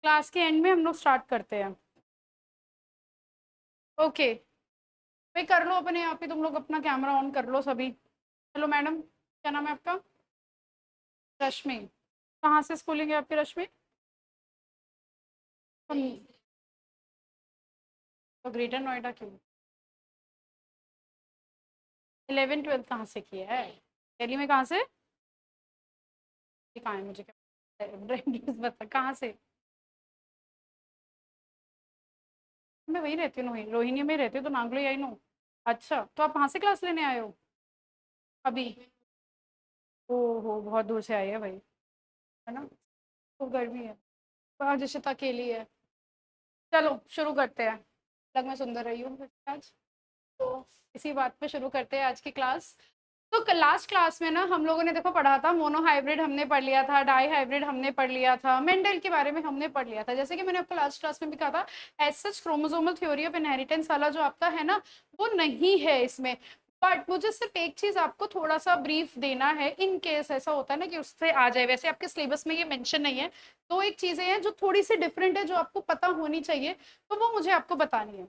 Class के and में हम लोग स्टार्ट करते हैं। ओके भाई, कर लो अपने आप ही, तुम लोग अपना कैमरा ऑन कर लो सभी। हेलो मैडम, क्या नाम है आपका? रश्मि। कहाँ से स्कूलिंग है आपकी रश्मि? तो ग्रेटर नोएडा क्यों? 11वीं 12वीं कहाँ से किया है? दिल्ली में कहाँ से? ये कहाँ है, मुझे क्या एड्रेस बता, कहाँ से? मैं वहीं रहती हूँ, रोहिणी में ही रहती हूँ, तो नांगलो आई नो। अच्छा, तो आप कहाँ से क्लास लेने आए हो अभी? ओहो, बहुत दूर से आई है भाई, है ना? तो गर्मी है, पर जैसे अकेली है। चलो शुरू करते हैं। लग मैं सुंदर रही हूँ आज, तो इसी बात पे शुरू करते हैं आज की क्लास। तो लास्ट क्लास में ना हम लोगों ने देखो पढ़ा था, मोनो हाइब्रिड हमने पढ़ लिया था, डाई हाइब्रिड हमने पढ़ लिया था, मेंडल के बारे में हमने पढ़ लिया था। जैसे कि मैंने आपको लास्ट क्लास में भी कहा था, as such chromosomal theory of inheritance वाला जो आपका है ना, वो नहीं है इसमें। बट मुझे सिर्फ एक चीज आपको थोड़ा सा ब्रीफ देना है, इन केस ऐसा होता है ना कि उससे आ जाए। वैसे आपके सिलेबस में ये मेंशन नहीं है, तो एक चीजें हैं जो थोड़ी सी डिफरेंट है, जो आपको पता होनी चाहिए, तो वो मुझे आपको बतानी है।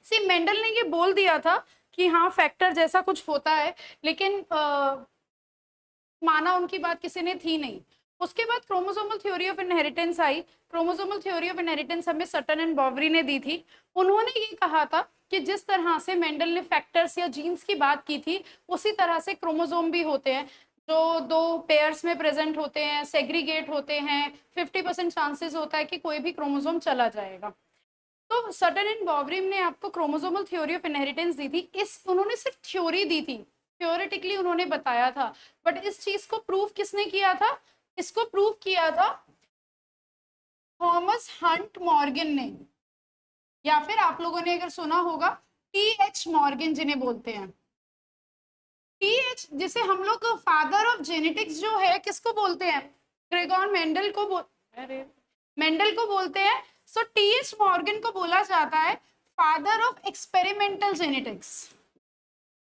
सी मेंडल ने ये बोल दिया था कि हाँ फैक्टर जैसा कुछ होता है, लेकिन माना उनकी बात किसी ने थी नहीं। उसके बाद chromosomal theory of inheritance I. Chromosomal theory of inheritance हमें सटन एंड बॉवरी ने दी थी। उन्होंने ये कहा था कि जिस तरह से मेंडल ने फैक्टर्स या जीन्स की बात की थी, उसी तरह से क्रोमोसोम भी होते हैं, जो दो पेयर्स में प्रेजेंट होते हैं, सेग्रीगेट होते हैं। 50% चांसेस होता है कि कोई भी क्रोमोसोम चला जाएगा। तो सटन एंड बॉवरी ने आपको क्रोमोसोमल थ्योरी ऑफ इनहेरिटेंस दी थी। इस उन्होंने सिर्फ थ्योरी दी थी, थ्योरेटिकली उन्होंने बताया था। बट इस चीज को प्रूव किसने किया था? इसको प्रूव किया था थॉमस हंट मॉर्गन ने, या फिर आप लोगों ने अगर सुना होगा T.H. मॉर्गन, जिन्हें बोलते हैं T.H., जिसे हम लोग फादर ऑफ जेनेटिक्स जो है किसको बोलते हैं? ग्रेगोर मेंडल को अरे मेंडल को बोलते हैं। सो T.H. मॉर्गन को बोला जाता है फादर ऑफ एक्सपेरिमेंटल जेनेटिक्स।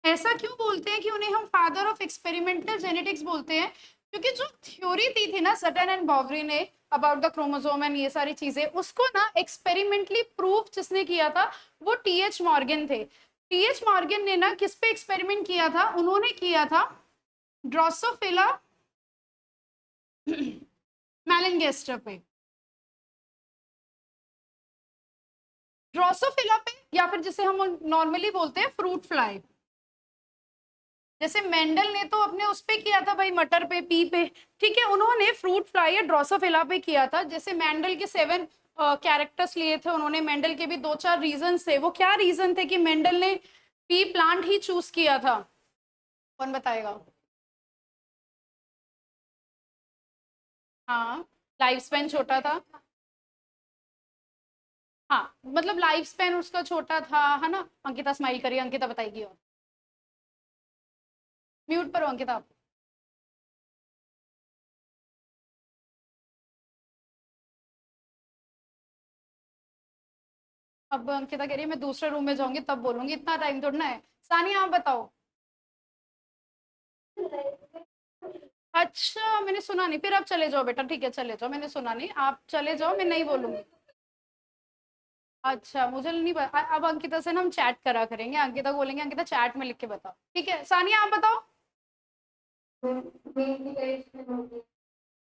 ऐसा क्यों बोलते हैं कि उन्हें हम फादर ऑफ एक्सपेरिमेंटल जेनेटिक्स बोलते हैं? क्योंकि जो थ्योरी दी थी ना सटन एंड बॉवरी ने अबाउट द क्रोमोसोम एंड ये सारी चीजें, उसको ना एक्सपेरिमेंटली प्रूफ जिसने किया था वो T.H. मॉर्गन थे। T.H. मॉर्गन ने ना किस पे एक्सपेरिमेंट किया था? उन्होंने किया था ड्रोसोफिला मेलेंगेस्टर पे, ड्रोसोफिला पे, या फिर जिसे हम नॉर्मली बोलते हैं फ्रूट फ्लाई। जैसे मेंडल ने तो अपने उस पे किया था भाई, मटर पे, पी पे, ठीक है, उन्होंने फ्रूट फ्लाई या ड्रोसोफिला पे किया था। जैसे मेंडल के 7 कैरेक्टर्स लिए थे उन्होंने, मेंडल के भी 2-4 रीजन थे। वो क्या रीजन थे कि मेंडल ने पी प्लांट ही चूज किया था? कौन बताएगा? हाँ, लाइफ स्पेन छोटा था। हाँ मतलब लाइफ स्पेन उसका छोटा था, है ना? अंकिता स्माइल करिए, अंकिता बताएगी। और म्यूट पर हो अंकिता आप। अब अंकिता कह रही है मैं दूसरे रूम में जाऊंगी तब बोलूंगी, इतना टाइम थोड़ा ना है। सानिया आप बताओ। अच्छा मैंने सुना नहीं, फिर आप चले जाओ बेटा, ठीक है चले जाओ, मैंने सुना नहीं, आप चले जाओ, मैं नहीं बोलूंगी। अच्छा मुझे नहीं पता। अब अंकिता से ना हम चैट करा करेंगे, अंकिता को बोलेंगे अंकिता चैट में लिख के बताओ, ठीक है? सानिया आप बताओ।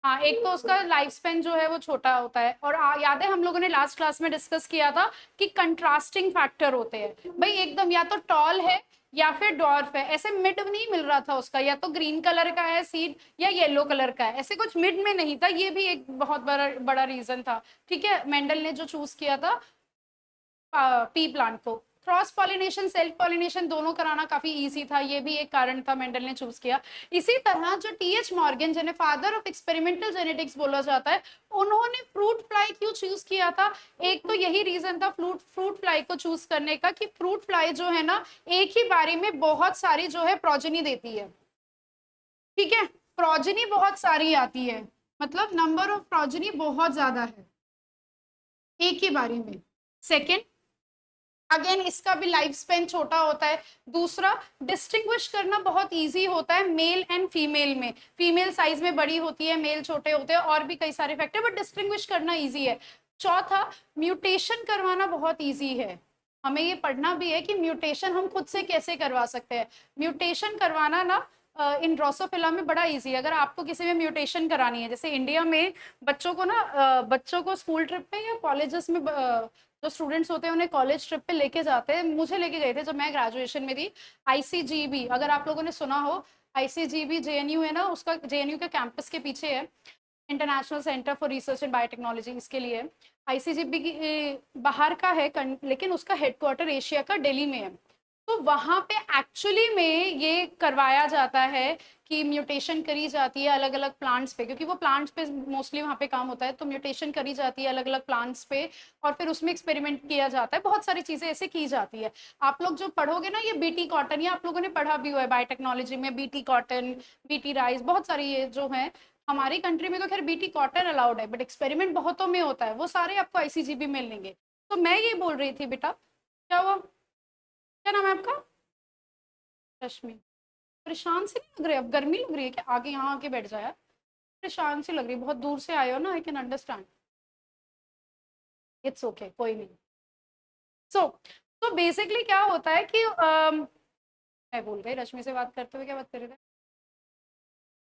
हाँ, एक तो उसका लाइफ स्पेन जो है वो छोटा होता है, और याद है हम लोगों ने लास्ट क्लास में डिस्कस किया था कि कंट्रास्टिंग फैक्टर होते हैं भाई, एकदम या तो टॉल है या फिर डॉर्फ है, ऐसे मिड नहीं मिल रहा था उसका, या तो ग्रीन कलर का है सीड या येलो कलर का है, ऐसे कुछ मिड में नहीं था। ये भी एक बहुत बड़ा बड़ा रीजन था। ठीक है, मेंडल ने जो चूज किया था पी प्लांट को। क्रॉस पॉलिनेशन सेल्फ पॉलिनेशन दोनों कराना काफी इजी था, ये भी एक कारण था मेंडल ने चूज किया। इसी तरह जो T.H. मॉर्गन, जिन्हें फादर ऑफ एक्सपेरिमेंटल जेनेटिक्स बोला जाता है, उन्होंने फ्रूट फ्लाई क्यों चूज किया था? एक तो यही रीजन था फ्रूट फ्रूट फ्लाई को चूज करने का कि फ्रूट फ्लाई जो है ना, एक ही बारी में बहुत सारी जो है प्रोजेनी देती है। ठीक है, प्रोजेनी बहुत सारी आती है, मतलब नंबर ऑफ प्रोजेनी बहुत ज्यादा है एक ही बारी में। सेकेंड, अगेन इसका भी लाइफ स्पेन छोटा होता है। दूसरा, डिस्टिंग्विश करना बहुत इजी होता है मेल एंड फीमेल में, फीमेल साइज में बड़ी होती है, मेल छोटे होते हैं, और भी कई सारे फैक्टर, बट डिस्टिंग्विश करना इजी है। चौथा, म्यूटेशन करवाना बहुत इजी है। हमें ये पढ़ना भी है कि म्यूटेशन हम खुद से कैसे करवा सकते हैं। म्यूटेशन करवाना ना इन ड्रोसोफिला में बड़ा इजी है। अगर आपको किसी में म्यूटेशन करानी है, जैसे इंडिया में बच्चों को ना बच्चों को स्कूल ट्रिप पे या कॉलेजेस में जो स्टूडेंट्स होते हैं उन्हें कॉलेज ट्रिप पे लेके जाते हैं, मुझे लेके गए थे जब मैं ग्रेजुएशन में थी। आईसीजीबी, अगर आप लोगों ने सुना हो, आईसीजीबी जेएनयू है ना, उसका जेएनयू के कैंपस के पीछे है, international centre for research in biotechnology, इसके लिए। आईसीजीबी की बाहर का है, लेकिन उसका हेडक्वार्टर एशिया का दिल्ली में है। तो वहां पे एक्चुअली में ये करवाया जाता है कि म्यूटेशन करी जाती है अलग अलग प्लांट्स पे, क्योंकि वो प्लांट्स पे मोस्टली वहाँ पे काम होता है, तो म्यूटेशन करी जाती है अलग अलग प्लांट्स पे, और फिर उसमें एक्सपेरिमेंट किया जाता है, बहुत सारी चीजें ऐसे की जाती है। आप लोग जो पढ़ोगे ना ये बीटी कॉटन, या आप लोगों ने पढ़ा भी हुआ है बायोटेक्नोलॉजी में, बीटी कॉटन, बीटी राइस, बहुत सारी ये जो है। हमारी कंट्री में तो खैर बीटी कॉटन अलाउड है, बट एक्सपेरिमेंट बहुतों में होता है, वो सारे आपको आईसीजीबी में मिलेंगे। तो मैं ये बोल रही थी बेटा, क्या हुआ, क्या नाम है आपका? रश्मि। परेशान से नहीं लग रहे? अब गर्मी लग रही है क्या? आगे यहाँ आके बैठ जाया। परेशान सी लग रही है, बहुत दूर से आए हो ना, I can understand. It's okay, कोई नहीं। सो तो बेसिकली क्या होता है कि मैं भूल गई रश्मि से बात करते हुए क्या बात कर रहे थे।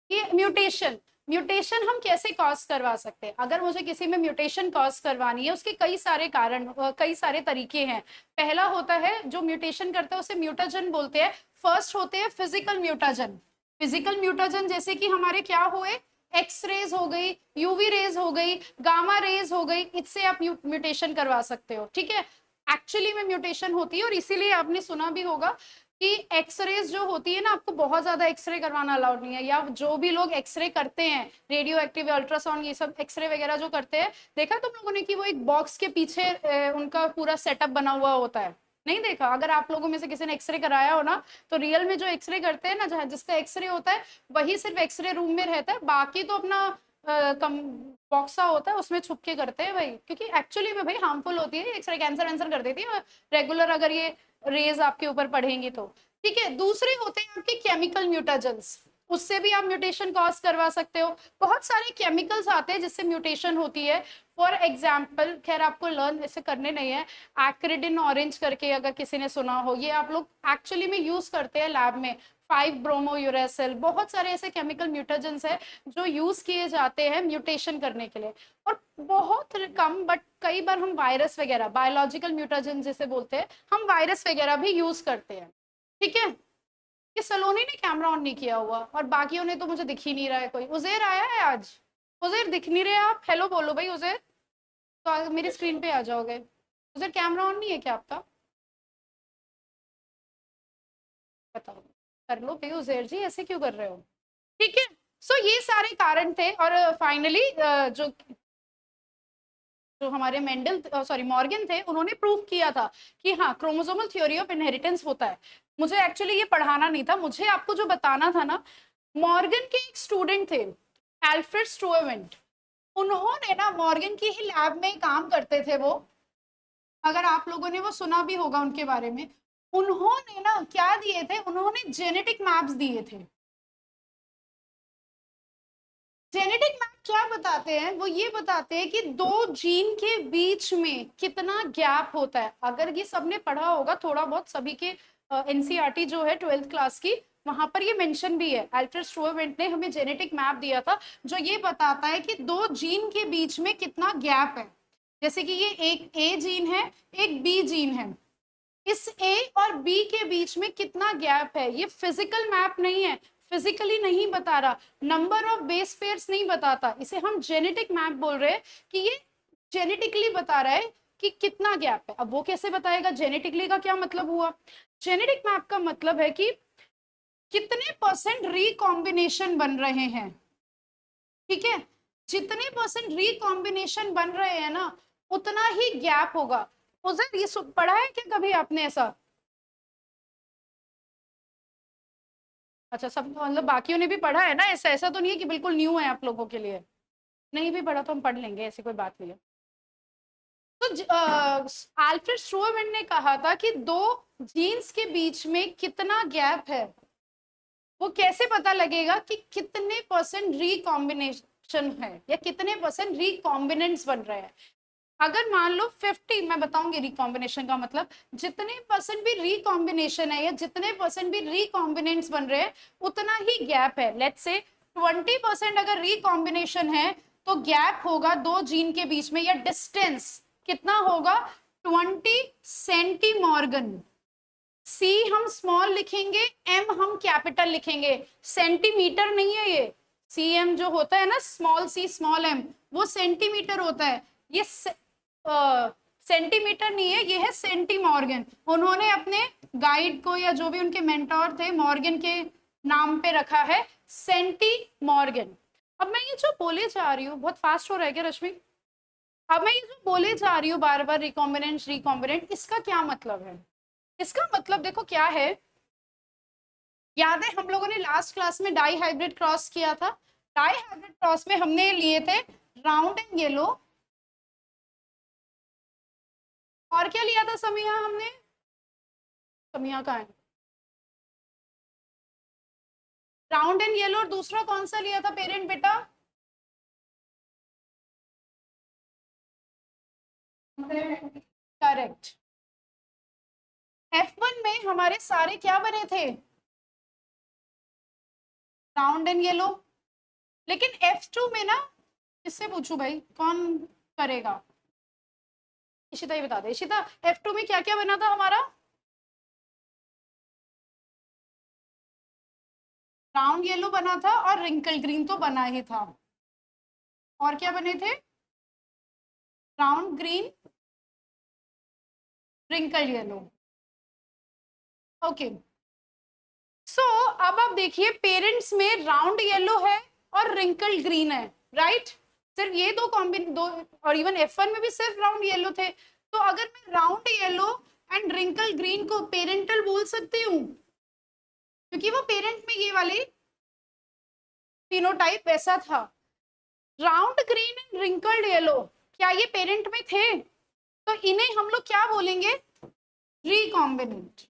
ये म्यूटेशन, म्यूटेशन हम कैसे कॉज करवा सकते हैं? अगर मुझे किसी में म्यूटेशन कॉज करवानी है, उसके कई सारे कारण, कई सारे तरीके हैं। पहला होता है, जो म्यूटेशन करता है उसे म्यूटाजन बोलते हैं। फर्स्ट होते हैं फिजिकल म्यूटाजन। फिजिकल म्यूटाजन जैसे कि हमारे क्या हुए, एक्स रेज हो गई, यूवी रेज हो गई, गामा रेज हो गई, इससे आप म्यूटेशन करवा सकते हो, ठीक है। एक्चुअली में म्यूटेशन होती है, और इसीलिए आपने सुना भी होगा कि एक्सरेज जो होती है ना, आपको बहुत ज्यादा एक्सरे करवाना अलाउड नहीं है, या जो भी लोग एक्सरे करते हैं, रेडियो एक्टिव, अल्ट्रासाउंड, ये सब एक्सरे वगैरह जो करते हैं, देखा तुम लोगों ने कि वो एक बॉक्स के पीछे उनका पूरा सेटअप बना हुआ होता है? नहीं देखा? अगर आप लोगों में से किसी ने एक्सरे कराया हो ना, तो रियल में जो एक्सरे करते हैं ना, जहाँ जिसका एक्सरे होता है वही सिर्फ एक्सरे रूम में रहता है, बाकी तो अपना कम बॉक्सा होता है उसमें छुप के करते हैं भाई, क्योंकि एक्चुअली में भाई हार्मफुल होती है एक्सरे, कैंसर वैंसर कर देती है रेगुलर अगर ये रेज आपके ऊपर पढ़ेंगी तो, ठीक है। दूसरे होते हैं आपके केमिकल म्यूटाजेंस, उससे भी आप म्यूटेशन कॉज करवा सकते हो। बहुत सारे केमिकल्स आते हैं जिससे म्यूटेशन होती है। फॉर एग्जाम्पल, खैर आपको लर्न ऐसे करने नहीं है, एक्रिडिन ऑरेंज करके अगर किसी ने सुना हो, ये आप लोग एक्चुअली में यूज करते हैं लैब में। 5 ब्रोमो यूरेसिल, बहुत सारे ऐसे केमिकल म्यूटाजेंस है जो यूज किए जाते हैं म्यूटेशन करने के लिए। और बहुत कम, बट कई बार हम वायरस वगैरह, बायोलॉजिकल म्यूटाजेंस जिसे बोलते हैं, हम वायरस वगैरह भी यूज करते हैं, ठीक है। कि सलोनी ने कैमरा ऑन नहीं किया हुआ, और बाकियों ने तो मुझे दिख ही नहीं रहा है कोई। उजेर आया है आज? उजेर दिख नहीं रहे आप, हेलो बोलो भाई उजेर, तो मेरी स्क्रीन पे आ जाओगे। उजेर कैमरा ऑन नहीं है क्या आपका? बताओ, कर लो भाई उजेर जी, ऐसे क्यों कर रहे हो? ठीक है। सो ये सारे कारण थे, और फाइनली जो जो हमारे मेंडल, सॉरी मॉर्गन थे, उन्होंने प्रूव किया था कि हाँ, क्रोमोसोमल थ्योरी ऑफ इनहेरिटेंस होता है। मुझे एक्चुअली ये पढ़ाना नहीं था, मुझे आपको जो बताना था ना, मॉर्गन के एक स्टूडेंट थे, एल्फ्रेड स्टुअरवेंट। उन्होंने ना, मॉर्गन की ही लैब में काम करते थे वो, अगर आप लोगों ने वो सुना भी होगा उनके बारे में। उन्होंने ना क्या दिए थे, उन्होंने जेनेटिक मैप्स दिए थे। जेनेटिक मैप क्या बताते हैं, वो ये बताते हैं कि दो जीन के बीच में कितना गैप होता है। अगर ये सबने पढ़ा होगा थोड़ा बहुत, सभी के एनसीईआरटी जो है 12th क्लास की, वहां पर ये मेंशन भी है। अल्फ्रेड स्टुअरवेंट ने हमें जेनेटिक मैप दिया था जो ये बताता है कि दो जीन के बीच में कितना गैप है। जैसे कि ये एक ए जीन है, एक बी जीन है, इस ए और बी के बीच में कितना गैप है, ये फिजिकल मैप नहीं है, फिजिकली नहीं बता रहा, नंबर ऑफ बेस पेयर्स नहीं बताता, इसे हम जेनेटिक मैप बोल रहे हैं कि ये जेनेटिकली बता रहा है कि कितना गैप है। अब वो कैसे बताएगा? जेनेटिकली का क्या मतलब हुआ? जेनेटिक मैप का मतलब है कि कितने परसेंट रिकॉम्बिनेशन बन रहे हैं, ठीक है। जितने परसेंट रिकॉम्बिनेशन बन रहे हैं ना, उतना ही गैप होगा। उधर ये पढ़ा है क्या कभी आपने ऐसा? अच्छा, सब मतलब बाकियों ने भी पढ़ा है ना, ऐसा ऐसा तो नहीं है कि बिल्कुल न्यू है आप लोगों के लिए। नहीं भी पढ़ा तो हम पढ़ लेंगे, ऐसी कोई बात नहीं है। तो अल्फ्रेड स्ट्रोमैन ने कहा था कि दो जीन्स के बीच में कितना गैप है, वो कैसे पता लगेगा कि कितने परसेंट रिकॉम्बिनेशन है या कितने परसेंट रिकॉम्बिनेंट्स बन रहे हैं। अगर मान लो 50, मैं बताऊंगी रिकॉम्बिनेशन का मतलब, जितने परसेंट भी रिकॉम्बिनेशन है या जितने परसेंट भी रिकॉम्बिनेंट्स बन रहे हैं उतना ही गैप है। लेट्स से 20% अगर रिकॉम्बिनेशन है तो गैप होगा दो जीन के बीच में, या डिस्टेंस कितना होगा, 20 सेंटीमॉर्गन। सी हम स्मॉल लिखेंगे, एम हम कैपिटल लिखेंगे, सेंटीमीटर नहीं है ये। सी एम जो होता है ना, स्मॉल सी स्मॉल एम, वो सेंटीमीटर होता है। ये सेंटीमीटर नहीं है, ये है सेंटीमॉर्गन। उन्होंने अपने गाइड को या जो भी उनके मेंटोर थे मॉर्गन के नाम पे रखा है सेंटीमॉर्गन। अब मैं ये जो बोले जा रही हूँ, बहुत फास्ट हो रहा है क्या रश्मि? अब मैं ये जो बोले जा रही हूँ बार बार रिकॉम्बिनेंट रिकॉम्बिनेंट, इसका क्या मतलब है? इसका मतलब देखो क्या है, याद है हम लोगों ने लास्ट क्लास में डाई हाइब्रिड क्रॉस किया था। डाई हाइब्रिड क्रॉस में हमने लिए थे राउंड एंड येलो, और क्या लिया था समिया हमने? समिया कहाँ है? राउंड एंड येलो, और दूसरा कौन सा लिया था पेरेंट बेटा? करेक्ट। F1 में हमारे सारे क्या बने थे? Round and yellow. लेकिन F2 में ना, किससे पूछूं भाई, कौन करेगा? इशिता ही बता दे। इशिता, F2 में क्या क्या बना था हमारा? राउंड येलो बना था और रिंकल ग्रीन तो बना ही था। और क्या बने थे? Round green, wrinkle yellow. Okay, so अब आप देखिए पेरेंट्स में राउंड येलो है और रिंकल ग्रीन है, राइट? सिर्फ ये दो कॉम्बिन दो, और इवन F1 में भी सिर्फ राउंड येलो थे। तो अगर मैं round yellow and wrinkle green को पेरेंटल बोल सकती हूँ, क्योंकि वो पेरेंट में ये वाले फिनोटाइप वैसा था। Round green and wrinkled yellow, क्या ये पेरेंट में थे? तो इन्हें हम लोग क्या बोलेंगे? रिकॉम्बिनेंट।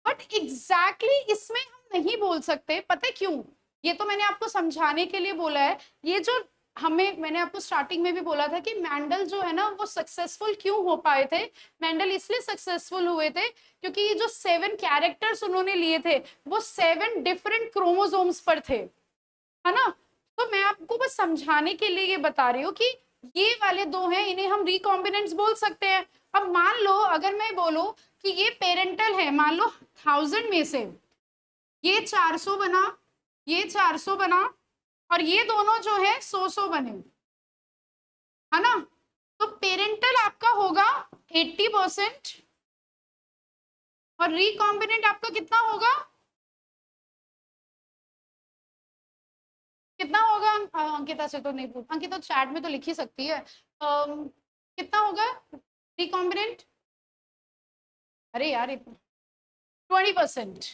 बट एग्जैक्टली इसमें हम नहीं बोल सकते, पता है क्यों? ये तो मैंने आपको समझाने के लिए बोला है। ये जो हमें, मैंने आपको स्टार्टिंग में भी बोला था कि मैंडल जो है ना वो सक्सेसफुल क्यों हो पाए थे। मैंडल इसलिए सक्सेसफुल हुए थे क्योंकि ये जो 7 कैरेक्टर्स उन्होंने लिए थे वो 7 डिफरेंट क्रोमोसोम्स पर थे, है ना? तो मैं आपको बस समझाने के लिए ये बता रही हूँ कि ये वाले दो हैं, इन्हें हम रिकॉम्बिनेंट्स बोल सकते हैं। अब मान लो अगर मैं बोलूं कि ये पेरेंटल है, मान लो 1000 में से ये 400 बना, ये 400 बना, और ये दोनों जो है 100 बने, है ना? तो पेरेंटल आपका होगा 80% और रिकॉम्बिनेंट आपका कितना होगा? कितना होगा? अंकिता से तो नहीं पूछ, अंकिता तो चैट में तो लिख ही सकती है। कितना होगा रिकॉम्बिनेंट? अरे यार, 20%।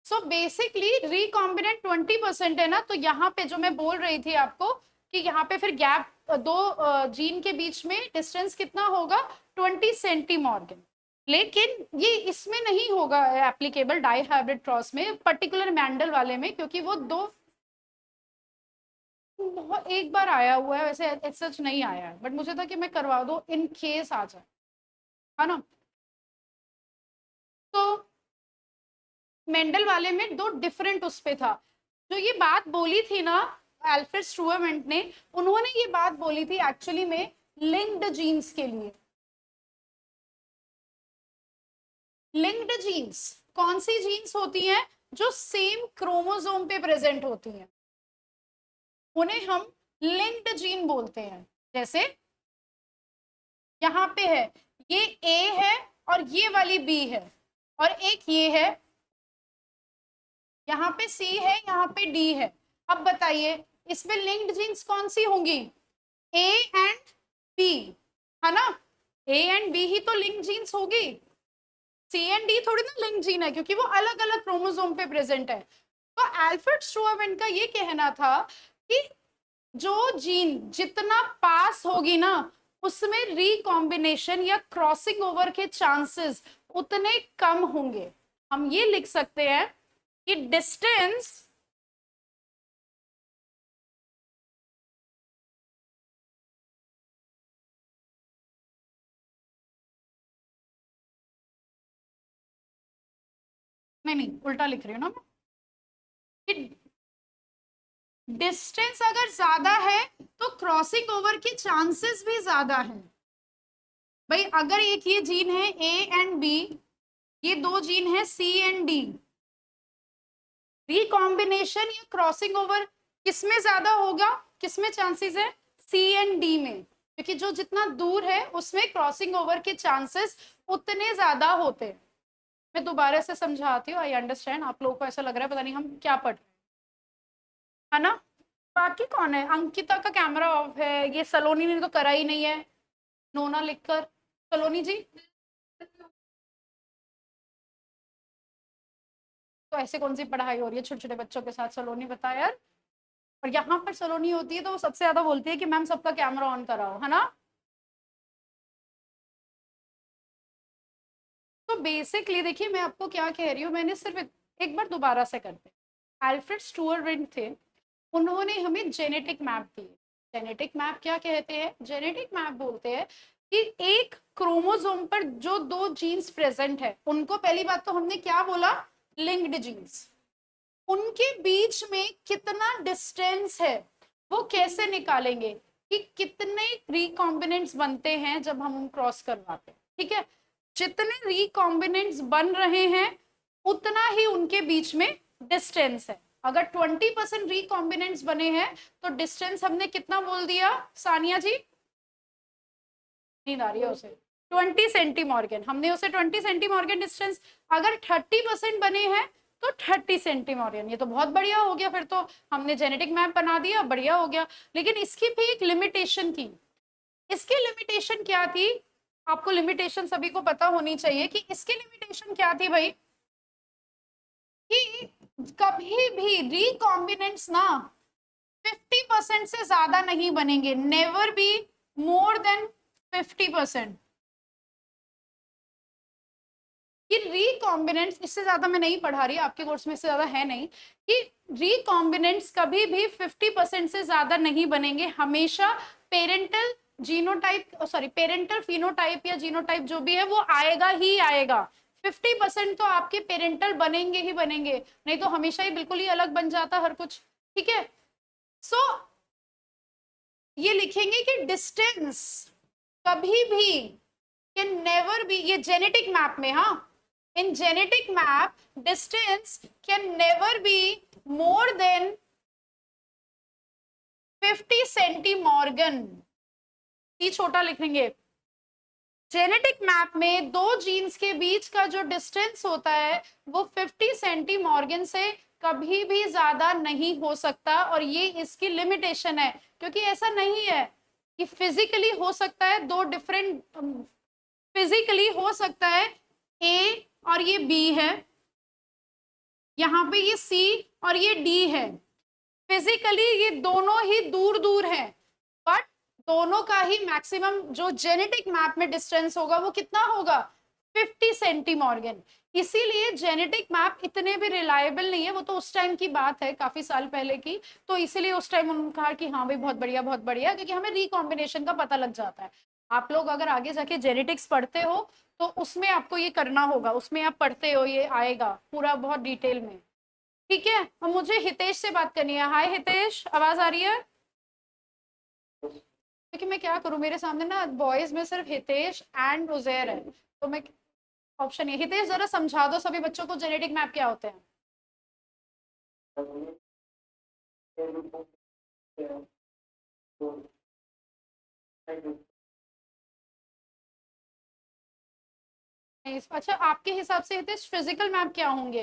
सो बेसिकली रिकॉम्बिनेंट 20% है ना, तो यहाँ पे जो मैं बोल रही थी आपको कि यहाँ पे फिर गैप दो जीन के बीच में डिस्टेंस कितना होगा? 20 सेंटीमॉर्गन। लेकिन ये इसमें नहीं होगा एप्लीकेबल डाई हाइब्रिड क्रॉस में, पर्टिकुलर मैंडल वाले में, क्योंकि वो दो बहुत एक बार आया हुआ है, वैसे सच नहीं आया है, बट मुझे था कि मैं करवा दो इन केस आ जाए, है ना? तो मेंडल वाले में दो डिफरेंट उस पे था। जो ये बात बोली थी ना अल्फ्रेड स्ट्रूअरमेंट ने, उन्होंने ये बात बोली थी एक्चुअली में लिंक्ड जीन्स के लिए। लिंक्ड जीन्स कौन सी जीन्स होती हैं? जो सेम क्रोमोसोम पे प्रेजेंट होती हैं, उन्हें हम लिंक्ड जीन बोलते हैं। जैसे यहाँ पे है, ये ए है और ये वाली बी है, और एक ये है, यहाँ पे सी है, यहाँ पे डी है। अब बताइए इसमें लिंक्ड जीन्स कौन सी होंगी? ए एंड बी, है ना? ए एंड बी ही तो लिंक जीन्स होगी। सी एंड डी थोड़ी ना लिंक जीन है, क्योंकि वो अलग अलग क्रोमोसोम पे प्रेजेंट है। तो अल्फ्रेड स्ट्रूअरमैन का ये कहना था कि जो जीन जितना पास होगी ना उसमें रिकॉम्बिनेशन या क्रॉसिंग ओवर के चांसेस उतने कम होंगे। हम ये लिख सकते हैं कि डिस्टेंस नहीं नहीं उल्टा लिख रही हूँ ना मैं, कि डिस्टेंस अगर ज्यादा है तो क्रॉसिंग ओवर के चांसेस भी ज्यादा है। भाई अगर एक ये जीन है ए एंड बी, ये दो जीन है सी एंड डी, रिकॉम्बिनेशन या क्रॉसिंग ओवर किसमें ज्यादा होगा, किसमें चांसेस है, सी एंड डी में, क्योंकि जो जितना दूर है उसमें क्रॉसिंग ओवर के चांसेस उतने ज्यादा होते हैं। मैं दोबारा से समझाती हूँ, आई अंडरस्टैंड आप लोगों को ऐसा लग रहा है पता नहीं हम क्या पढ़ रहे हैं, है ना। बाकी कौन है, अंकिता का कैमरा ऑफ है, ये सलोनी ने तो करा ही नहीं है नोना लिखकर। सलोनी जी तो ऐसे कौन सी पढ़ाई हो रही है छोटे छोटे बच्चों के साथ, सलोनी बता यार। और यहाँ पर सलोनी होती है तो वो सबसे ज्यादा बोलती है कि मैम सबका कैमरा ऑन कराओ, है ना। तो बेसिकली देखिए मैं आपको क्या कह रही हूँ, मैंने सिर्फ एक बार दोबारा से करते हैं। अल्फ्रेड स्टुअर्ट थे, उन्होंने हमें जेनेटिक मैप दी। जेनेटिक मैप क्या कहते हैं, जेनेटिक मैप बोलते हैं कि एक क्रोमोसोम पर जो दो जीन्स प्रेजेंट है उनको, पहली बात तो हमने क्या बोला, लिंक्ड जीन्स, उनके बीच में कितना डिस्टेंस है वो कैसे निकालेंगे, कि कितने रिकॉम्बिनेंट्स बनते हैं जब हम क्रॉस करवाते हैं, ठीक है। जितने रिकॉम्बिनेंट्स बन रहे हैं उतना ही उनके बीच में डिस्टेंस है। अगर 20% रिकॉम्बिनेंट्स बने हैं तो डिस्टेंस हमने कितना बोल दिया सानिया जी, नींद आ रही है उसे, 20 सेंटीमॉर्गन, हमने उसे 20 सेंटीमॉर्गन डिस्टेंस। अगर 30% बने हैं तो 30 सेंटीमॉर्गन, ये तो बहुत बढ़िया हो गया, फिर तो हमने जेनेटिक मैप बना दिया, बढ़िया हो गया। लेकिन इसकी भी एक लिमिटेशन थी। इसकी लिमिटेशन क्या थी, आपको लिमिटेशन सभी को पता होनी चाहिए कि इसकी लिमिटेशन क्या थी भाई, कि कभी भी रिकॉम्बिनेंट्स ना 50% से ज्यादा नहीं बनेंगे, नेवर बी मोर देन 50%। कि रिकॉम्बिनेंट्स, इससे ज्यादा मैं नहीं पढ़ा रही, आपके कोर्स में इससे ज्यादा है नहीं, कि रिकॉम्बिनेंट्स कभी भी 50% से ज्यादा नहीं बनेंगे, हमेशा parental genotype, sorry parental phenotype या जीनोटाइप जो भी है वो आएगा ही आएगा। 50% तो आपके पेरेंटल बनेंगे ही बनेंगे, नहीं तो हमेशा ही बिल्कुल ही अलग बन जाता हर कुछ, ठीक है। सो ये लिखेंगे कि डिस्टेंस कभी भी कैन नेवर बी, ये जेनेटिक मैप में, हाँ, in genetic map distance can never be more than 50 सेंटीमॉर्गन, ये छोटा लिखेंगे। जेनेटिक मैप में दो जीन्स के बीच का जो डिस्टेंस होता है वो 50 सेंटीमॉर्गन से कभी भी ज्यादा नहीं हो सकता, और ये इसकी लिमिटेशन है, क्योंकि ऐसा नहीं है कि फिजिकली हो सकता है, दो डिफरेंट, फिजिकली हो सकता है ए और ये बी है, यहाँ पे ये सी और ये डी है, फिजिकली ये दोनों ही दूर दूर हैं, बट दोनों का ही मैक्सिमम जो जेनेटिक मैप में डिस्टेंस होगा वो कितना होगा, 50 सेंटीमॉर्गन। इसीलिए जेनेटिक मैप इतने भी रिलायबल नहीं है, वो तो उस टाइम की बात है काफी साल पहले की, तो इसीलिए उस टाइम उन्होंने कहा कि हाँ भाई बहुत बढ़िया, क्योंकि हमें रिकॉम्बिनेशन का पता लग जाता है। आप लोग अगर आगे जाके जेनेटिक्स पढ़ते हो तो उसमें आपको ये करना होगा, उसमें आप पढ़ते हो, ये आएगा पूरा बहुत डिटेल में, ठीक है। और मुझे हितेश से बात करनी है। हाय हितेश, आवाज आ रही है, क्योंकि मैं क्या करूं, मेरे सामने ना बॉयज में सिर्फ हितेश एंड उजैर है, तो मैं ऑप्शन है। हितेश जरा समझा दो सभी बच्चों को जेनेटिक मैप क्या होते हैं। अच्छा आपके हिसाब से हितेश फिजिकल मैप क्या होंगे।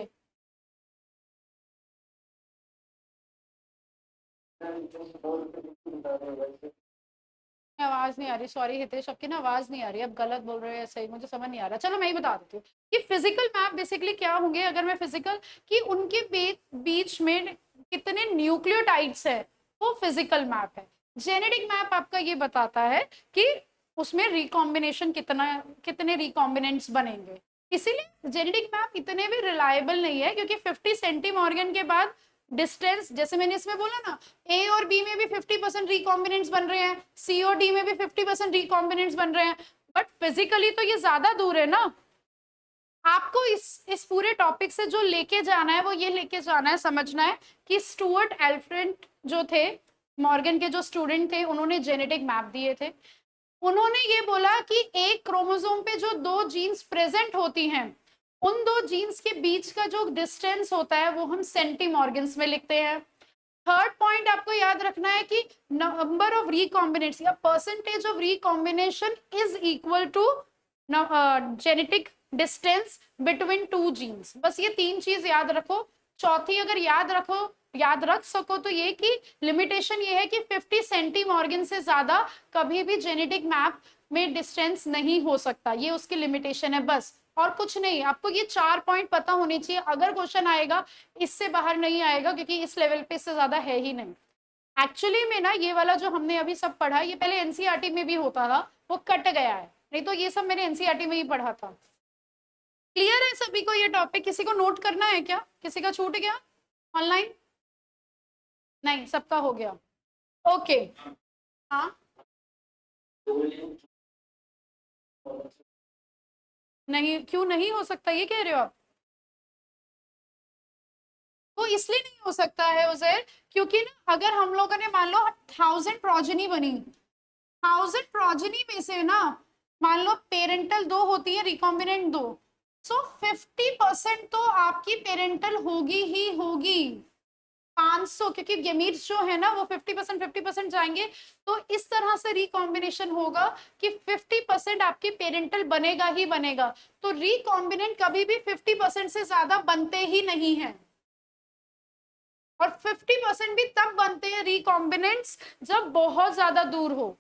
आवाज नहीं आ रही, सॉरी हितेश आपकी ना आवाज नहीं आ रही, अब गलत बोल रहे हो ऐसे ही, मुझे समझ नहीं आ रहा। चलो मैं ही बता देती हूँ कि फिजिकल मैप बेसिकली क्या होंगे, अगर मैं फिजिकल, कि उनके बीच में कितने न्यूक्लियोटाइड्स है, वो फिजिकल मैप है। जेनेटिक मैप आपका ये बताता है कि उसमें रिकॉम्बिनेशन कितने रिकॉम्बिनेंट्स बनेंगे। इसीलिए जेनेटिक मैप इतने भी रिलायबल नहीं है, क्योंकि 50 सेंटीमॉर्गन के बाद डिस्टेंस, जैसे मैंने इसमें बोला ना, ए और बी में भी 50% रिकॉम्बिनेंट्स बन रहे हैं, सी और डी में भी 50% रिकॉम्बिनेंट्स बन रहे हैं, बट फिजिकली तो ये ज्यादा दूर है ना। आपको इस पूरे टॉपिक से जो लेके जाना है वो ये लेके जाना है, समझना है कि स्टुअर्ट एल्फ्रेड जो थे, मॉर्गन के जो स्टूडेंट थे, उन्होंने जेनेटिक मैप दिए थे। उन्होंने ये बोला कि एक क्रोमोसोम पे जो दो जीन्स प्रेजेंट होती हैं, उन दो जीन्स के बीच का जो डिस्टेंस होता है वो हम सेंटीमॉर्गन्स में लिखते हैं। थर्ड पॉइंट आपको याद रखना है कि नंबर ऑफ रिकॉम्बिनेशन या percentage of recombination is equal to genetic distance between two genes. बस ये तीन चीज याद रखो। चौथी अगर याद रख सको तो ये कि लिमिटेशन ये है कि 50 सेंटीमॉर्गन से ज्यादा कभी भी जेनेटिक मैप में डिस्टेंस नहीं हो सकता, ये उसकी लिमिटेशन है बस, और कुछ नहीं। आपको ये 4 पॉइंट पता होने चाहिए, अगर क्वेश्चन आएगा इससे बाहर नहीं आएगा, क्योंकि इस लेवल पे इससे ज्यादा है ही नहीं। एक्चुअली में ना ये वाला जो हमने अभी सब पढ़ा, ये पहले एनसीईआरटी में भी होता था, वो कट गया है, नहीं तो ये सब मैंने एनसीईआरटी में ही पढ़ा था। क्लियर है सभी को ये टॉपिक? किसी को नोट करना है क्या? किसी का छूट गया ऑनलाइन? नहीं, सबका हो गया। ओके। हाँ, नहीं क्यों नहीं हो सकता, ये कह रहे हो आप? वो इसलिए नहीं हो सकता है उजैर, क्योंकि ना अगर हम लोगों ने मान लो 1000 प्रोजनी बनी, 1000 प्रोजनी में से ना मान लो पेरेंटल 2 होती है, रिकॉम्बिनेंट 2, सो 50% तो आपकी पेरेंटल होगी ही होगी। 500, क्योंकि गेमीट्स जो है ना वो 50% जाएंगे, तो इस तरह से रिकॉम्बिनेशन होगा कि 50% आपकी पेरेंटल बनेगा ही बनेगा। तो रिकॉम्बिनेंट कभी भी 50% से ज्यादा बनते ही नहीं है, और 50% भी तब बनते हैं रिकॉम्बिनेंट्स जब बहुत ज्यादा दूर हो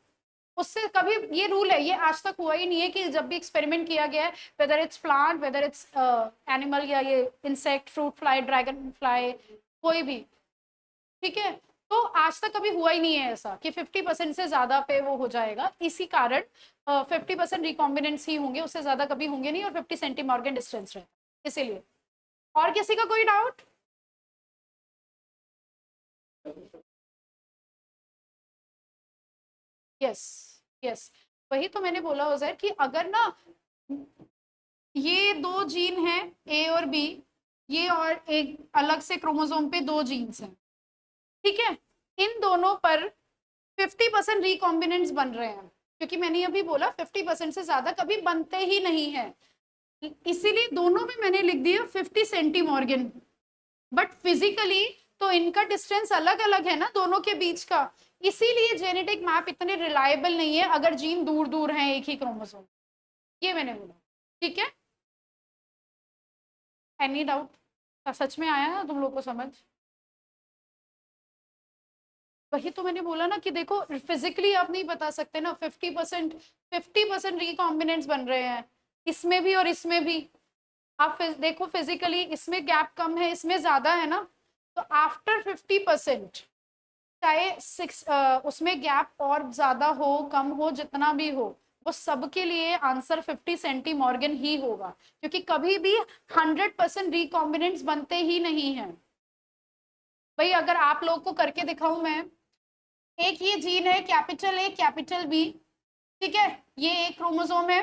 उससे। कभी ये रूल है, ये आज तक हुआ ही नहीं है कि जब भी एक्सपेरिमेंट किया गया है, whether it's plant, whether it's animal, या ये insect, fruit fly, dragon fly, कोई भी, ठीक है, तो आज तक कभी हुआ ही नहीं है ऐसा कि 50% से ज्यादा पे वो हो जाएगा। इसी कारण 50% रिकॉम्बिनेंट्स ही होंगे, उससे ज्यादा कभी होंगे नहीं, और 50 सेंटीमॉर्गन डिस्टेंस रहता है इसीलिए। और किसी का कोई डाउट? यस, यस, वही तो मैंने बोला उजैर कि अगर ना ये दो जीन है, ए और बी, ये और एक अलग से क्रोमोसोम पे दो जीन्स हैं, ठीक है, इन दोनों पर 50% रिकॉम्बिनेंट्स बन रहे हैं, क्योंकि मैंने अभी बोला 50% से ज्यादा कभी बनते ही नहीं है, इसीलिए दोनों में मैंने लिख दिया 50 सेंटीमॉर्गन। बट फिजिकली तो इनका डिस्टेंस अलग अलग है ना दोनों के बीच का, इसीलिए जेनेटिक मैप इतने रिलायबल नहीं है अगर जीन दूर दूर हैं एक ही क्रोमोसोम, ये मैंने बोला, ठीक है। Any doubt? सच में आया ना तुम लोग को समझ? वही तो मैंने बोला ना कि देखो फिजिकली आप नहीं बता सकते ना, 50% रिकॉम्बिनेंट्स बन रहे हैं इसमें भी और इसमें भी। आप देखो फिजिकली इसमें गैप कम है, इसमें ज्यादा है ना, तो आफ्टर 50%, चाहे उसमें गैप और ज्यादा हो कम हो जितना भी हो, वो सबके लिए आंसर 50 सेंटीमॉर्गन ही होगा, क्योंकि कभी भी 100% रिकॉम्बिनेंट्स बनते ही नहीं है। भाई अगर आप लोग को करके दिखाऊं मैं, एक ये जीन है कैपिटल ए कैपिटल बी, ठीक है, ये एक क्रोमोसोम है,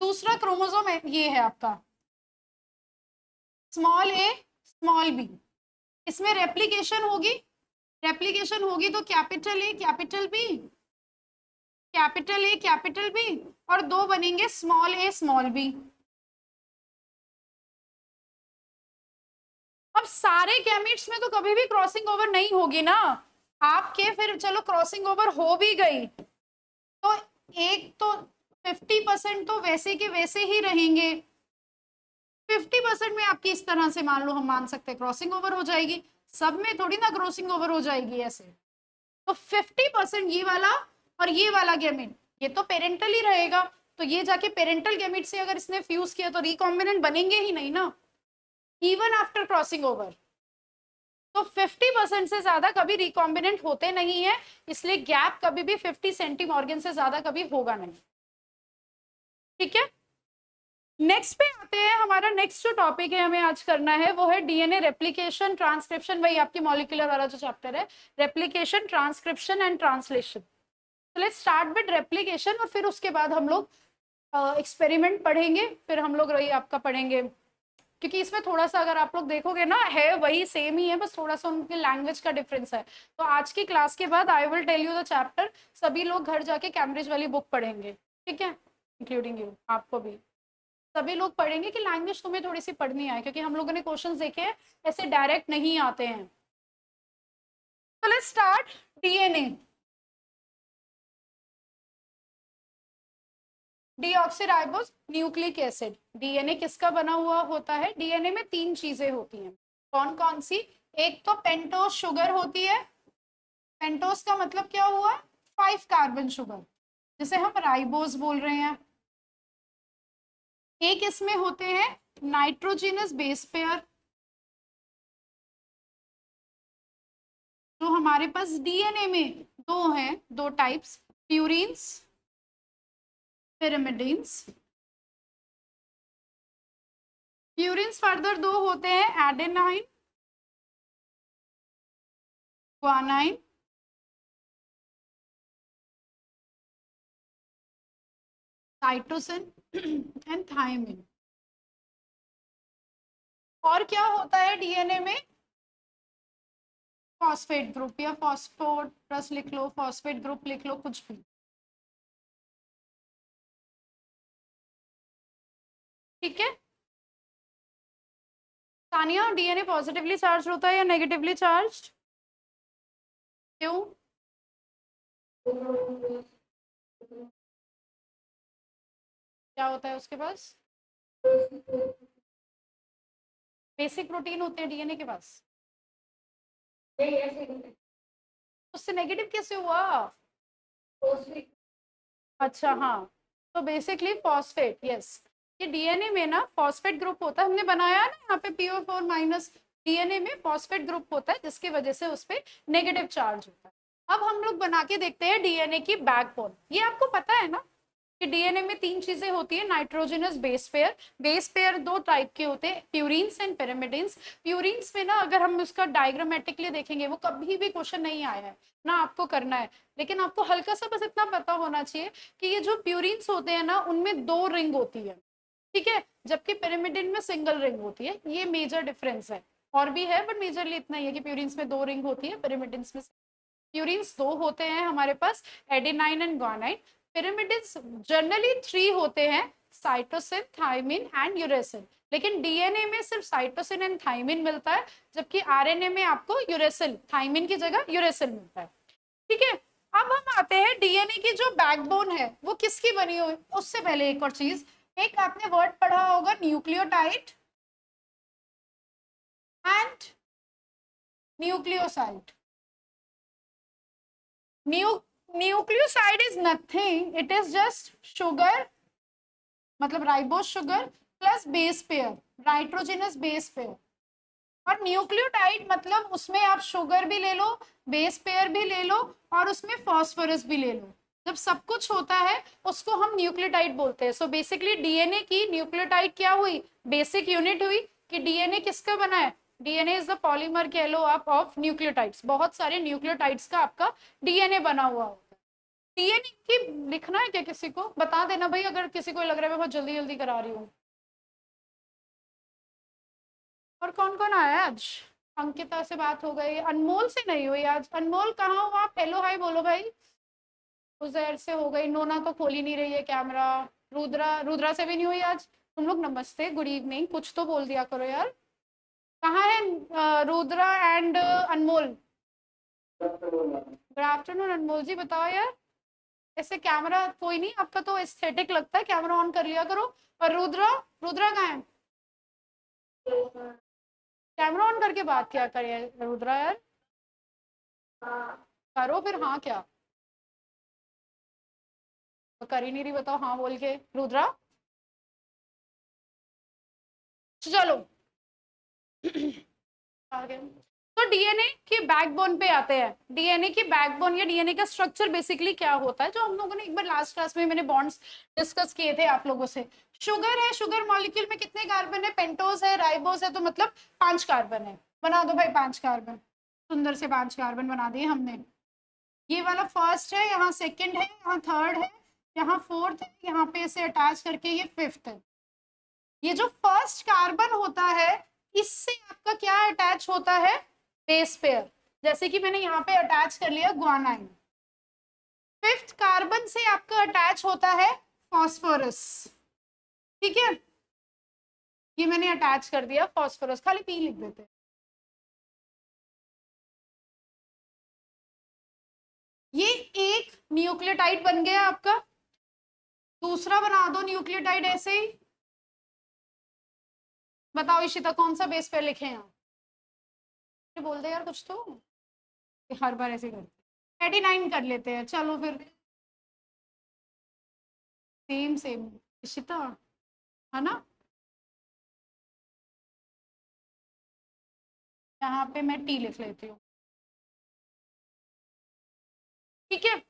दूसरा क्रोमोसोम है ये है आपका स्मॉल ए स्मॉल बी, इसमें रेप्लीकेशन होगी तो capital A capital B, capital A capital B, और दो बनेंगे स्मॉल ए स्मॉल बी। अब सारे गैमेट्स में तो कभी भी क्रॉसिंग ओवर नहीं होगी ना, आपके फिर चलो क्रॉसिंग ओवर हो भी गई तो एक तो 50% तो वैसे के वैसे ही रहेंगे, 50% में आपकी इस तरह से मान लो हम मान सकते हैं क्रॉसिंग ओवर हो जाएगी, सब में थोड़ी ना क्रॉसिंग ओवर हो जाएगी ऐसे। तो 50% ये वाला और ये वाला गैमेट, ये तो पेरेंटल ही रहेगा, तो ये जाके पेरेंटल गैमेट से अगर इसने फ्यूज किया तो रिकॉम्बिनेंट बनेंगे ही नहीं ना, इवन आफ्टर क्रॉसिंग ओवर। तो 50% से ज्यादा कभी रिकॉम्बिनेंट होते नहीं है, इसलिए गैप कभी भी 50 सेंटीमॉर्गन से ज्यादा कभी होगा नहीं। ठीक है, नेक्स्ट पे आते हैं। हमारा नेक्स्ट जो टॉपिक है हमें आज करना है वो है डीएनए रेप्लिकेशन ट्रांसक्रिप्शन, वही आपकी मॉलिक्यूलर वाला जो चैप्टर है, रेप्लिकेशन ट्रांसक्रिप्शन एंड ट्रांसलेशन। तो लेट्स स्टार्ट विद रेप्लिकेशन और फिर उसके बाद हम लोग एक्सपेरिमेंट पढ़ेंगे, फिर हम लोग रही आपका पढ़ेंगे, क्योंकि इसमें थोड़ा सा अगर आप लोग देखोगे ना है वही सेम ही है, बस थोड़ा सा उनकी लैंग्वेज का डिफरेंस है। तो आज की क्लास के बाद I will tell you the chapter, सभी लोग घर जाके कैम्ब्रिज वाली बुक पढ़ेंगे, ठीक है, इंक्लूडिंग यू, आपको भी सभी लोग पढ़ेंगे कि लैंग्वेज तुम्हें थोड़ी सी पढ़नी आए, क्योंकि हम लोगों ने क्वेश्चंस देखे हैं ऐसे डायरेक्ट नहीं आते हैं। तो let's start DNA. Deoxyribose nucleic acid, DNA किसका बना हुआ होता है? डीएनए में 3 चीजें होती हैं, कौन कौन सी? एक तो पेंटोज शुगर होती है, पेंटोज का मतलब क्या हुआ? 5 कार्बन शुगर, जिसे हम राइबोज बोल रहे हैं। एक इसमें होते हैं नाइट्रोजिनस बेस पेयर, जो हमारे पास डीएनए में दो हैं, दो types, purines, pyrimidines. Purines further दो होते हैं, adenine, guanine, cytosine and thymine. और क्या होता है डीएनए में? फॉस्फेट ग्रुप या फॉस्फोरस लिख लो, फॉस्फेट ग्रुप लिख लो, कुछ भी, ठीक है। सानिया, डीएनए पॉजिटिवली चार्ज होता है या नेगेटिवली चार्ज? क्यों? क्या होता है उसके पास? बेसिक प्रोटीन होते हैं डीएनए के पास। उससे नेगेटिव कैसे हुआ? अच्छा हाँ, तो बेसिकली फॉस्फेट, यस, ये डीएनए में ना फॉस्फेट ग्रुप होता है, हमने बनाया ना यहाँ पे PO4 माइनस, डीएनए में फॉस्फेट ग्रुप होता है जिसकी वजह से उस पर नेगेटिव चार्ज होता है। अब हम लोग बना के देखते हैं डीएनए की बैकबोन। ये आपको पता है ना कि डीएनए में 3 चीजें होती है, nitrogenous base pair, base pair 2 type के होते हैं, प्यूरिन्स एंड पिरिमिडिन्स। प्यूरिन्स में ना अगर हम उसका डायग्रामेटिकली देखेंगे, वो कभी भी क्वेश्चन नहीं आया है ना, आपको करना है, लेकिन आपको हल्का सा बस इतना पता होना चाहिए कि ये जो प्यूरिन्स होते हैं ना उनमें 2 रिंग होती है, ठीक है, जबकि पिरिमिडिन में सिंगल रिंग होती है, ये मेजर डिफरेंस है। और भी है बट मेजरली इतना ही है कि प्यूरिन्स में 2 रिंग होती है, पिरिमिडिन्स में, प्यूरिन्स 2 होते हैं हमारे पास, adenine and guanine. Pyrimidines generally 3 होते हैं, साइटोसिन, थायमिन एंड यूरेसिल, लेकिन डीएनए में सिर्फ साइटोसिन एंड थायमिन मिलता है, जबकि आरएनए में आपको यूरेसिल, थायमिन की जगह यूरेसिल मिलता है, ठीक है। अब हम आते हैं डीएनए की जो बैकबोन है वो किसकी बनी हुई, उससे पहले एक और चीज, एक आपने वर्ड पढ़ा होगा nucleotide and nucleoside. Nucleoside is nothing, it is just sugar, मतलब ribose sugar plus base pair, nitrogenous base pair. और न्यूक्लियोटाइड मतलब उसमें आप शुगर भी ले लो, बेस पेयर भी ले लो, और उसमें फॉस्फोरस भी ले लो, जब सब कुछ होता है उसको हम न्यूक्लियोटाइड बोलते हैं। सो बेसिकली डीएनए की न्यूक्लियोटाइड क्या हुई? बेसिक यूनिट हुई कि डीएनए किसका बना है? डीएनए इज द पॉलीमर कह लो आप ऑफ न्यूक्लियोटाइड्स, बहुत सारे न्यूक्लियोटाइड्स का आपका डीएनए बना हुआ होता है। डीएनए की लिखना है क्या किसी को? बता देना भाई अगर किसी को लग रहा है मैं बहुत जल्दी जल्दी करा रही हूँ। और कौन कौन आया आज? अंकिता से बात हो गई, अनमोल से नहीं हुई आज। अनमोल कहाँ हो आप? हेलो हाय बोलो भाई। उजैर से हो गई, नोना तो खोल ही नहीं रही है कैमरा। रुद्रा, रुद्रा से भी नहीं हुई आज। तुम लोग नमस्ते, गुड इवनिंग, कुछ तो बोल दिया करो यार। कहाँ है Rudra and Anmol? Good afternoon Anmol ji, बताओ यार। ऐसे कैमरा कोई नहीं, आपका तो एस्थेटिक लगता है, कैमरा ऑन कर लिया करो। और रुद्रा, रुद्रा कहाँ है? कैमरा ऑन करके बात क्या करे रुद्रा यार। करो फिर, हाँ क्या? तो कर ही नहीं रही, बताओ हाँ बोल के रुद्रा। चलो आगे। तो डीएनए के बैकबोन पे आते हैं। डीएनए की बैकबोन या डीएनए का स्ट्रक्चर बेसिकली क्या होता है, जो हम लोगों ने एक बार लास्ट क्लास में मैंने बॉन्ड्स डिस्कस किए थे आप लोगों से। शुगर है, शुगर मॉलिक्यूल में कितने कार्बन है, पेंटोज है, राइबोज है, तो मतलब 5 कार्बन है। बना दो भाई 5 कार्बन, सुंदर से 5 कार्बन बना दिए हमने। ये वाला फर्स्ट है, यहाँ सेकंड है, यहाँ थर्ड है, यहाँ फोर्थ है, यहाँ पे इसे अटैच करके ये फिफ्थ है। ये जो फर्स्ट कार्बन होता है इससे आपका क्या अटैच होता है, बेस पेयर। जैसे कि मैंने यहाँ पे अटैच कर लिया ग्वानाइन। फिफ्थ कार्बन से आपका अटैच होता है फॉस्फोरस, ठीक है। ये मैंने अटैच कर दिया फॉस्फोरस, खाली पी लिख देते। ये एक न्यूक्लियोटाइड बन गया आपका। दूसरा बना दो न्यूक्लियोटाइड ऐसे ही। बताओ इशिता कौन सा बेस पेयर लिखे हैं, बोल दे यार कुछ तो, हर बार ऐसे करते। 89 कर लेते हैं, चलो फिर। सेम सेम इशिता, है ना। यहाँ पे मैं टी लिख लेती हूँ, ठीक है।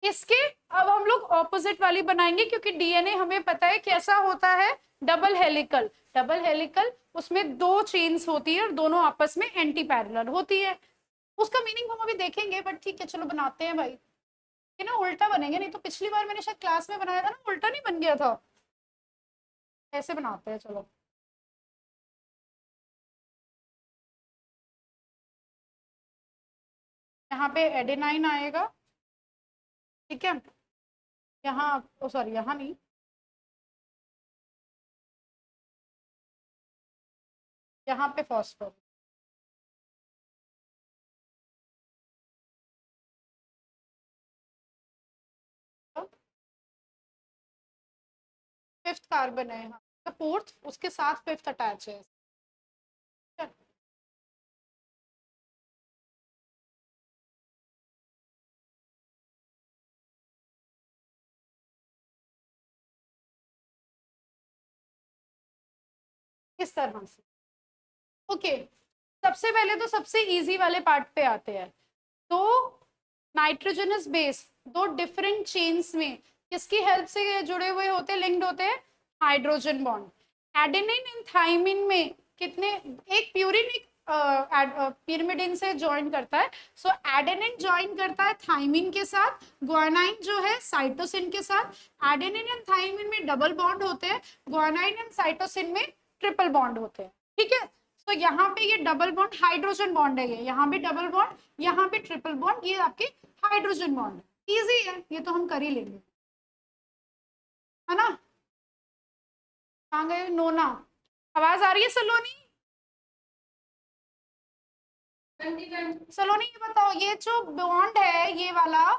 इसके अब हम लोग ऑपोजिट वाली बनाएंगे, क्योंकि डीएनए हमें पता है कैसा होता है, डबल हेलिकल। डबल हेलिकल, उसमें 2 चेन्स होती है और दोनों आपस में एंटी पैरेलल होती है। उसका मीनिंग हम अभी देखेंगे, बट ठीक है चलो बनाते हैं भाई। ये ना उल्टा बनेंगे, नहीं तो पिछली बार मैंने शायद क्लास में बनाया था ना, उल्टा नहीं बन गया था। ऐसे बनाते हैं चलो। यहाँ पे एडेनाइन आएगा, ठीक है। यहाँ सॉरी, यहाँ नहीं, यहाँ पे फॉस्फोरस। फिफ्थ कार्बन है यहाँ, तो फोर्थ उसके साथ फिफ्थ अटैच है। इस तरह से, ओके। सबसे पहले तो सबसे इजी वाले पार्ट पे आते हैं। तो नाइट्रोजनस बेस 2 डिफरेंट चेन्स में किसकी हेल्प से जुड़े हुए होते हैं, लिंक्ड होते हैं, hydrogen bond. Adenine and thymine में कितने, एक प्यूरिन एक पिरिमिडिन से ज्वाइन करता है। सो एडेनिन ज्वाइन करता है थाइमिन के साथ, ग्वानाइन जो है साइटोसिन के साथ। एडेनिन एंड थाइमिन में डबल बॉन्ड होते हैं, ग्वानाइन एंड साइटोसिन में ट्रिपल बॉन्ड होते हैं, ठीक है। तो यहाँ पे ये डबल बॉन्ड हाइड्रोजन बॉन्ड है, ये यहाँ भी डबल बॉन्ड, यहाँ पे ट्रिपल बॉन्ड, ये आपके हाइड्रोजन बॉन्ड है। इजी है, ये तो हम कर ही लेंगे, है ना। कहाँ गए नोना, आवाज आ रही है सलोनी। सलोनी ये बताओ, ये जो बॉन्ड है ये वाला,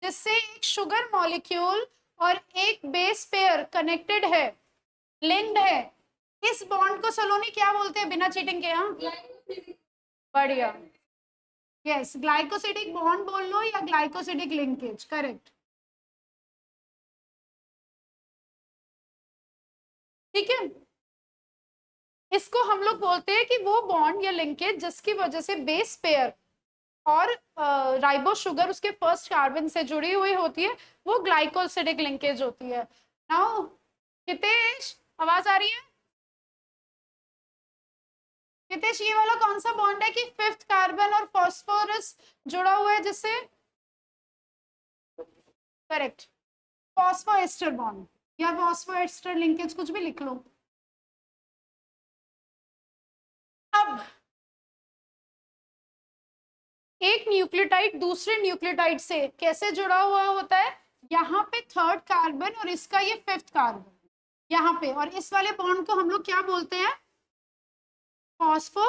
जिससे एक शुगर मॉलिक्यूल और एक बेस पेयर कनेक्टेड है, लिंक्ड है, इस बॉन्ड को सलोनी क्या बोलते हैं, बिना चीटिंग के। यहाँ बढ़िया, यस, ग्लाइकोसिडिक बॉन्ड बोल लो या ग्लाइकोसिडिक लिंकेज, करेक्ट, ठीक है। इसको हम लोग बोलते हैं कि वो बॉन्ड या लिंकेज जिसकी वजह से बेस पेयर और राइबो शुगर उसके फर्स्ट कार्बन से जुड़ी हुई होती है, वो ग्लाइकोसिडिक लिंकेज होती है। नाउ हितेश, आवाज आ रही है हितेश, ये वाला कौन सा बॉन्ड है कि फिफ्थ कार्बन और फॉस्फोरस जुड़ा हुआ है जिससे, करेक्ट, फॉस्फोएस्टर बॉन्ड या फॉस्फोएस्टर लिंकेज, कुछ भी लिख लो। अब एक न्यूक्लियोटाइड दूसरे न्यूक्लियोटाइड से कैसे जुड़ा हुआ होता है, यहाँ पे थर्ड कार्बन और इसका ये फिफ्थ कार्बन यहाँ पे, और इस वाले बॉन्ड को हम लोग क्या बोलते हैं, फॉस्फो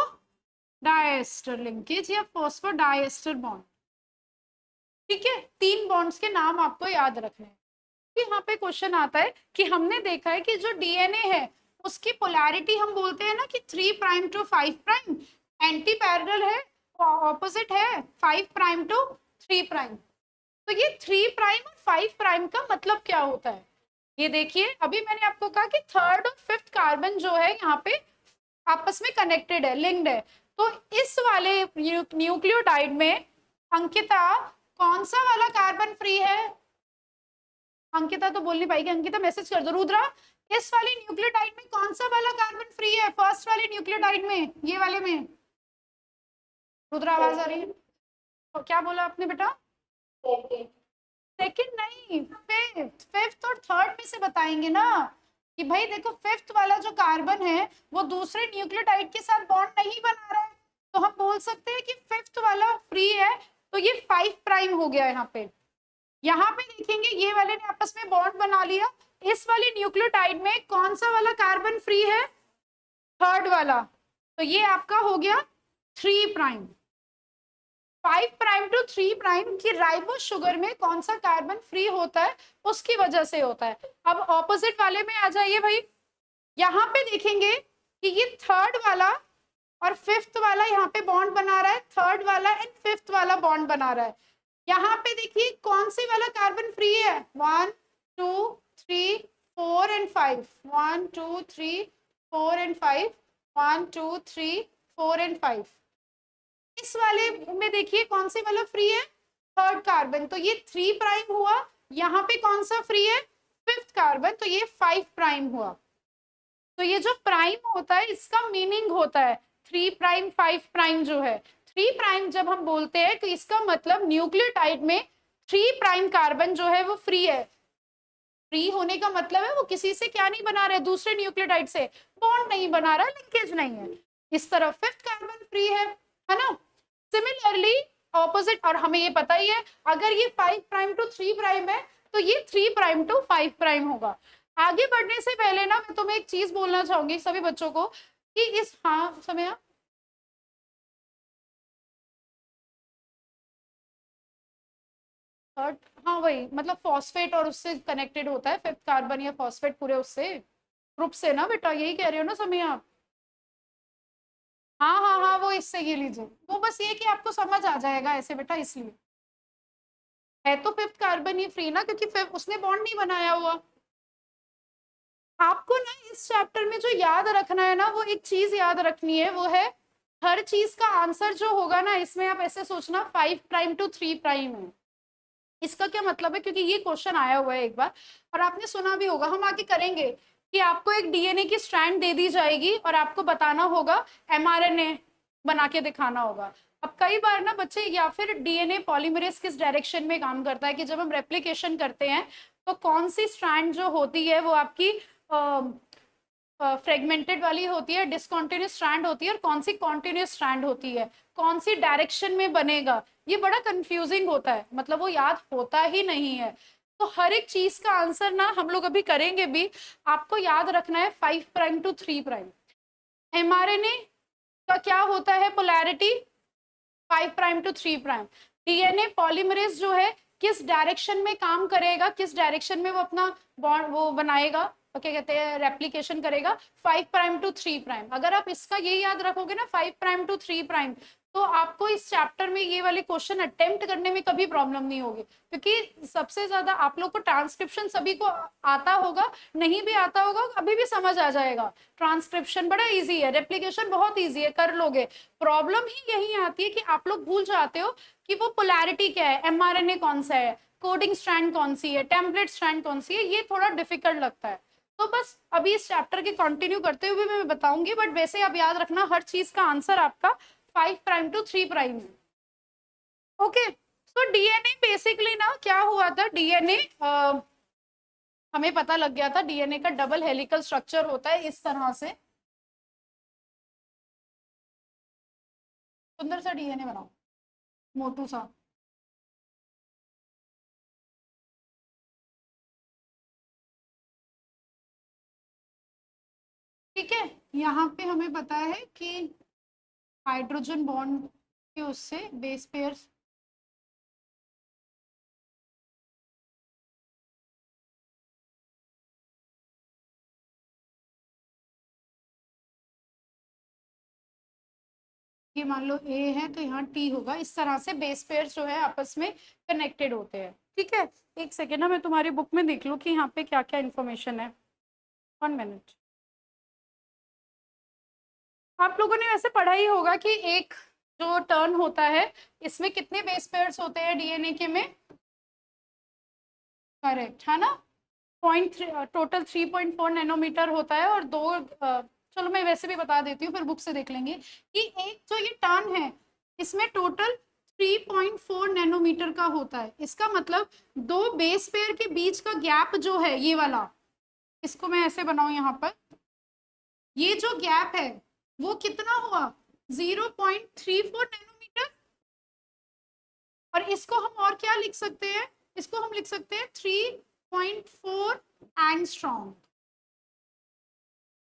डाइएस्टर लिंकेज या फॉस्फो डाइएस्टर बॉन्ड, ठीक है। 3 बॉन्ड्स के नाम आपको याद रखने हैं। यहाँ पे क्वेश्चन आता है कि हमने देखा है कि जो डीएनए है उसकी पोलैरिटी हम बोलते हैं ना कि 3 prime to 5 prime, anti parallel है, ऑपोजिट है 5 प्राइम टू 3 प्राइम। तो ये 3 प्राइम और 5 प्राइम का मतलब क्या होता है, ये देखिए। अभी मैंने आपको कहा कि थर्ड और फिफ्थ कार्बन जो है यहाँ पे आपस में कनेक्टेड है, लिंक्ड है। तो इस वाले न्यूक्लियोटाइड में अंकिता कौन सा वाला कार्बन फ्री है? अंकिता तो बोल नहीं पाएगी, अंकिता मैसेज कर दो। रुद्रा, इस वाली न्यूक्लियोटाइड में कौन सा वाला कार्बन फ्री है? फर्स्ट वाली न्यूक्लियोटाइड में, ये वाले में। रुद्रा आवाज आ रही है? तो क्या बोला आपने बेटा? सेकंड नहीं, फिफ्थ। फिफ्थ और थर्ड में से बताएंगे ना कि भाई देखो फिफ्थ वाला जो कार्बन है वो दूसरे न्यूक्लियोटाइड के साथ बॉन्ड नहीं बना रहा है, तो हम बोल सकते हैं कि फिफ्थ वाला फ्री है। तो ये 5 प्राइम हो गया यहाँ पे। यहाँ पे देखेंगे ये वाले ने आपस में बॉन्ड बना लिया। इस वाली न्यूक्लियोटाइड में कौन सा वाला कार्बन फ्री है? थर्ड वाला। तो ये आपका हो गया 3 प्राइम। 5 प्राइम टू 3 प्राइम की राइबो शुगर में कौन सा कार्बन फ्री होता है, उसकी वजह से होता है। अब ऑपोजिट वाले में आ जाइए भाई। यहाँ पे देखेंगे कि ये थर्ड वाला और फिफ्थ वाला यहाँ पे बॉन्ड बना रहा है, थर्ड वाला एंड फिफ्थ वाला बॉन्ड बना रहा है। यहाँ पे देखिए कौन सी वाला कार्बन फ्री है? 1 2 3 4 एंड 5। 1 2 3 4 एंड 5। 1 2 3 4 एंड 5। इस वाले में देखिए कौन से वाला फ्री है? Third carbon. तो ये 3 प्राइम हुआ। यहाँ पे कौन सा फ्री है? Fifth carbon. तो ये 5 प्राइम हुआ। तो ये जो प्राइम होता है इसका मीनिंग होता है 3 प्राइम 5 प्राइम जो है। 3 प्राइम जब हम बोलते हैं तो इसका मतलब न्यूक्लियोटाइड में 3 प्राइम कार्बन जो है वो फ्री है। फ्री होने का मतलब है वो किसी से क्या नहीं बना रहा है, दूसरे न्यूक्लियोटाइड से बॉन्ड नहीं बना रहा है, लिंकेज नहीं है। इस तरह फिफ्थ कार्बन फ्री है ना। सिमिलरली ऑपोजिट, और हमें ये पता ही है अगर ये 5 प्राइम टू 3 प्राइम है तो ये 3 प्राइम टू 5 प्राइम होगा। आगे बढ़ने से पहले ना मैं तुम्हें एक चीज बोलना चाहूंगी सभी बच्चों को कि इस, हाँ समय, थर्ड, हाँ वही मतलब फॉस्फेट और उससे कनेक्टेड होता है फिफ्थ कार्बन या फॉस्फेट पूरे उससे ग्रुप से ना बेटा, यही कह रहे हो ना समय आप? हाँ हाँ हाँ, वो इससे ये लीजिए, वो बस ये कि आपको समझ आ जाएगा ऐसे बेटा, इसलिए है तो फिफ्थ कार्बन ही फ्री ना, क्योंकि फिफ्थ उसने बॉन्ड नहीं बनाया हुआ। आपको ना इस चैप्टर में जो याद रखना है ना, वो एक चीज याद रखनी है, वो है हर चीज का आंसर जो होगा ना इसमें आप ऐसे सोचना 5 प्राइम टू 3 प्राइम है। इसका क्या मतलब है, क्योंकि ये क्वेश्चन आया हुआ है एक बार और आपने सुना भी होगा। हम आगे करेंगे कि आपको एक डीएनए की स्ट्रैंड दे दी जाएगी और आपको बताना होगा एमआरएनए बना के दिखाना होगा। अब कई बार ना बच्चे, या फिर डीएनए पॉलीमरेज किस डायरेक्शन में काम करता है कि जब हम रेप्लिकेशन करते हैं तो कौन सी स्ट्रैंड जो होती है वो आपकी फ्रेगमेंटेड वाली होती है, डिसकंटिन्यूअस स्ट्रैंड होती है, और कौन सी कॉन्टिन्यूअस स्ट्रैंड होती है, कौन सी डायरेक्शन में बनेगा, ये बड़ा कंफ्यूजिंग होता है, मतलब वो याद होता ही नहीं है। तो हर एक चीज का आंसर ना हम लोग अभी करेंगे भी, आपको याद रखना है 5 प्राइम टू 3 प्राइम। एमआरएनए का क्या होता है polarity? 5 prime to 3 prime. DNA polymerase जो है किस डायरेक्शन में काम करेगा, किस डायरेक्शन में वो अपना बॉन्ड वो बनाएगा, क्या कहते हैं, रेप्लिकेशन करेगा? 5 प्राइम टू 3 प्राइम। अगर आप इसका ये याद रखोगे ना 5 प्राइम टू 3 प्राइम, तो आपको इस चैप्टर में ये वाले क्वेश्चन अटेम्प्ट करने में कभी प्रॉब्लम नहीं होगी, क्योंकि सबसे ज्यादा आप लोग को ट्रांसक्रिप्शन सभी को आता होगा, नहीं भी आता होगा अभी भी समझ आ जाएगा। ट्रांसक्रिप्शन बड़ा इजी है, रेप्लिकेशन बहुत इजी है, कर लोगे। प्रॉब्लम ही यही आती है कि आप लोग भूल जाते हो कि वो पोलैरिटी क्या है, एमआरएनए कौन सा है, कोडिंग स्ट्रैंड कौन सी है, टेम्पलेट स्ट्रैंड कौन सी है, ये थोड़ा डिफिकल्ट लगता है। तो बस अभी इस चैप्टर के कंटिन्यू करते हुए मैं बताऊंगी, बट वैसे आप याद रखना हर चीज का आंसर आपका 5 प्राइम टू 3 प्राइम है। ओके, तो डीएनए बेसिकली ना क्या हुआ था, डीएनए हमें पता लग गया था डीएनए का डबल हेलिकल स्ट्रक्चर होता है इस तरह से। सुंदर सा डीएनए बनाओ, मोटू सा। ठीक है, यहाँ पे हमें पता है कि हाइड्रोजन बॉन्ड के उससे बेस पेयर, ये मान लो ए है तो यहाँ टी होगा, इस तरह से बेस पेयर जो है आपस में कनेक्टेड होते हैं। ठीक है, एक सेकेंड ना मैं तुम्हारी बुक में देख लूँ कि यहाँ पे क्या क्या इन्फॉर्मेशन है। 1 मिनट। आप लोगों ने वैसे पढ़ा ही होगा कि एक जो टर्न होता है इसमें कितने बेस पेयर्स होते हैं डीएनए के में, करेक्ट है ना, टोटल 3.4 नैनोमीटर होता है, और दो चलो मैं वैसे भी बता देती हूँ, फिर बुक से देख लेंगे कि एक जो ये टर्न है इसमें टोटल 3.4 नैनोमीटर का होता है। इसका मतलब दो बेस पेयर के बीच का गैप जो है ये वाला, इसको मैं ऐसे बनाऊं यहाँ पर, ये जो गैप है वो कितना हुआ 0.34 नैनोमीटर। और इसको हम और क्या लिख सकते हैं, इसको हम लिख सकते हैं 3.4 angstrom.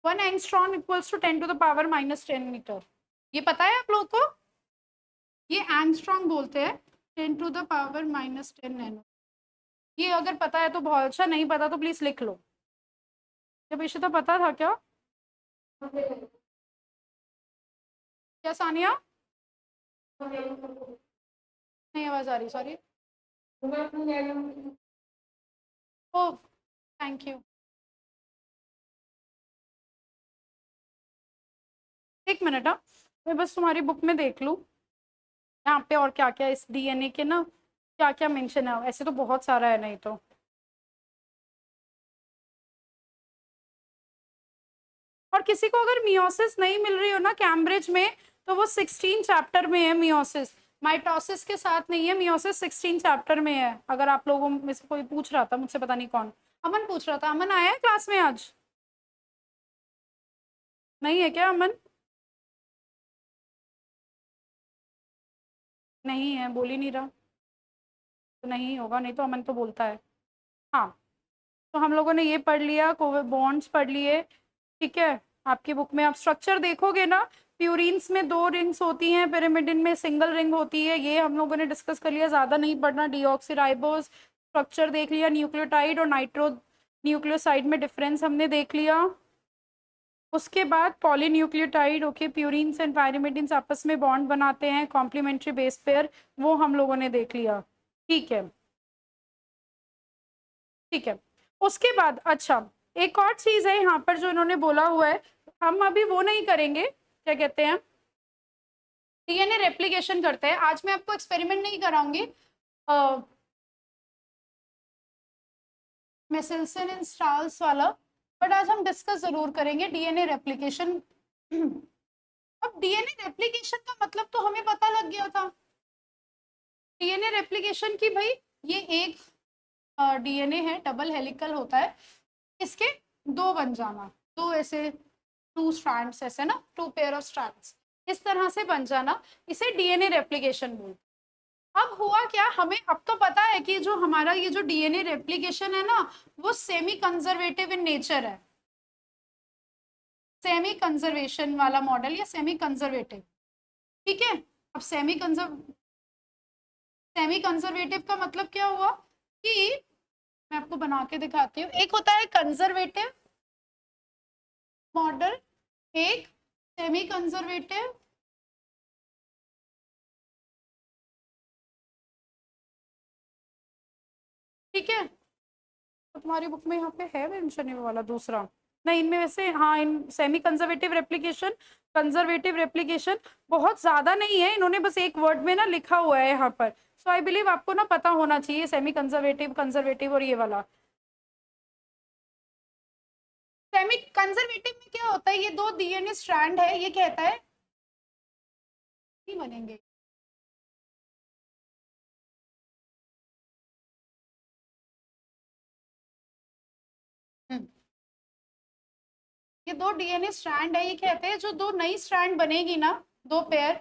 1 angstrom equals to 10 to the power -10 metre. ये पता है आप लोगों को, ये एंगस्ट्रॉम बोलते हैं 10 टू द पावर -10 नैनो। ये अगर पता है तो बहुत अच्छा, नहीं पता तो प्लीज लिख लो। जब इसे तो पता था क्या, क्या सानिया, नहीं आवाज आ रही, सॉरी। Oh thank you. एक मिनट, हाँ मैं बस तुम्हारी बुक में देख लूँ यहाँ पे और क्या क्या इस डीएनए के ना क्या क्या मेंशन है, ऐसे तो बहुत सारा है नहीं तो। और किसी को अगर मियोसिस नहीं मिल रही हो ना कैम्ब्रिज में, तो वो 16 चैप्टर में है मियोसिस, माइटोसिस के साथ नहीं है, मियोसिस 16 चैप्टर में है। अगर आप लोगों में से कोई पूछ रहा था मुझसे, पता नहीं कौन, अमन पूछ रहा था, अमन आया है क्लास में आज, नहीं है क्या अमन? नहीं है, बोल ही नहीं रहा, तो नहीं होगा, नहीं तो अमन तो बोलता है। हाँ, तो हम लोगों ने ये पढ़ लिया, कोविड बॉन्ड्स पढ़ लिए, ठीक है। आपकी बुक में आप स्ट्रक्चर देखोगे ना, प्यूरिन्स में 2 रिंग्स होती हैं, पिरिमिडिन में सिंगल रिंग होती है, ये हम लोगों ने डिस्कस कर लिया, ज़्यादा नहीं पढ़ना। डीऑक्सीराइबोस स्ट्रक्चर देख लिया, न्यूक्लियोटाइड और नाइट्रो न्यूक्लियोसाइड में डिफरेंस हमने देख लिया। उसके बाद polynucleotide, okay, purines and pyrimidines आपस में बॉन्ड बनाते हैं, कॉम्प्लीमेंट्री बेस पेयर, वो हम लोगों ने देख लिया, ठीक है। ठीक है, उसके बाद अच्छा एक और चीज है यहाँ पर जो इन्होंने बोला हुआ है, हम अभी वो नहीं करेंगे, क्या कहते हैं, डीएनए रेप्लिकेशन करते हैं। आज मैं आपको एक्सपेरिमेंट नहीं कराऊंगी, मेसेल्सन एंड स्टार्स वाला, बट आज हम डिस्कस जरूर करेंगे डीएनए रेप्लिकेशन। अब डीएनए रेप्लिकेशन का मतलब तो हमें पता लग गया था, डीएनए रेप्लिकेशन की भाई ये एक डीएनए है, डबल हेलिकल होता है, इसके दो बन जाना, दो ऐसे 2 स्ट्रैंड्स, ऐसे ना 2 पेयर ऑफ स्ट्रैंड्स, इस तरह से बन जाना, इसे डीएनए रेप्लिकेशन बोलते हैं। अब हुआ क्या, हमें अब तो पता है कि जो हमारा ये जो डीएनए रेप्लिकेशन है ना, वो सेमी कंजर्वेटिव इन नेचर है, सेमी कंजर्वेशन वाला मॉडल या सेमी कंजर्वेटिव, ठीक है। अब सेमी कंजर्वेटिव का मतलब क्या हुआ कि मैं आपको बना के दिखाती हूँ, एक होता है कंजर्वेटिव मॉडल, एक सेमी कंजर्वेटिव, ठीक है। तो तुम्हारी बुक में यहाँ पे है मेंशन ये वाला दूसरा, नहीं इनमें वैसे, हाँ in semi conservative replication, conservative replication बहुत ज्यादा नहीं है, इन्होंने बस एक वर्ड में ना लिखा हुआ है यहाँ पर, सो आई बिलीव आपको ना पता होना चाहिए सेमी कंजर्वेटिव, कंजर्वेटिव और ये वाला। सेमी कंजर्वेटिव में क्या होता है, ये दो डीएनए स्ट्रैंड है, ये कहता है नहीं बनेंगे, हम्म, ये दो डीएनए स्ट्रैंड है, ये कहते हैं जो दो नई स्ट्रैंड बनेगी ना, दो पेयर,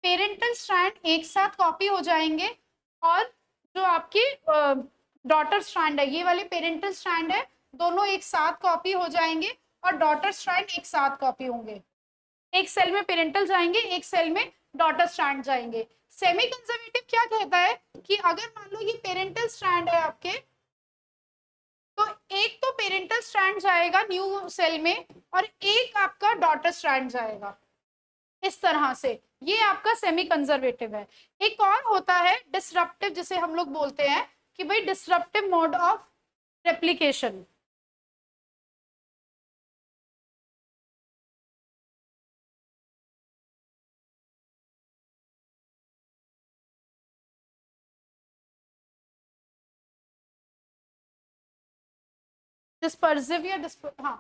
पेरेंटल स्ट्रैंड एक साथ कॉपी हो जाएंगे, और जो आपकी डॉटर स्ट्रैंड है, ये वाले पेरेंटल स्ट्रैंड है, दोनों एक साथ कॉपी हो जाएंगे, और डॉटर स्ट्रैंड एक साथ कॉपी होंगे, एक सेल में पेरेंटल जाएंगे, एक सेल में डॉटर स्ट्रैंड जाएंगे। सेमी कंजर्वेटिव क्या कहता है कि अगर मान लो ये पेरेंटल स्ट्रैंड है आपके, तो एक तो पेरेंटल स्ट्रैंड जाएगा न्यू सेल में, और एक आपका डॉटर स्ट्रैंड जाएगा, इस तरह से, ये आपका सेमी कंजर्वेटिव है। एक और होता है डिसरप्टिव, जिसे हम लोग बोलते हैं कि भाई disruptive mode of replication, dispersive या हाँ,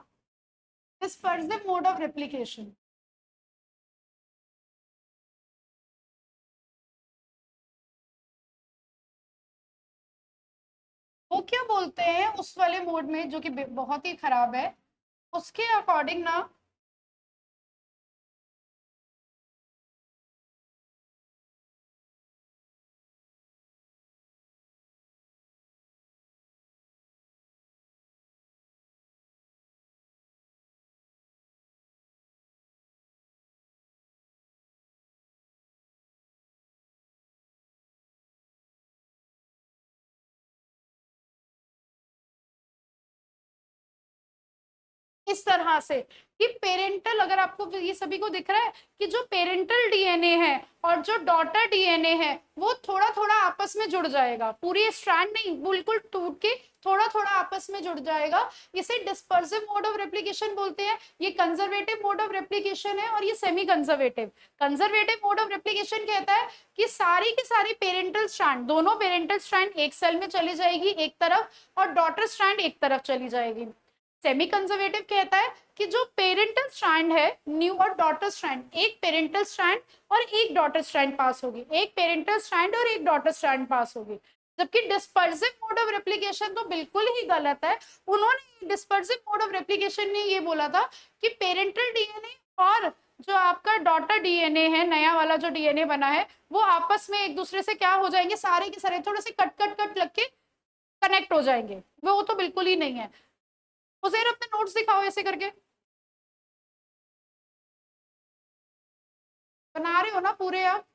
डिस्पर्सिव मोड ऑफ रेप्लिकेशन। वो क्या बोलते हैं उस वाले मोड में जो कि बहुत ही खराब है, उसके अकॉर्डिंग ना, इस तरह से कि पेरेंटल, अगर आपको ये सभी को दिख रहा है कि जो पेरेंटल डीएनए है और जो डॉटर डीएनए है वो थोड़ा थोड़ा आपस में जुड़ जाएगा, पूरी स्ट्रैंड नहीं, बिल्कुल टूट के थोड़ा थोड़ा आपस में जुड़ जाएगा। इसे डिस्पर्सिव मोड ऑफ रेप्लिकेशन बोलते हैं। ये कंजर्वेटिव मोड ऑफ रेप्लिकेशन है और ये semi conservative. Conservative mode of replication कहता है कि सारी की सारी पेरेंटल स्ट्रैंड, दोनों पेरेंटल स्ट्रैंड एक सेल में चली जाएगी एक तरफ, और डॉटर स्ट्रैंड एक तरफ चली जाएगी। सेमी कंजर्वेटिव कहता है कि जो पेरेंटल स्ट्रैंड है, न्यू और डॉटर स्ट्रैंड, एक पेरेंटल स्ट्रैंड और एक डॉटर स्ट्रैंड पास होगी, एक पेरेंटल स्ट्रैंड और एक डॉटर स्ट्रैंड पास होगी। जबकि डिस्पर्सिव मोड ऑफ रेप्लिकेशन तो बिल्कुल ही गलत है। उन्होंने डिस्पर्सिव मोड ऑफ रेप्लिकेशन ने ये बोला था कि पेरेंटल डीएनए और जो आपका डॉटर डीएनए है, नया वाला जो डीएनए बना है, वो आपस में एक दूसरे से क्या हो जाएंगे, सारे के सारे थोड़े से कट कट कट लग के कनेक्ट हो जाएंगे। वो तो बिल्कुल ही नहीं है। उसेर अपने नोट्स दिखाओ ऐसे करके, बना रहे हो ना पूरे आप?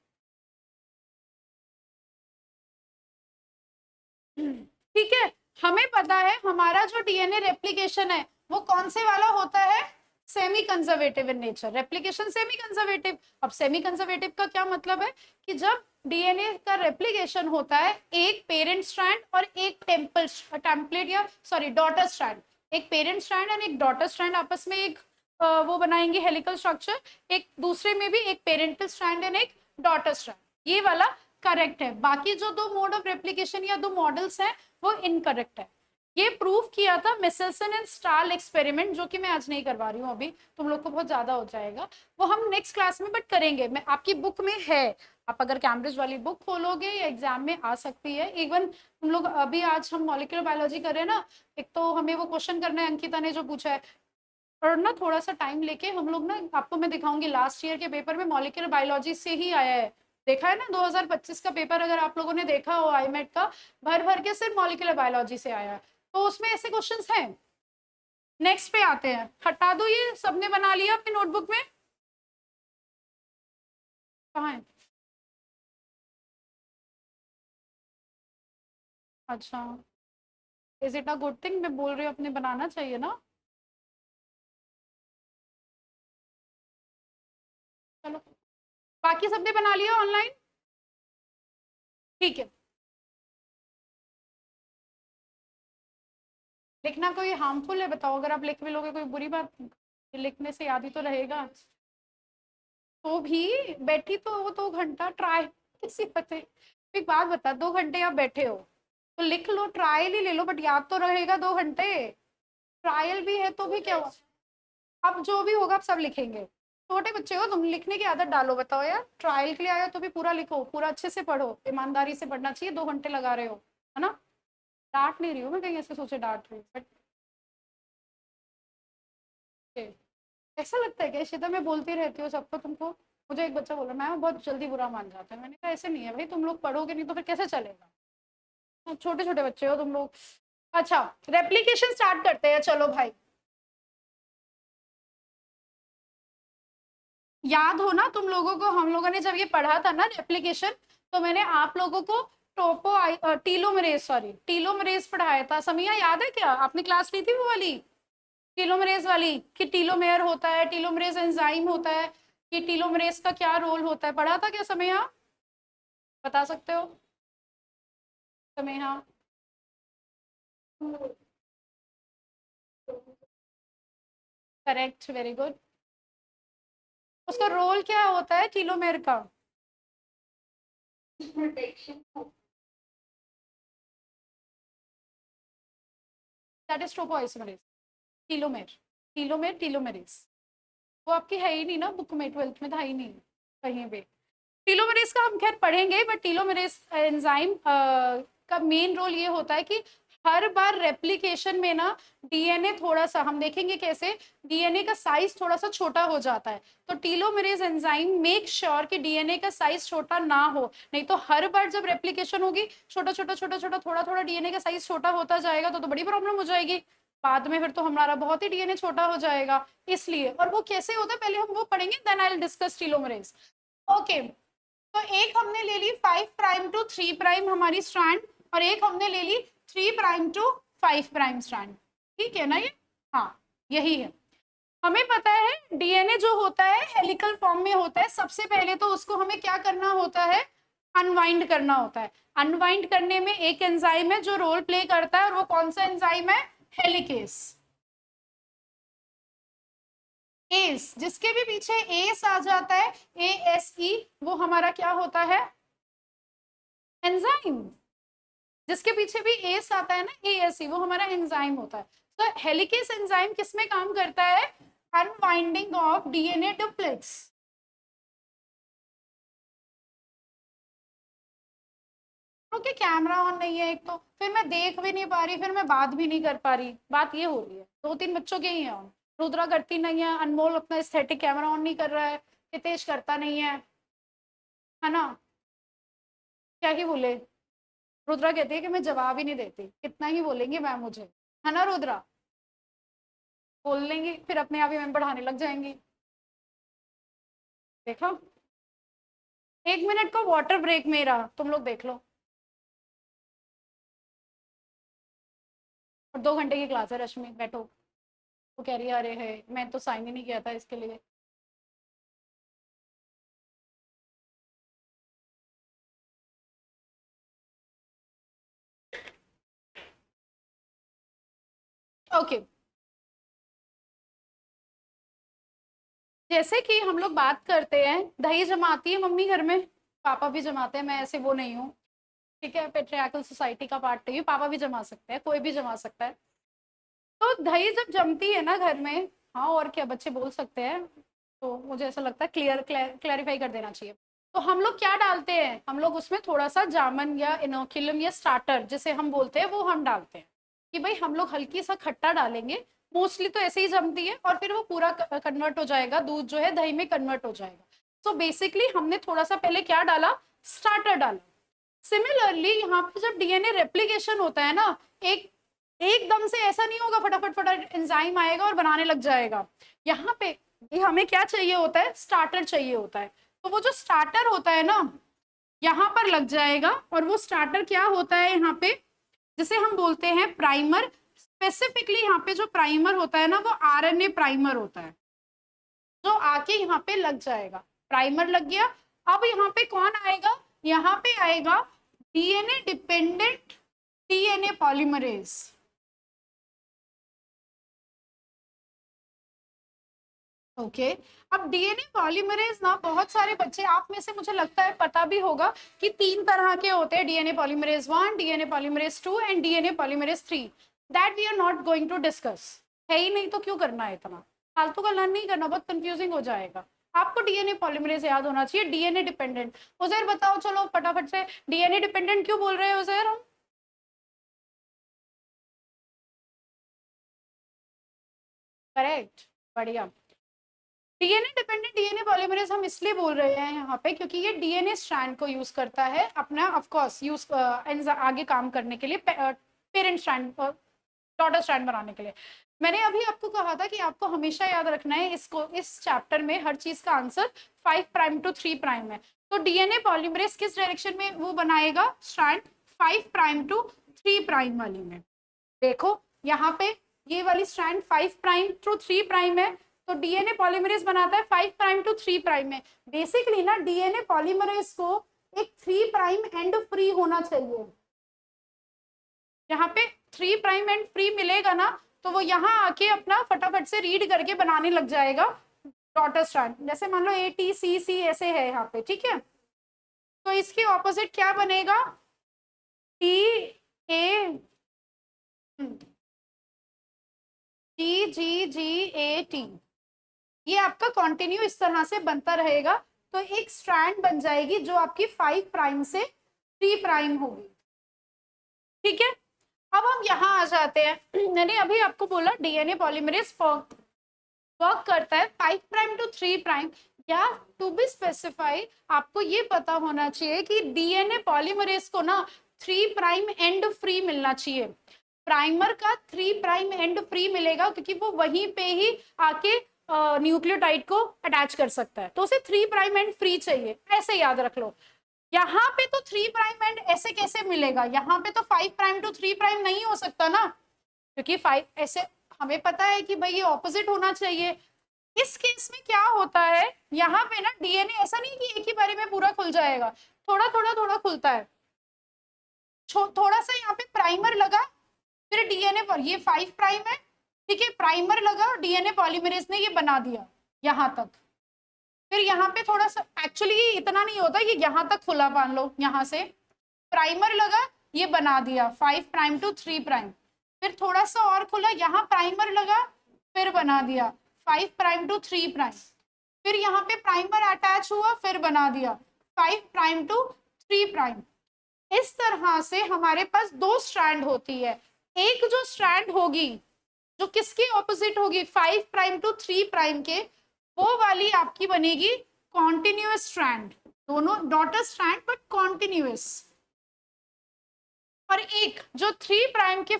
ठीक है, हमें पता है हमारा जो डीएनए रेप्लिकेशन है वो कौन से वाला होता है, semi conservative in nature, replication semi conservative. अब सेमी कंजर्वेटिव का क्या मतलब है कि जब डीएनए का रेप्लिकेशन होता है, एक पेरेंट स्ट्रैंड और एक टेम्पलेट या सॉरी डॉटर स्ट्रैंड, एक पेरेंट स्ट्रैंड और एक डॉटर स्ट्रैंड आपस में एक वो बनाएंगे हेलिकल स्ट्रक्चर, एक दूसरे में भी एक पेरेंटल स्ट्रैंड एंड एक डॉटर स्ट्रैंड, ये वाला करेक्ट है। बाकी जो दो मोड ऑफ रेप्लिकेशन या दो मॉडल्स हैं वो इनकरेक्ट है। ये प्रूव किया था मिसेल्सन एंड स्टाल एक्सपेरिमेंट, जो कि मैं आज नहीं करवा रही हूँ, अभी तुम लोग को बहुत ज्यादा हो जाएगा, वो हम नेक्स्ट क्लास में बट करेंगे। मैं आपकी बुक में है, आप अगर कैम्ब्रिज वाली बुक खोलोगे या एग्जाम में आ सकती है। इवन हम लोग अभी आज हम मॉलिक्यूलर बायोलॉजी कर रहे हैं ना, एक तो हमें वो क्वेश्चन करना है, अंकिता ने जो पूछा है, और ना थोड़ा सा टाइम लेके हम लोग ना, आपको मैं दिखाऊंगी लास्ट ईयर के पेपर में मॉलिक्यूलर बायोलॉजी से ही आया है। देखा है ना 2025 का पेपर, अगर आप लोगों ने देखा हो आईमेट का, भर भर के सिर्फ मॉलिक्यूलर बायोलॉजी से आया है, तो उसमें ऐसे क्वेश्चंस हैं। नेक्स्ट पे आते हैं, हटा दो ये, सबने बना लिया अपनी नोटबुक में? कहाँ है? अच्छा, is it a good thing, मैं बोल रही हूँ अपने बनाना चाहिए ना। चलो, बाकी सबने बना लिया ऑनलाइन? ठीक है। लिखना कोई हार्मफुल है बताओ? अगर आप लिख भी लोगे कोई बुरी बात, लिखने से याद ही तो रहेगा। तो भी बैठी तो वो 2 घंटा ट्राई किसी पते, एक बात बता, 2 घंटे आप बैठे हो तो लिख लो, ट्रायल ही ले लो, बट याद तो रहेगा 2 घंटे। ट्रायल भी है तो भी क्या हुआ, अब जो भी होगा आप सब लिखेंगे। छोटे बच्चे हो तुम, लिखने की आदत डालो। बताओ यार, ट्रायल के लिए आए हो तो भी पूरा लिखो, पूरा अच्छे से पढ़ो, ईमानदारी से पढ़ना चाहिए। 2 घंटे लगा रहे हो, है ना? डांट नहीं रही हूँ मैं, कहीं ऐसे सोचे डांट रही हूँ, बट ऐसा लगता है कि इशिता मैं बोलती रहती हूँ सबको तुमको। मुझे एक बच्चा बोला मैं बहुत जल्दी बुरा मान जाता है, मैंने कहा ऐसे नहीं है भाई, तुम लोग पढ़ोगे नहीं तो फिर कैसे चलेगा, छोटे छोटे बच्चे हो तुम लोग। अच्छा, रेप्लिकेशन स्टार्ट करते हैं, चलो भाई। याद हो ना तुम लोगों को, हम लोगों ने जब ये पढ़ा था ना रेप्लिकेशन, तो मैंने आप लोगों को टीलोमरेज, सॉरी टीलोमरेज पढ़ाया था। समिया याद है क्या, आपने क्लास ली थी वो वाली टीलोमरेज वाली, कि टीलोमेयर होता है, टीलोमरेज एंजाइम होता है, कि टीलोमरेज का क्या रोल होता है, पढ़ा था क्या समिया? बता सकते हो समिया? Correct, very good. उसका रोल क्या होता है टीलोमेयर का? That is topoisomerase. Telomere, telomere, telomerase. वो आपकी है ही नहीं ना बुक में, 12th में था ही नहीं कहीं पे। टीलोमेरेज का हम खैर पढ़ेंगे, बट टीलोमेरेज एंजाइम का मेन रोल ये होता है कि हर बार रेप्लिकेशन में ना डीएनए थोड़ा सा, हम देखेंगे कैसे डीएनए का साइज थोड़ा सा छोटा हो जाता है। तो टीलोमेरेज एंजाइम मेक श्योर कि डीएनए का साइज छोटा ना हो, नहीं तो हर बार जब रेप्लिकेशन होगी छोटा छोटा छोटा छोटा थोड़ा थोड़ा डीएनए का साइज छोटा होता जाएगा, तो बड़ी प्रॉब्लम हो जाएगी बाद में, फिर तो हमारा बहुत ही डीएनए छोटा हो जाएगा। इसलिए, और वो कैसे होता है पहले हम वो पढ़ेंगे, then I will discuss telomerase. Okay, तो एक हमने ले ली 5 प्राइम टू 3 प्राइम हमारी स्ट्रैंड, और एक हमने ले ली 3 प्राइम टू 5 प्राइम स्ट्रैंड। ठीक है ना ये? हाँ, यही है। हमें पता है डीएनए जो होता है हेलिकल फॉर्म में होता है। सबसे पहले तो उसको हमें क्या करना होता है, अनवाइंड करना होता है। अनवाइंड करने में एक एंजाइम है जो रोल प्ले करता है, और वो कौन सा एंजाइम है, हेलिकेस। एस, जिसके भी पीछे एस आ जाता है, ए एस ई, वो हमारा क्या होता है, एंजाइम। जिसके पीछे भी एस आता है ना, ए एस ई, वो हमारा एंजाइम होता है। तो हेलिकेस एंजाइम किसमें काम करता है, unwinding of DNA duplets. Okay, camera on नहीं है एक तो, फिर मैं देख भी नहीं पा रही, फिर मैं बात भी नहीं कर पा रही। बात ये हो रही है, 2-3 बच्चों के ही है ऑन, रुद्रा करती नहीं है, अनमोल अपना एस्थेटिक कैमरा ऑन नहीं कर रहा है, हितेश करता नहीं है ना? क्या ही बोले, रुद्रा कहती है कि मैं जवाब ही नहीं देती, कितना ही बोलेंगे मैम मुझे, है ना रुद्रा? बोल लेंगी फिर अपने आप ही मैम पढ़ाने लग जाएंगी। देखो, 1 मिनट का वाटर ब्रेक मेरा, तुम लोग देख लो। और 2 घंटे की क्लास है, रश्मि बैठो। वो कह रही है अरे है, मैं तो साइन ही नहीं किया था इसके लिए। ओके, जैसे कि हम लोग बात करते हैं, दही जमाती है मम्मी घर में, पापा भी जमाते हैं, मैं ऐसे वो नहीं हूँ। ठीक है, पेट्रियार्कल सोसाइटी का पार्ट नहीं हूँ, पापा भी जमा सकते हैं, कोई भी जमा सकता है। तो दही जब जमती है ना घर में, हाँ और क्या, बच्चे बोल सकते हैं, तो मुझे ऐसा लगता है क्लैरिफाई कर देना चाहिए। तो हम लोग क्या डालते हैं, हम लोग उसमें थोड़ा सा जामन या इनोक्युलम या स्टार्टर जिसे हम बोलते हैं, वो हम डालते हैं कि भाई हम लोग हल्की सा खट्टा डालेंगे। मोस्टली तो ऐसे ही जमती है, और फिर वो पूरा कन्वर्ट हो जाएगा, दूध जो है दही में कन्वर्ट हो जाएगा। सो बेसिकली हमने थोड़ा सा पहले क्या डाला, स्टार्टर डाला। सिमिलरली यहाँ पे जब डीएनए रेप्लिकेशन होता है ना, एक एकदम से ऐसा नहीं होगा, फटाफट फटाफट एंजाइम आएगा और बनाने लग जाएगा। यहाँ पे ये हमें क्या चाहिए होता है, स्टार्टर चाहिए होता है। तो वो जो स्टार्टर होता है ना, यहाँ पर लग जाएगा, और वो स्टार्टर क्या होता है यहाँ पे, जिसे हम बोलते हैं प्राइमर। स्पेसिफिकली यहाँ पे जो प्राइमर होता है ना, वो आरएनए प्राइमर होता है, जो आके यहाँ पे लग जाएगा। प्राइमर लग गया। अब यहाँ पे कौन आएगा, यहाँ पे आएगा DNA dependent DNA polymerase. Okay, अब डीएनए पॉलीमरेज ना, बहुत सारे बच्चे आप में से मुझे लगता है पता भी होगा कि 3 तरह के होते हैं, DNA polymerase 1, DNA polymerase 2 and DNA polymerase 3। That we are not going to discuss. है ही नहीं तो क्यों करना है इतना, फालतू का लर्न नहीं करना, बहुत कंफ्यूजिंग हो जाएगा। आपको डीएनए पॉलीमरेज याद होना चाहिए, डीएनए डिपेंडेंट। उजैर बताओ चलो फटाफट से, डीएनए डिपेंडेंट क्यों बोल रहे हैं उजैर हम? करेक्ट, बढ़िया। डीएनए डिपेंडेंट डीएनए पॉलीमरेज हम इसलिए बोल रहे हैं यहाँ पे, क्योंकि ये डीएनए स्ट्रैंड को यूज करता है अपना, ऑफ कोर्स यूज आगे काम करने के लिए, पेरेंट स्ट्रैंड, डॉटर स्ट्रैंड बनाने के लिए। मैंने अभी आपको कहा था कि आपको हमेशा याद रखना है इसको, इस चैप्टर में हर चीज का आंसर 5 प्राइम टू 3 प्राइम है। तो डीएनए पॉलीमरेज किस डायरेक्शन में वो बनाएगा स्ट्रैंड, 5 प्राइम टू 3 प्राइम वाली में। देखो यहाँ पे ये वाली स्ट्रैंड 5 प्राइम टू 3 प्राइम है, तो डीएनए पॉलीमरेज बनाता है 5 प्राइम टू 3 प्राइम में। बेसिकली ना डीएनए पॉलीमरेज को एक 3 प्राइम एंड फ्री होना चाहिए। यहाँ पे 3 प्राइम एंड फ्री मिलेगा ना, तो वो यहाँ आके अपना फटाफट से रीड करके बनाने लग जाएगा डॉटर स्ट्रैंड। जैसे मान लो ए टी सी सी ऐसे है यहाँ पे, ठीक है, तो इसके ऑपोजिट क्या बनेगा, टी ए, GGGAT, ये आपका कंटिन्यू इस तरह से बनता रहेगा, तो एक स्ट्रैंड बन जाएगी जो आपकी 5 प्राइम से 3 प्राइम होगी। ठीक है, अब हम यहाँ आ जाते हैं। मैंने अभी आपको बोला डीएनए पॉलीमरेज वर्क करता है 5 प्राइम टू 3 प्राइम, या टू बी स्पेसिफाई आपको ये पता होना चाहिए कि डीएनए पॉलीमरेज को ना 3 प्राइम एंड फ्री मिलना चाहिए। प्राइमर का 3 प्राइम एंड फ्री मिलेगा क्योंकि वो वहीं पे ही आके न्यूक्लियोटाइड को अटैच कर सकता है, तो उसे 3 प्राइम एंड फ्री चाहिए, ऐसे याद रख लो। यहाँ पे तो 3 प्राइम एंड ऐसे कैसे मिलेगा, यहाँ पे तो 5 प्राइम टू 3 प्राइम नहीं हो सकता ना, क्योंकि 5 ऐसे हमें पता है कि भाई ये ऑपोजिट होना चाहिए। इस केस में क्या होता है, यहाँ पे ना डीएनए ऐसा नहीं कि एक ही बारी में पूरा खुल जाएगा, थोड़ा खुलता है। थोड़ा सा यहाँ पे प्राइमर लगा, फिर डीएनए पर, ये 5 प्राइम है, ठीक है, प्राइमर लगा और डीएनए पॉलीमरेज ने ये बना दिया यहाँ तक। फिर यहाँ पे थोड़ा सा, एक्चुअली ये इतना नहीं होता, ये यहाँ तक खुला मान लो, यहाँ से प्राइमर लगा, ये बना दिया 5 प्राइम टू 3 प्राइम। फिर थोड़ा सा और खुला, यहाँ प्राइमर लगा, फिर बना दिया 5 प्राइम टू 3 प्राइम। फिर यहाँ पे प्राइमर अटैच हुआ, फिर बना दिया 5 प्राइम टू 3 प्राइम। इस तरह से हमारे पास 2 स्ट्रैंड होती है। एक जो स्ट्रैंड होगी जो किसके ऑपोजिट होगी, 5 प्राइम टू 3 प्राइम के, वो वाली आपकी बनेगी कॉन्टिन्यूअस स्ट्रैंड, दोनों डॉटर स्ट्रैंड बट कॉन्टिन्यूअस। और एक जो 3 प्राइम टू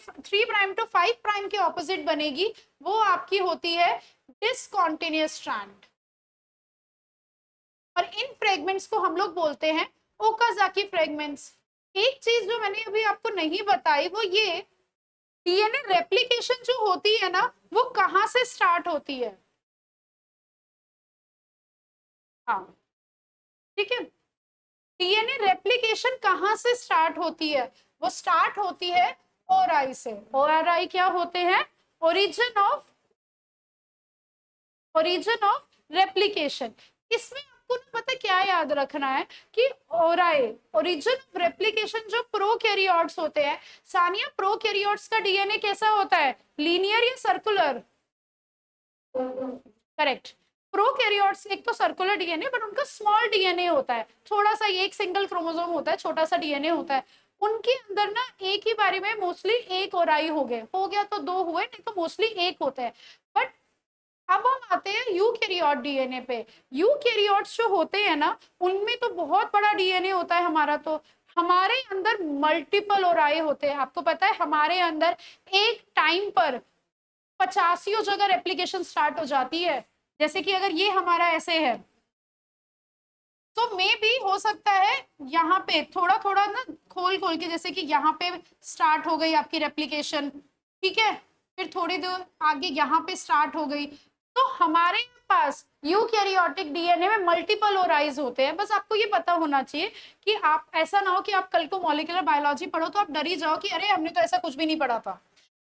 5 प्राइम के ऑपोजिट बनेगी, वो आपकी होती है डिसकॉन्टिन्यूअस स्ट्रैंड। और इन फ्रेगमेंट्स को हम लोग बोलते हैं ओकाजाकी फ्रेगमेंट्स। एक चीज जो मैंने अभी आपको नहीं बताई वो ये, डीएनए रेप्लिकेशन जो होती है ना, वो कहां से स्टार्ट होती है। हाँ, ठीक है, डीएनए रेप्लिकेशन कहां से स्टार्ट होती है, वो स्टार्ट होती है ओआरआई से। ओआरआई क्या होते हैं, ओरिजिन ऑफ रेप्लिकेशन। इसमें आपको ना पता क्या याद रखना है कि ओआरआई, ओरिजिन ऑफ रेप्लिकेशन, जो प्रोकैरियोट्स होते हैं, सानिया प्रोकैरियोट्स का डीएनए कैसा होता है, लीनियर या सर्कुलर, करेक्ट। प्रोकैरियोट्स एक तो सर्कुलर डीएनए, बट उनका स्मॉल डीएनए होता है, थोड़ा सा, एक सिंगल क्रोमोसोम होता है, छोटा सा डीएनए होता है। उनके अंदर ना एक ही बारे में मोस्टली एक ओराई हो गया तो 2 हुए, नहीं तो मोस्टली एक होते हैं। बट अब हम आते हैं यूकैरियोट डीएनए पे। यूकैरियोट्स जो होते हैं ना, उनमें तो बहुत बड़ा डीएनए होता है हमारा, तो हमारे अंदर मल्टीपल ओराई होते हैं। आपको पता है हमारे अंदर एक टाइम पर 85 जगह रेप्लिकेशन स्टार्ट हो जाती है। जैसे कि अगर ये हमारा ऐसे है, तो मे भी हो सकता है यहाँ पे थोड़ा थोड़ा ना खोल के, जैसे कि यहाँ पे स्टार्ट हो गई आपकी रेप्लिकेशन, ठीक है, फिर थोड़ी देर आगे यहाँ पे स्टार्ट हो गई। तो हमारे पास यूकैरियोटिक डीएनए में मल्टीपल ओराइज होते हैं। बस आपको ये पता होना चाहिए कि आप, ऐसा ना हो कि आप कल को मॉलिक्यूलर बायोलॉजी पढ़ो तो आप डर ही जाओ कि अरे हमने तो ऐसा कुछ भी नहीं पढ़ा था,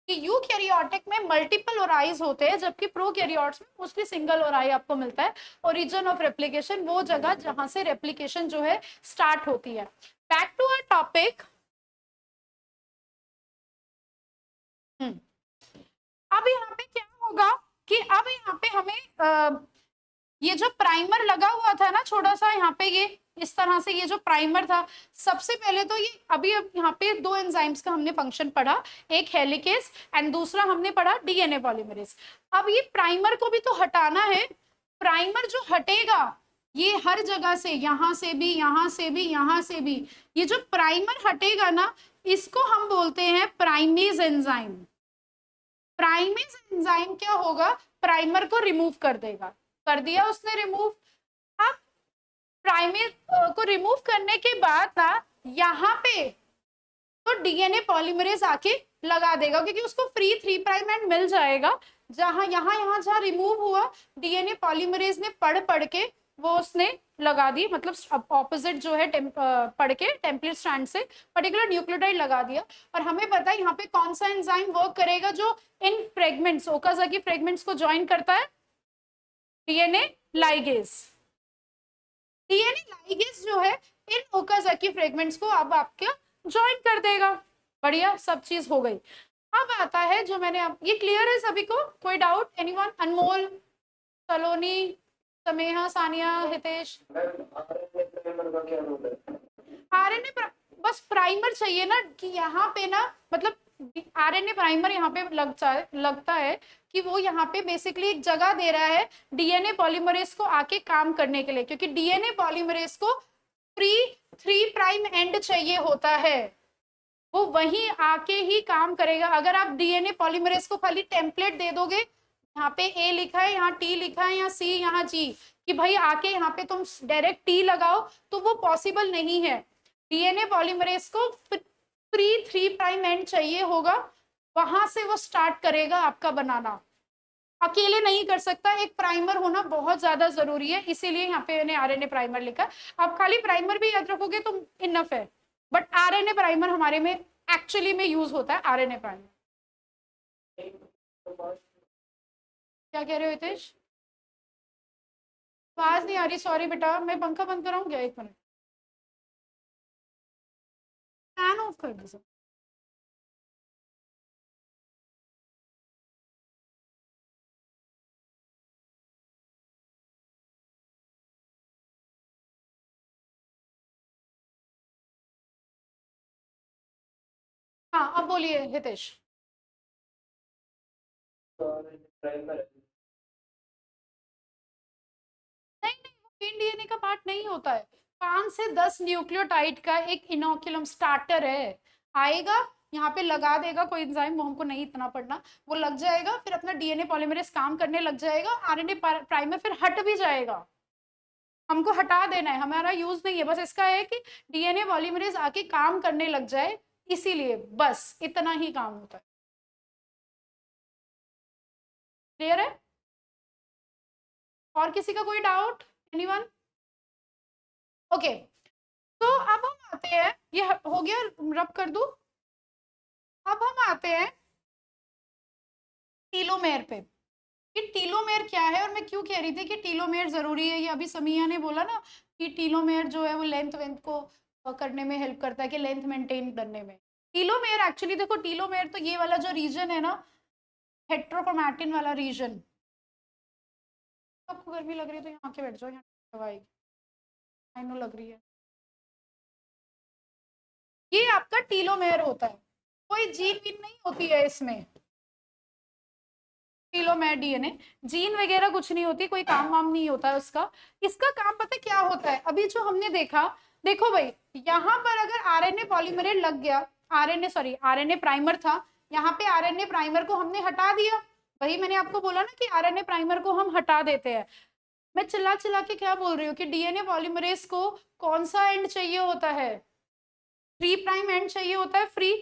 कि यूकैरियोटिक में मल्टीपल ओराइज होते हैं, जबकि प्रोकैरियोट्स में मोस्टली सिंगल ओराई आपको मिलता है। ओरिजिन ऑफ रेप्लिकेशन, वो जगह जहां से रेप्लिकेशन जो है स्टार्ट होती है। Back to our topic. अब यहाँ पे क्या होगा कि अब यहाँ पे हमें ये जो प्राइमर लगा हुआ था ना छोटा सा, यहाँ पे ये इस तरह से, ये जो प्राइमर था, सबसे पहले तो ये अभी अब यहाँ पे 2 एंजाइम्स का हमने फंक्शन पढ़ा, एक हेलिकेस एंड दूसरा हमने पढ़ा डीएनए पॉलीमरेज। अब ये प्राइमर को भी तो हटाना है। प्राइमर जो हटेगा, ये हर जगह से, यहाँ से भी, यहाँ से भी, यहाँ से भी, ये जो प्राइमर हटेगा ना, इसको हम बोलते हैं प्राइमेज एंजाइम। प्राइमेज एंजाइम क्या होगा, प्राइमर को रिमूव कर देगा। कर दिया उसने रिमूव। अब प्राइमेज को रिमूव करने के बाद ना, यहाँ पे तो डीएनए पॉलीमरेज आके लगा देगा, क्योंकि उसको फ्री 3 प्राइम एंड मिल जाएगा। जहां यहाँ जहां रिमूव हुआ, डीएनए पॉलीमरेज ने पढ़ के वो उसने लगा दी, मतलब ऑपोजिट जो है पढ़ के टेम्पलेट स्ट्रैंड से पर्टिकुलर न्यूक्लियोटाइड लगा दिया। और हमें पता है यहाँ पे कौन सा एंजाइम वर्क करेगा जो इन फ्रेगमेंट्स, ओकाजाकी फ्रेगमेंट्स को ज्वाइन करता है, डीएनए लाइगेज। डीएनए लाइगेज जो है इन ओकाजाकी फ्रेगमेंट्स को अब आपके ज्वाइन कर देगा। बढ़िया, सब चीज हो गई। अब आता है जो मैंने ये क्लियर है सभी को, कोई डाउट एनीवन? अनमोल, सलोनी, समेहा, सानिया, हितेश। आरएनए बस प्राइमर चाहिए ना, कि यहाँ पे ना मतलब आरएनए प्राइमर यहाँ पे लगता है कि वो यहाँ पे बेसिकली एक जगह दे रहा है डीएनए पॉलीमरेज को आके काम करने के लिए, क्योंकि डीएनए पॉलीमरेज को फ्री 3' एंड चाहिए होता है, वो वहीं आके ही काम करेगा। अगर आप डीएनए पॉलीमरेज को खाली टेम्पलेट दे दोगे, यहाँ पे ए लिखा है, यहाँ टी लिखा है, यहाँ सी, यहाँ जी, कि भाई आके यहाँ पे तुम डायरेक्ट टी लगाओ, तो वो पॉसिबल नहीं है। डीएनए पॉलीमरेज को फ्री 3' एंड चाहिए होगा, वहां से वो स्टार्ट करेगा आपका बनाना, अकेले नहीं कर सकता, एक प्राइमर होना बहुत ज्यादा जरूरी है, इसीलिए यहाँ पे मैंने आरएनए प्राइमर लिखा। आप खाली प्राइमर भी याद रखोगे तो इनफ है, बट आरएनए प्राइमर हमारे में एक्चुअली में यूज होता है, आरएनए प्राइमर। क्या कह रहे हो हितेश? आवाज नहीं आ रही, सॉरी बेटा, मैं पंखा बंद कराऊं क्या? 1 मिनट, फैन ऑफ कर दो सर। हाँ अब बोलिए हितेश। नहीं नहीं, वो मेन डीएनए का पार्ट नहीं होता है, 5 से 10 न्यूक्लियोटाइड का एक इनोकुलम स्टार्टर है, आएगा यहाँ पे लगा देगा कोई एंजाइम, वो हमको नहीं इतना पढ़ना, वो लग जाएगा, फिर अपना डीएनए पॉलीमरेज काम करने लग जाएगा, आरएनए प्राइमर फिर हट भी जाएगा, हमको हटा देना है, हमारा यूज नहीं है, बस इसका है कि डीएनए पॉलीमरेज आके काम करने लग जाए, इसीलिए बस इतना ही काम होता है। क्लियर है? और किसी का कोई डाउट? एनीवन? ओके, तो अब हम आते हैं, ये हो गया, रब कर दूं। अब हम आते हैं टीलोमेर पे, कि टीलोमेर क्या है, और मैं क्यों कह रही थी कि टीलोमेर जरूरी है, ये अभी समिया ने बोला ना कि टीलोमेर जो है वो लेंथ वेंथ को करने में हेल्प करता है, कि लेंथ मेंटेन करने में। टीलोमेर एक्चुअली देखो, टीलोमेर तो ये वाला जो रीजन है ना, हेट्रोक्रोमैटिन वाला रीजन। आपको गर्मी लग रही है तो यहाँ के बैठ जाओ, यहाँ दवाई आइनो लग रही है। ये आपका टीलोमेर होता है, कोई जीन वीन नहीं होती है इसमें, टीलोमेर डीएनए जीन वगैरह कुछ नहीं होती, कोई काम वाम नहीं होता है उसका। इसका काम पता है क्या होता है, अभी जो हमने देखा, देखो भाई, यहाँ पर अगर आरएनए पॉलीमरेज लग गया, आरएनए प्राइमर था, यहाँ पे आरएनए प्राइमर को हमने हटा दिया, वही मैंने आपको बोला ना कि आरएनए प्राइमर को हम हटा देते हैं। मैं चिल्ला चिल्ला के क्या बोल रही हूँ कि डीएनए पॉलीमरेज को कौन सा एंड चाहिए होता है? 3' एंड चाहिए होता है, फ्री।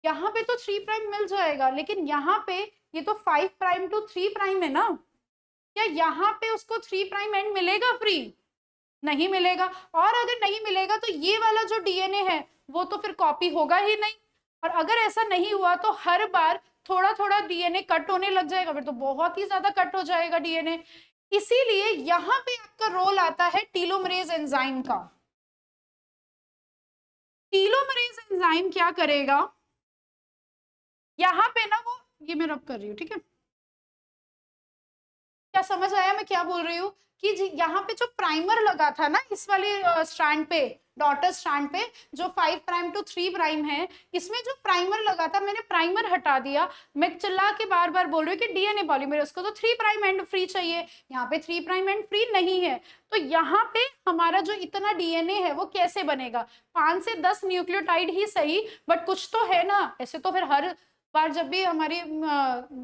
यहाँ पे तो 3' मिल जाएगा, लेकिन यहाँ पे ये तो 5' to 3' है ना, क्या यहाँ पे उसको 3' एंड मिलेगा फ्री? नहीं मिलेगा, और अगर नहीं मिलेगा तो ये वाला जो डीएनए है वो तो फिर कॉपी होगा ही नहीं, और अगर ऐसा नहीं हुआ तो हर बार थोड़ा थोड़ा डीएनए कट होने लग जाएगा, फिर तो बहुत ही ज्यादा कट हो जाएगा डीएनए। इसीलिए यहाँ पे आपका रोल आता है टीलोमरेज एंजाइम का। टीलोमरेज एंजाइम क्या करेगा, यहाँ पे ना वो, ये मैं रब कर रही हूँ, ठीक है, क्या समझ आया मैं क्या बोल रही हूँ? कि यहाँ पे जो प्राइमर लगा था ना इस वाले स्ट्रैंड पे, डॉटर स्ट्रैंड पे, जो 5' to 3' है, इसमें जो प्राइमर लगा था, मैंने प्राइमर हटा दिया। मैं चिल्ला के बार बार बोल रही हूँ कि डीएनए पॉलीमरेज को तो 3' एंड फ्री चाहिए, यहाँ पे 3' एंड फ्री नहीं है, तो यहाँ पे हमारा जो इतना डीएनए है वो कैसे बनेगा? 5 से 10 न्यूक्लियोटाइड ही सही, बट कुछ तो है ना, ऐसे तो फिर हर बार जब भी हमारी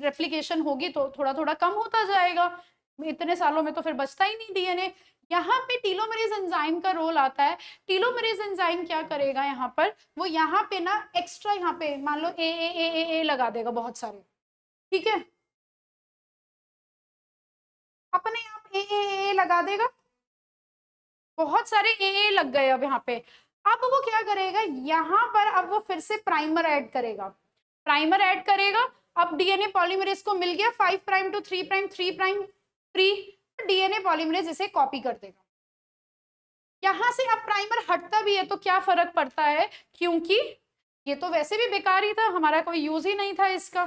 रेप्लिकेशन होगी तो थोड़ा थोड़ा कम होता जाएगा, इतने सालों में तो फिर बचता ही नहीं डीएनए। यहाँ पे टीलोमरेज एंजाइम का रोल आता है। टीलोमरेज एंजाइम क्या करेगा यहाँ पर, वो यहाँ पे ना एक्स्ट्रा, यहाँ पे मान लो ए लगा देगा बहुत सारे, ठीक है, अपने आप ए लगा देगा, बहुत सारे ए लग गए अब यहाँ पे। अब वो क्या करेगा यहाँ पर, अब वो फिर से प्राइमर ऐड करेगा, प्राइमर ऐड करेगा, अब डीएनए पॉलीमरेज को मिल गया 5' to 3', 3' फ्री, डीएनए पॉलीमरेज इसे कॉपी कर देगा। यहां से अब प्राइमर हटता भी है तो क्या फर्क पड़ता है, क्योंकि ये तो वैसे भी बेकार ही था, हमारा कोई यूज ही नहीं था इसका।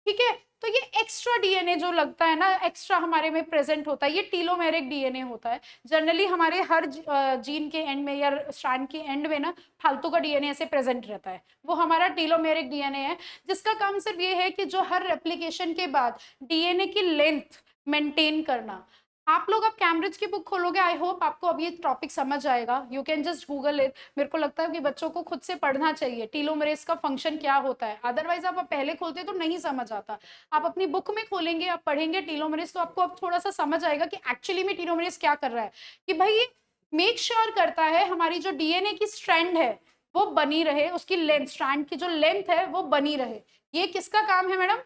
ठीक है, तो ये एक्स्ट्रा डीएनए जो लगता है ना, एक्स्ट्रा हमारे में प्रेजेंट होता है, ये टीलोमेरिक डीएनए होता है। जनरली हमारे हर जीन के एंड में या स्ट्रैंड के एंड में ना फालतू का डीएनए ऐसे प्रेजेंट रहता है, वो हमारा टीलोमेरिक डीएनए है, जिसका काम सिर्फ ये है कि जो हर रेप्लिकेशन के बाद डीएनए की लेंथ मेंटेन करना। आप लोग अब कैम्ब्रिज की बुक खोलोगे, आई होप आपको अब ये टॉपिक समझ आएगा, you can just Google it. मेरे को लगता है कि बच्चों को खुद से पढ़ना चाहिए टीलोमेरेज का फंक्शन क्या होता है, अदरवाइज आप पहले खोलते तो नहीं समझ आता। आप अपनी बुक में खोलेंगे, आप पढ़ेंगे टीलोमेरेज, तो आपको अब थोड़ा सा समझ आएगा कि एक्चुअली में टीलोमेरेज क्या कर रहा है। कि भाई मेक श्योर करता है हमारी जो डीएनए की स्ट्रैंड है वो बनी रहे, उसकी लेंथ, स्ट्रैंड की जो लेंथ है वो बनी रहे। ये किसका काम है मैडम?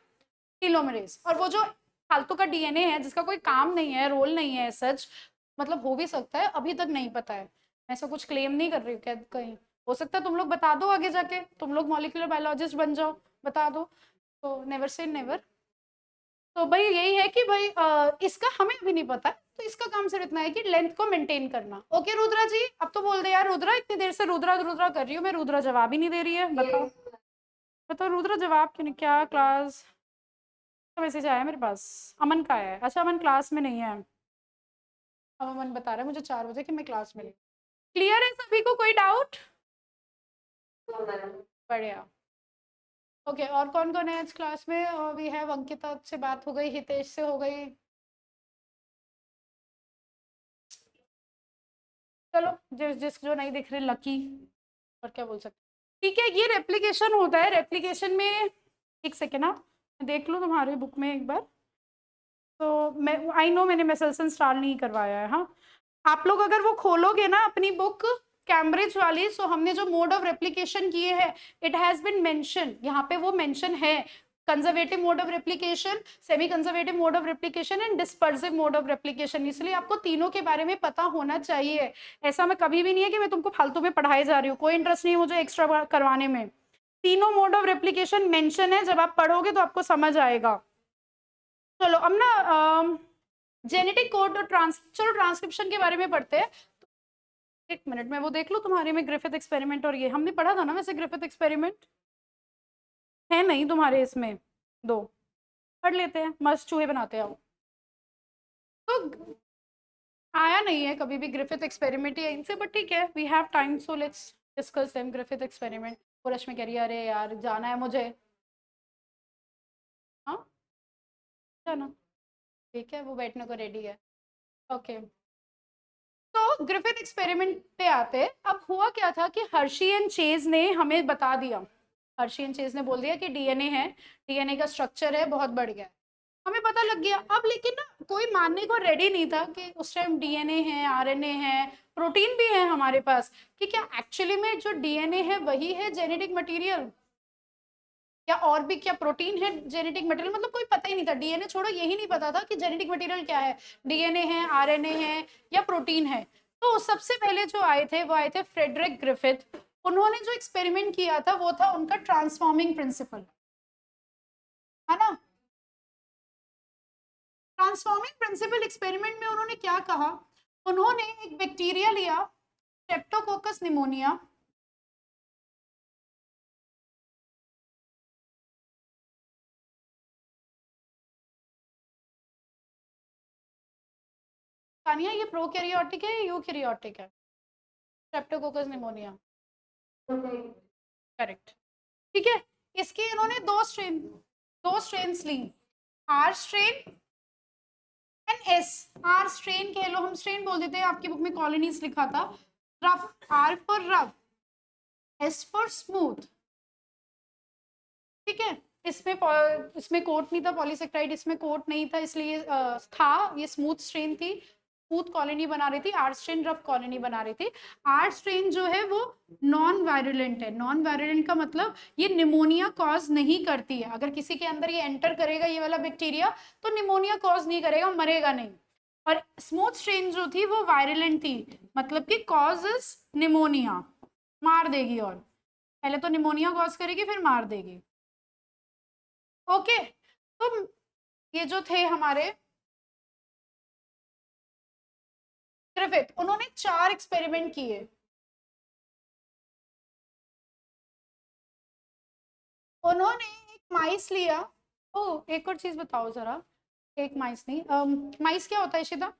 टीलोमेरेज। और वो जो फालतू का डीएनए है जिसका कोई काम नहीं है, रोल नहीं है सच, मतलब हो भी सकता है अभी तक नहीं पता है, ऐसा कुछ क्लेम नहीं कर रही हूँ क्या कहीं, हो सकता है तुम लोग बता दो आगे जाके, तुम लोग मॉलिक्यूलर बायोलॉजिस्ट बन जाओ, बता दो, तो नेवर से नेवर। तो भाई यही है कि भाई इसका हमें अभी नहीं पता है, तो इसका काम सिर्फ इतना है कि लेंथ को मेंटेन करना। ओके रुद्रा जी, अब तो बोल दे यार रुद्रा, इतनी देर से रुद्रा रुद्रा कर रही हूँ मैं, रुद्रा जवाब ही नहीं दे रही है, बताओ बताओ रुद्रा जवाब क्यों नहीं, क्या क्लास का मैसेज आया मेरे पास? अमन का आया है, अच्छा अमन क्लास में नहीं है। अब अमन बता रहा है मुझे 4 बजे कि मैं क्लास में नहीं। क्लियर है सभी को, कोई डाउट? बढ़िया। ओके, और कौन कौन है आज क्लास में? वी हैव अंकिता से बात हो गई, हितेश से हो गई, चलो जिस जिस जो नहीं दिख रहे लकी, और क्या बोल सकते। ठीक है, ये रेप्लिकेशन होता है, रेप्लिकेशन में एक सेकेंड आप देख लो तुम्हारी बुक में एक बार। तो मैं आई नो मैंने मेसल्सन इंस्टॉल नहीं करवाया है, हाँ। आप लोग अगर वो खोलोगे ना अपनी बुक कैम्ब्रिज वाली, सो हमने जो मोड ऑफ रेप्लिकेशन किए हैं, इट हैज बीन मेंशन, यहाँ पे वो मेंशन है, conservative mode of replication, semi conservative mode of replication and dispersive mode of replication, इसलिए आपको तीनों के बारे में पता होना चाहिए। ऐसा मैं कभी भी नहीं है कि मैं तुमको फालतू में पढ़ाई जा रही हूँ, कोई इंटरेस्ट नहीं है मुझे एक्स्ट्रा करवाने में। तीनों मोड ऑफ रेप्लिकेशन मेंशन है, जब आप पढ़ोगे तो आपको समझ आएगा। चलो अब ना जेनेटिक कोड और चलो ट्रांसक्रिप्शन के बारे में पढ़ते हैं। एक मिनट में वो देख लो तुम्हारे में ग्रिफिथ एक्सपेरिमेंट, और ये हमने पढ़ा था ना वैसे ग्रिफिथ एक्सपेरिमेंट, है नहीं तुम्हारे इसमें? दो पढ़ लेते हैं, मस्त चूहे बनाते हैं। तो आया नहीं है कभी भी ग्रिफिथ एक्सपेरिमेंट या इनसे, बट ठीक है, we have time, so let's discuss them Griffith experiment. और रश्मि कह रही है अरे यार जाना है मुझे, हाँ जाना, ठीक है वो बैठने को रेडी है। ओके, तो ग्रिफिथ एक्सपेरिमेंट पे आते हैं। अब हुआ क्या था कि हर्शी एंड चेज ने हमें बता दिया, हर्शी एंड चेज ने बोल दिया कि डीएनए है, डीएनए का स्ट्रक्चर है बहुत बढ़िया है, हमें पता लग गया। अब लेकिन ना कोई मानने को रेडी नहीं था कि उस टाइम डीएनए है, आरएनए है, प्रोटीन भी है हमारे पास, कि क्या एक्चुअली में जो डीएनए है वही है जेनेटिक मटेरियल, या और भी क्या प्रोटीन है जेनेटिक मटेरियल, मतलब कोई पता ही नहीं था। डीएनए छोड़ो, यही नहीं पता था कि जेनेटिक मटेरियल क्या है, डीएनए है, आरएनए है या प्रोटीन है। तो सबसे पहले जो आए थे वो आए थे फ्रेडरिक ग्रिफिथ। उन्होंने जो एक्सपेरिमेंट किया था वो था उनका ट्रांसफॉर्मिंग प्रिंसिपल, है ना। ट्रांसफॉर्मिंग प्रिंसिपल एक्सपेरिमेंट में उन्होंने क्या कहा, उन्होंने एक बैक्टीरिया लिया, स्ट्रेप्टोकोकस निमोनिया, तानिया ये प्रोकैरियोटिक है या यूकैरियोटिक है? Streptococcus pneumonia, correct. ठीक है, इसके इन्होंने दो स्ट्रेन ली, R strain and S. R strain कह लो, हम स्ट्रेन बोल देते हैं, आपकी बुक में कॉलोनीज लिखा था, rough, R for rough, S for smooth. ठीक है, इसमें इसमें कोट नहीं था पॉलीसेक्राइड, इसमें कोट नहीं था, इसलिए था, ये स्मूथ स्ट्रेन थी, स्मूथ कॉलोनी बना रही थी, आर स्ट्रेन रफ कॉलोनी बना रही थी। आर स्ट्रेन जो है वो नॉन वायरुलेंट है, नॉन वायरुलेंट का मतलब ये निमोनिया कॉज नहीं करती है, अगर किसी के अंदर ये एंटर करेगा ये वाला बैक्टीरिया तो निमोनिया कॉज नहीं करेगा, मरेगा नहीं। और स्मूथ स्ट्रेन जो थी वो वायरुलेंट थी, मतलब कि कॉजेस निमोनिया, मार देगी, और पहले तो निमोनिया कॉज करेगी फिर मार देगी। ओके, तो ये जो थे हमारे ग्रिफिथ, उन्होंने 4 एक्सपेरिमेंट किए, उन्होंने एक माइस लिया। ओ एक और चीज बताओ जरा, एक माइस नहीं, माइस क्या होता है Ishita?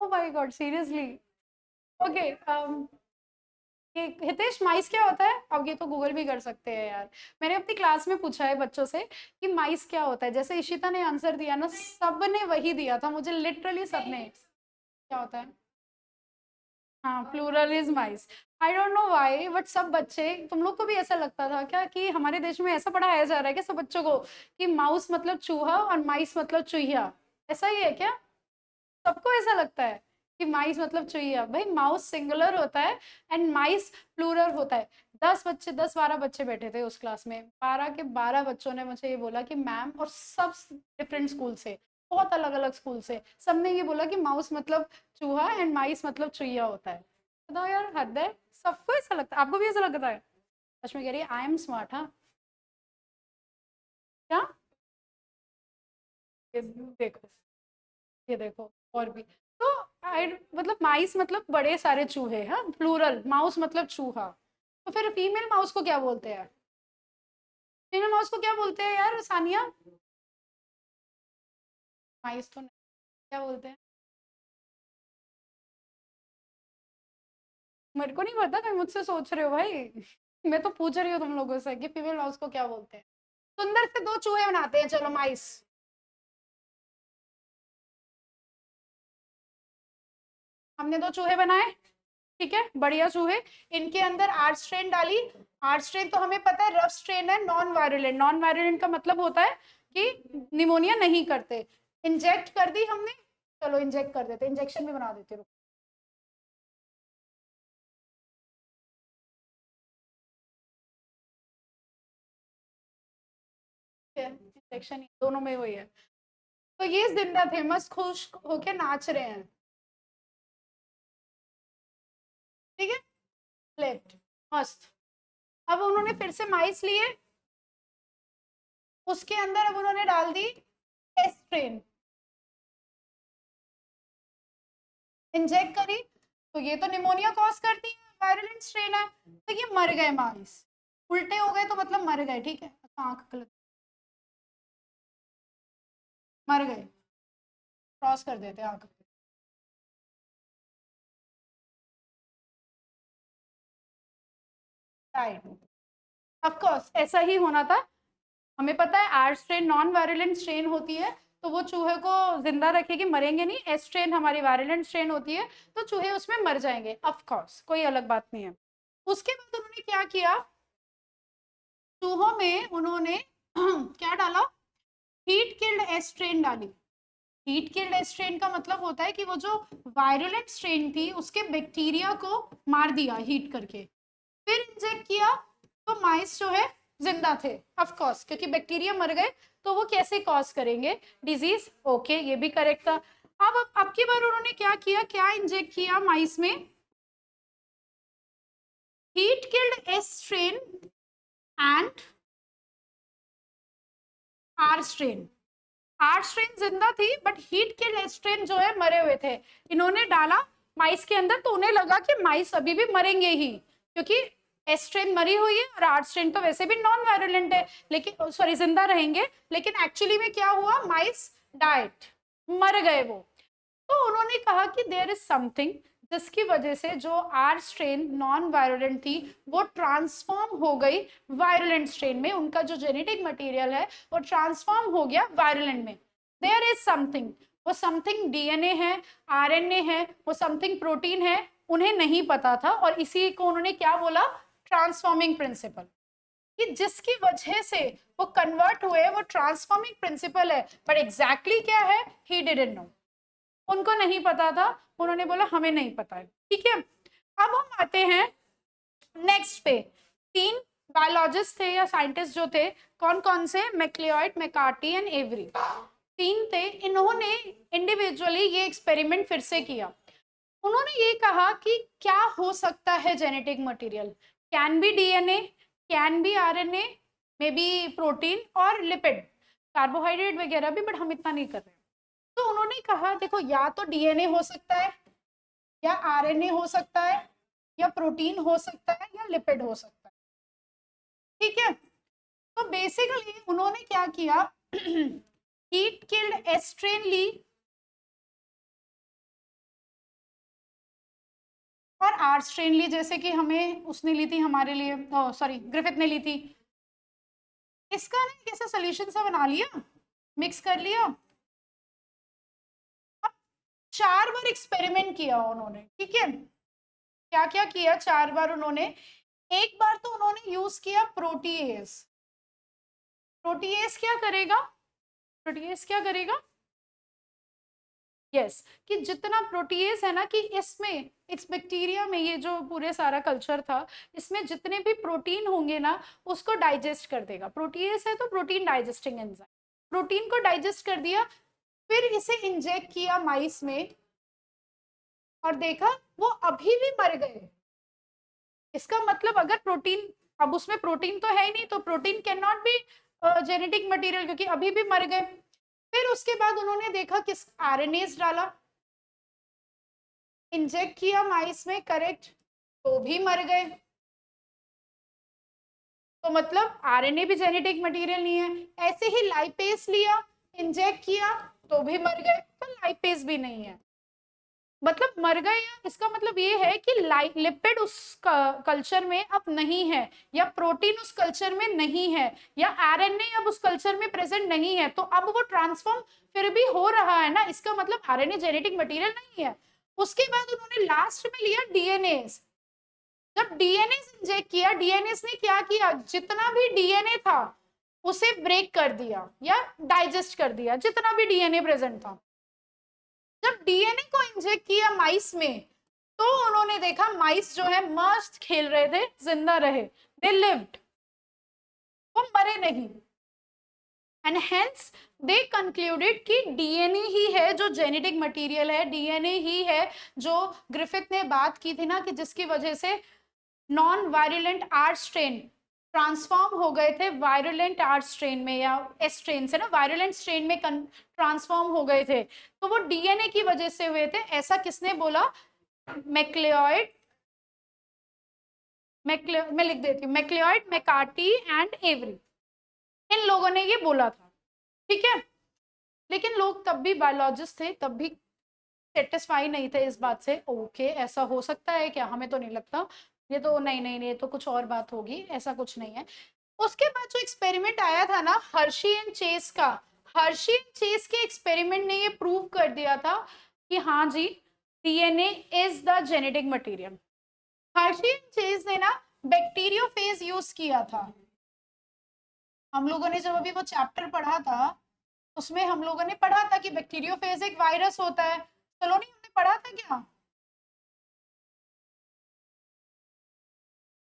Oh my God seriously? Okay, Hitesh mice क्या होता है? अब ये तो गूगल भी कर सकते हैं यार। मैंने अपनी क्लास में पूछा है बच्चों से कि माइस क्या होता है, जैसे इशिता ने आंसर दिया ना, सबने वही दिया था मुझे, लिटरली सबने। क्या होता है? हाँ, plural is mice. I don't know why, but सब बच्चे, तुम लोग को भी ऐसा लगता था क्या कि हमारे देश में ऐसा पढ़ाया जा रहा है कि सब बच्चों को कि माउस मतलब चूहा और माइस मतलब चूहिया? ऐसा ही है क्या? सबको ऐसा लगता है कि माइस मतलब चूहिया? भाई माउस सिंगुलर होता है एंड माइस प्लूरल होता है। 10 बच्चे, 10-12 बच्चे बैठे थे उस क्लास में, 12 के 12 बच्चों ने मुझे ये बोला कि मैम, और सब डिफरेंट स्कूल से, बहुत अलग अलग स्कूल से, सबने ये बोला कि माउस मतलब चूहा एंड माइस मतलब चुहिया होता है। बताओ यार, हद है। सबको ऐसा लगता है, आपको भी ऐसा लगता है? सच में कह रही है, आई एम स्मार्ट। हाँ, क्या? ये देखो, ये देखो, और भी। तो आई मतलब माइस मतलब बड़े सारे चूहे, हाँ, प्लूरल, माउस मतलब चूहा। तो फिर फीमेल माउस को क्या बोलते हैं? फीमेल माउस को क्या बोलते हैं यार सानिया? माइस तो नहीं, क्या बोलते हैं? मेरे को नहीं पता, तुम मुझसे सोच रहे हो भाई। मैं तो पूछ रही हूँ तुम लोगों से कि फीमेल माउस को क्या बोलते हैं। सुंदर से दो चूहे बनाते हैं, चलो माइस। हमने दो चूहे बनाए, ठीक है, बढ़िया चूहे। इनके अंदर आर स्ट्रेन डाली। आर स्ट्रेन तो हमें पता है रफ स्ट्रेन है, नॉन वायरुलेंट। नॉन वायरुलेंट का मतलब होता है कि निमोनिया नहीं करते। इंजेक्ट कर दी हमने, चलो इंजेक्ट कर देते, इंजेक्शन भी बना देते, रुको। इंजेक्शन दोनों में हुई है। तो ये जिंदा थे, मस्त खुश होके नाच रहे हैं, ठीक है, लेफ्ट, मस्त। अब उन्होंने फिर से माइस लिए, उसके अंदर अब उन्होंने डाल दी एस्ट्रेन, इंजेक्ट करी। तो ये तो निमोनिया कॉज करती है, वायरलेंट स्ट्रेन है, तो ये मर गए माइस। उल्टे हो गए तो मतलब मर गए, ठीक है, अच्छा, आंख गलत, मर गए, क्रॉस कर देते आंख। राइट, ऑफ कोर्स ऐसा ही होना था। हमें पता है R strain non virulent strain होती है, तो वो चूहे को जिंदा रखेगी, मरेंगे नहीं। एस स्ट्रेन हमारी वायरुलेंट स्ट्रेन होती है, तो चूहे उसमें मर जाएंगे, ऑफ कोर्स कोई अलग बात नहीं है। उसके बाद उन्होंने क्या किया, चूहों में उन्होंने क्या डाला, हीट किल्ड एस स्ट्रेन डाली। हीट किल्ड एस स्ट्रेन का मतलब होता है कि वो जो वायरुलेंट स्ट्रेन थी उसके बैक्टीरिया को मार दिया हीट करके, फिर इंजेक्ट किया। तो माइस जो है जिंदा थे, ऑफ कोर्स, क्योंकि बैक्टीरिया मर गए, तो वो कैसे कॉज करेंगे डिजीज? ओके, ये भी करेक्ट था। अब की बार उन्होंने क्या किया, क्या इंजेक्ट किया माइस में? Heat killed S strain and R strain. R strain जिंदा थी, but heat killed S strain जो है मरे हुए थे, इन्होंने डाला माइस के अंदर, तो उन्हें लगा कि माइस अभी भी मरेंगे ही, क्योंकि एस स्ट्रेन मरी हुई है और आर स्ट्रेन तो वैसे भी नॉन वायरुलेंट है, लेकिन सॉरी जिंदा रहेंगे, लेकिन एक्चुअली में क्या हुआ, माइस डाइट, मर गए वो। तो उन्होंने कहा कि देयर इज समथिंग जिसकी वजह से जो आर स्ट्रेन नॉन वायरुलेंट थी वो ट्रांसफॉर्म हो गई वायरुलेंट स्ट्रेन में, उनका जो जेनेटिक मटेरियल है वो ट्रांसफॉर्म हो गया वायरुलेंट में। देयर इज समथिंग, वो समथिंग डीएनए है, आरएनए है, वो समथिंग प्रोटीन है, उन्हें नहीं पता था, और इसी को उन्होंने क्या बोला, ट्रांसफॉर्मिंग प्रिंसिपल, कि जिसकी वजह से वो कन्वर्ट हुए, वो ट्रांसफॉर्मिंग प्रिंसिपल है, पर एग्जैक्टली क्या है ही डिडंट नो, उनको नहीं पता था, उन्होंने बोला हमें नहीं पता है, ठीक है। अब हम आते हैं नेक्स्ट पे। तीन बायोलॉजिस्ट थे या साइंटिस्ट जो थे, कौन कौन से, मैक्लियोड, मैकार्टी एंड एवरी, तीन थे। इन्होंने इंडिविजुअली ये एक्सपेरिमेंट फिर से किया। उन्होंने ये कहा कि क्या हो सकता है genetic material, can be DNA, can be RNA, may be protein और लिपिड, कार्बोहाइड्रेट वगैरह भी, बट हम इतना नहीं कर रहे। तो उन्होंने कहा देखो, या तो डीएनए हो सकता है, या आरएनए हो सकता है, या प्रोटीन हो सकता है, या लिपिड हो सकता है। ठीक है, तो बेसिकली उन्होंने क्या किया, हीट किल्ड एस्ट्रेन ली और आर स्ट्रेन ली, जैसे कि हमें उसने ली थी हमारे लिए, सॉरी ग्रिफिथ ने ली थी। इसका ना कैसे सोल्यूशन सा बना लिया, मिक्स कर लिया। अब 4 बार एक्सपेरिमेंट किया उन्होंने, ठीक है, क्या क्या किया 4 बार उन्होंने। एक बार तो उन्होंने यूज किया प्रोटीएज। प्रोटीएज क्या करेगा, प्रोटीएज क्या करेगा, यस कि जितना प्रोटीएज है ना, कि इसमें इस बैक्टीरिया में, ये जो पूरे सारा कल्चर था, इसमें जितने भी प्रोटीन होंगे ना उसको डाइजेस्ट कर देगा। प्रोटीएज है तो प्रोटीन डाइजेस्टिंग एंजाइम, प्रोटीन को डाइजेस्ट कर दिया। फिर इसे इंजेक्ट किया माइस में और देखा वो अभी भी मर गए। इसका मतलब अगर प्रोटीन, अब उसमें प्रोटीन तो है ही नहीं, तो protein can not be genetic material, क्योंकि अभी भी मर गए। फिर उसके बाद उन्होंने देखा किस आरएनएस डाला, इंजेक्ट किया माइस में, करेक्ट, तो भी मर गए। तो मतलब आरएनए भी जेनेटिक मटेरियल नहीं है। ऐसे ही लाइपेस लिया, इंजेक्ट किया, तो भी मर गए, तो लाइपेस भी नहीं है। मतलब मर गए, या इसका मतलब ये है कि लिपिड उस कल्चर में अब नहीं है, या प्रोटीन उस कल्चर में नहीं है, या आरएनए अब उस कल्चर में प्रेजेंट नहीं है, तो अब वो ट्रांसफॉर्म फिर भी हो रहा है ना, इसका मतलब आरएनए जेनेटिक मटेरियल नहीं है। उसके बाद उन्होंने लास्ट में लिया डीएनए। जब डीएनए इंजेक्ट किया, डीएनए ने क्या किया, जितना भी डीएनए था उसे ब्रेक कर दिया या डाइजेस्ट कर दिया, जितना भी डीएनए प्रेजेंट था। जब डीएनए को इंजेक्ट किया माइस में, तो उन्होंने देखा माइस जो है मस्त खेल रहे थे, जिंदा रहे, दे लिव्ड, वो मरे नहीं। एंड हेंस दे कंक्लूडेड कि डीएनए ही है जो जेनेटिक मटेरियल है, डीएनए ही है जो ग्रिफिथ ने बात की थी ना, कि जिसकी वजह से non virulent R strain transform हो गए थे वायरुलेंट आर स्ट्रेन में, या एस स्ट्रेन से ना वायरुलेंट स्ट्रेन में ट्रांसफॉर्म हो गए थे, तो वो डीएनए की वजह से हुए थे। ऐसा किसने बोला, मैक्लियोड, मैं लिख देती हूँ, मैक्लियोड, मैकार्टी एंड एवरी, इन लोगों ने ये बोला था, ठीक है। लेकिन लोग तब भी, बायोलॉजिस्ट थे तब भी, सेटिस्फाई नहीं थे इस बात से। ओके ऐसा हो सकता है क्या, हमें तो नहीं लगता, ये तो नहीं नहीं नहीं, ये तो कुछ और बात होगी, ऐसा कुछ नहीं है। उसके बाद जो एक्सपेरिमेंट आया था ना हर्शी एंड चेस का, हर्शी एंड चेस के एक्सपेरिमेंट ने ये प्रूव कर दिया था कि हाँ जी, DNA is the genetic material. Hershey and Chase ने ना बैक्टीरियोफेज यूज किया था। हम लोगों ने जब अभी वो चैप्टर पढ़ा था, उसमें हम लोगों ने पढ़ा था कि बैक्टीरियोफेज एक वायरस होता है। चलो नहीं, हमने पढ़ा था क्या,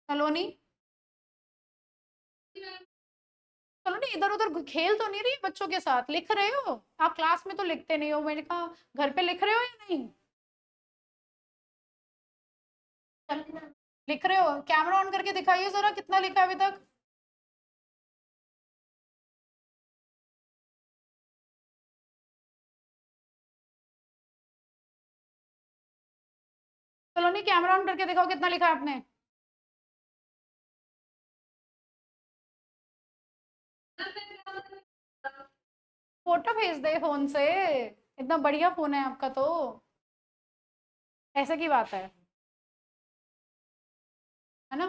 चलो नहीं, चलो नहीं, इधर उधर खेल तो नहीं रही बच्चों के साथ, लिख रहे हो आप, क्लास में तो लिखते नहीं हो, मैंने कहा घर पे लिख रहे हो या नहीं। लिख रहे हो, कैमरा ऑन करके दिखाइए जरा कितना लिखा है अभी तक। चलो नहीं, कैमरा ऑन करके दिखाओ कितना लिखा है आपने। फोटो भेज दे फोन से, इतना बढ़िया फोन है आपका तो, ऐसे की बात है ना।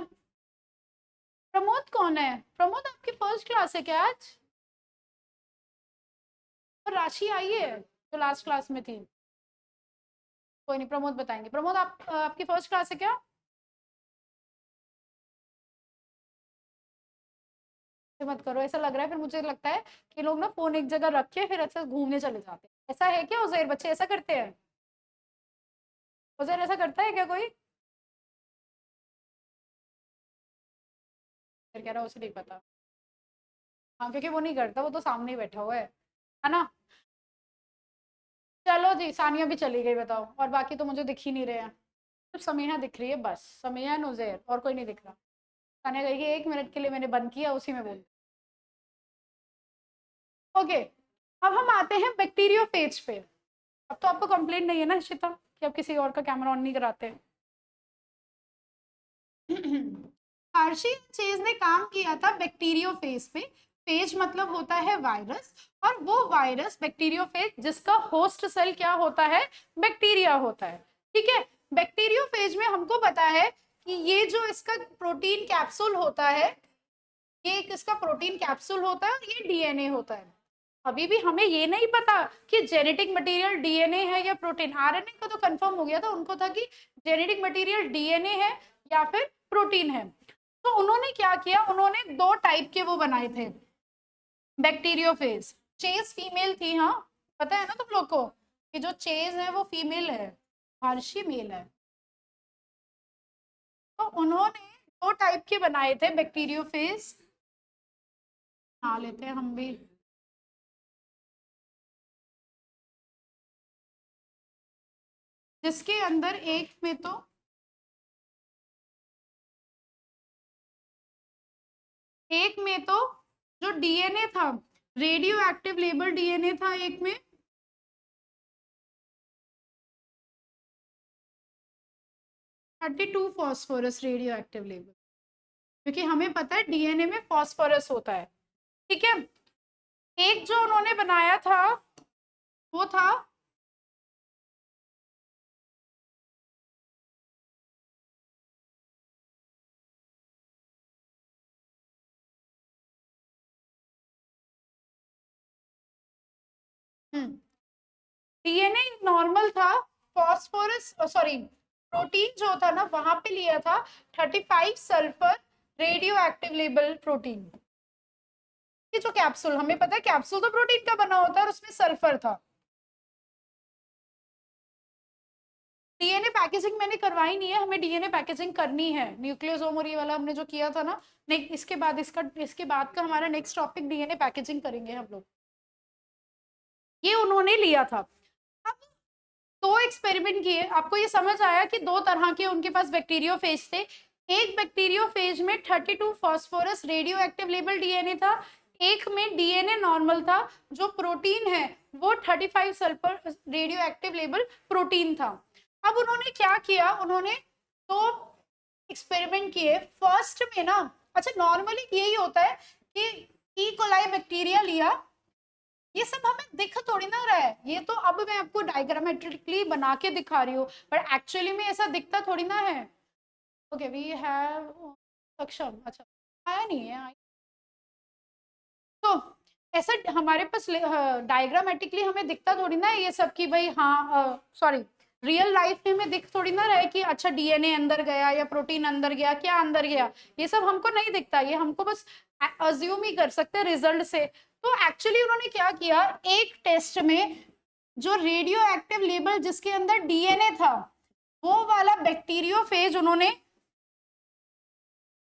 प्रमोद कौन है, प्रमोद आपकी फर्स्ट क्लास है क्या आज, और राशि आई है जो लास्ट क्लास में थी। कोई नहीं, प्रमोद बताएंगे। प्रमोद आप, आपकी फर्स्ट क्लास है क्या, ऐसे मत करो, ऐसा लग रहा है फिर मुझे लगता है कि लोग ना फोन एक जगह रख के फिर अच्छा घूमने चले जाते हैं। ऐसा है क्या उजैर, बच्चे ऐसा करते हैं, उजैर ऐसा करता है क्या कोई, फिर कह रहा है उसे नहीं पता। हाँ क्योंकि वो नहीं करता, वो तो सामने ही बैठा हुआ है ना। चलो जी, सानिया भी चली गई बताओ, और बाकी तो मुझे दिख ही नहीं रहे हैं, सिर्फ समीहा दिख रही है बस, समीहा नुजैर, और कोई नहीं दिख रहा। सानिया कहेगी 1 मिनट के लिए मैंने बंद किया, उसी में बोल। ओके, अब हम आते हैं बैक्टीरियोफेज पे। अब तो आपको कंप्लेंट नहीं है ना शिता कि आप किसी और का कैमरा ऑन नहीं कराते। हार्शी चेज ने काम किया था बैक्टीरियोफेज पे। फेज मतलब होता है वायरस, और वो वायरस बैक्टीरियोफेज जिसका होस्ट सेल क्या होता है, बैक्टीरिया होता है। ठीक है, बैक्टीरियोफेज में हमको पता है कि ये जो इसका प्रोटीन कैप्सूल होता है, ये एक इसका प्रोटीन कैप्सूल होता है और ये डीएनए होता है। अभी भी हमें ये नहीं पता कि जेनेटिक मटेरियल डीएनए है या प्रोटीन। आरएनए का तो कंफर्म हो गया था, उनको था कि जेनेटिक मटेरियल डीएनए है या फिर प्रोटीन है। तो उन्होंने क्या किया, उन्होंने दो टाइप के वो बनाए थे बैक्टीरियोफेज। चेज फीमेल थी, हाँ पता है ना तुम लोग को कि जो चेज है वो फीमेल है, हार्शी मेल है। तो उन्होंने दो टाइप के बनाए थे बैक्टीरियोफेज, हाँ लेते हैं हम भी। जिसके अंदर एक में तो जो डीएनए था, रेडियो एक्टिव लेबल डीएनए था एक में, 32 फॉस्फोरस रेडियो एक्टिव लेबल, क्योंकि हमें पता है डीएनए में फॉस्फोरस होता है। ठीक है, एक जो उन्होंने बनाया था वो था डीएनए नॉर्मल था, फॉस्फोरस सॉरी प्रोटीन जो था ना वहां पे लिया था 35 sulphur radio active label protein. ये जो कैप्सूल, हमें पता है कैप्सूल तो प्रोटीन का बना होता है और उसमें सल्फर था। डीएनए पैकेजिंग मैंने करवाई नहीं है, हमें डीएनए पैकेजिंग करनी है, न्यूक्लियोसोम और ये वाला हमने जो किया था ना, नहीं इसके बाद का हमारा नेक्स्ट टॉपिक डीएनए पैकेजिंग करेंगे हम लोग। ये उन्होंने लिया था। अब दो एक्सपेरिमेंट किए, आपको ये समझ आया कि दो तरह के उनके पास बैक्टीरियोफेज थे। एक बैक्टीरियोफेज में 32 phosphorus radio active label DNA था, एक में डीएनए नॉर्मल था, जो प्रोटीन है वो 35 sulphur radio active label protein था। अब उन्होंने क्या किया, उन्होंने दो एक्सपेरिमेंट किए। फर्स्ट में ना, अच्छा नॉर्मली यही होता है कि ई कोलाई बैक्टीरिया लिया, ये सब हमें दिख थोड़ी ना रहा है, ये तो अब मैं आपको डायग्रामेट्रिकली बना के दिखा रही हूँ, पर एक्चुअली में ऐसा दिखता थोड़ी ना है। ओके वी हैव सक्षम, अच्छा आया नहीं है, तो ऐसा हमारे पास डायग्रामेटिकली हमें दिखता थोड़ी ना है ये सब कि भाई हाँ सॉरी रियल लाइफ में हमें दिख थोड़ी ना रहे कि अच्छा डीएनए अंदर गया या प्रोटीन अंदर गया, क्या अंदर गया, ये सब हमको नहीं दिखता, ये हमको बस अज्यूम ही कर सकते हैं रिजल्ट से। तो एक्चुअली उन्होंने क्या किया, एक टेस्ट में जो रेडियो एक्टिव लेबल जिसके अंदर डीएनए था वो वाला बैक्टीरियोफेज उन्होंने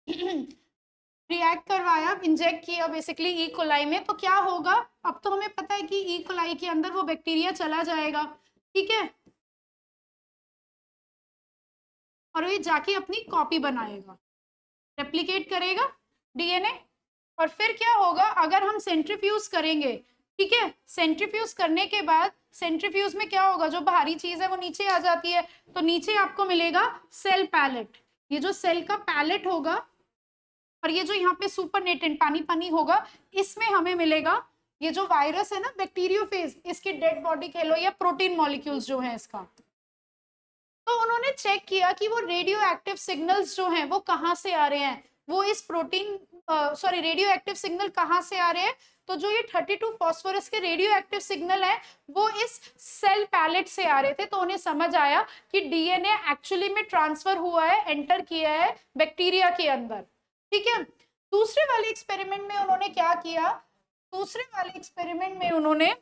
रिएक्ट करवाया, इंजेक्ट किया बेसिकली ई कोलाई में। तो क्या होगा, अब तो हमें पता है कि ई कोलाई के अंदर वो बैक्टीरिया चला जाएगा, ठीक है, और ये जाके अपनी कॉपी बनाएगा, रेप्लिकेट करेगा डीएनए। और फिर क्या होगा, अगर हम सेंट्रीफ्यूज करेंगे, ठीक है, सेंट्रीफ्यूज करने के बाद सेंट्रीफ्यूज में क्या होगा, जो बाहरी चीज है वो नीचे आ जाती है, तो नीचे आपको मिलेगा सेल पैलेट। ये जो सेल का पैलेट होगा और ये जो यहाँ पे सुपरनेटेंट पानी पानी होगा, इसमें हमें मिलेगा ये जो वायरस है ना बैक्टीरियोफेज, इसकी डेड बॉडी कह लो या प्रोटीन मॉलिक्यूल्स जो है इसका। तो उन्होंने चेक किया कि वो रेडियो एक्टिव सिग्नल्स जो हैं वो कहाँ से आ रहे हैं, वो इस protein sorry radio active signal कहाँ से आ रहे हैं। तो जो ये 32 फॉस्फोरस के रेडियो एक्टिव सिग्नल है वो इस सेल पैलेट से आ रहे थे। तो उन्हें समझ आया कि डीएनए एक्चुअली में ट्रांसफर हुआ है, एंटर किया है बैक्टीरिया के अंदर, ठीक है। दूसरे वाले एक्सपेरिमेंट में उन्होंने क्या किया, दूसरे वाले एक्सपेरिमेंट में उन्होंने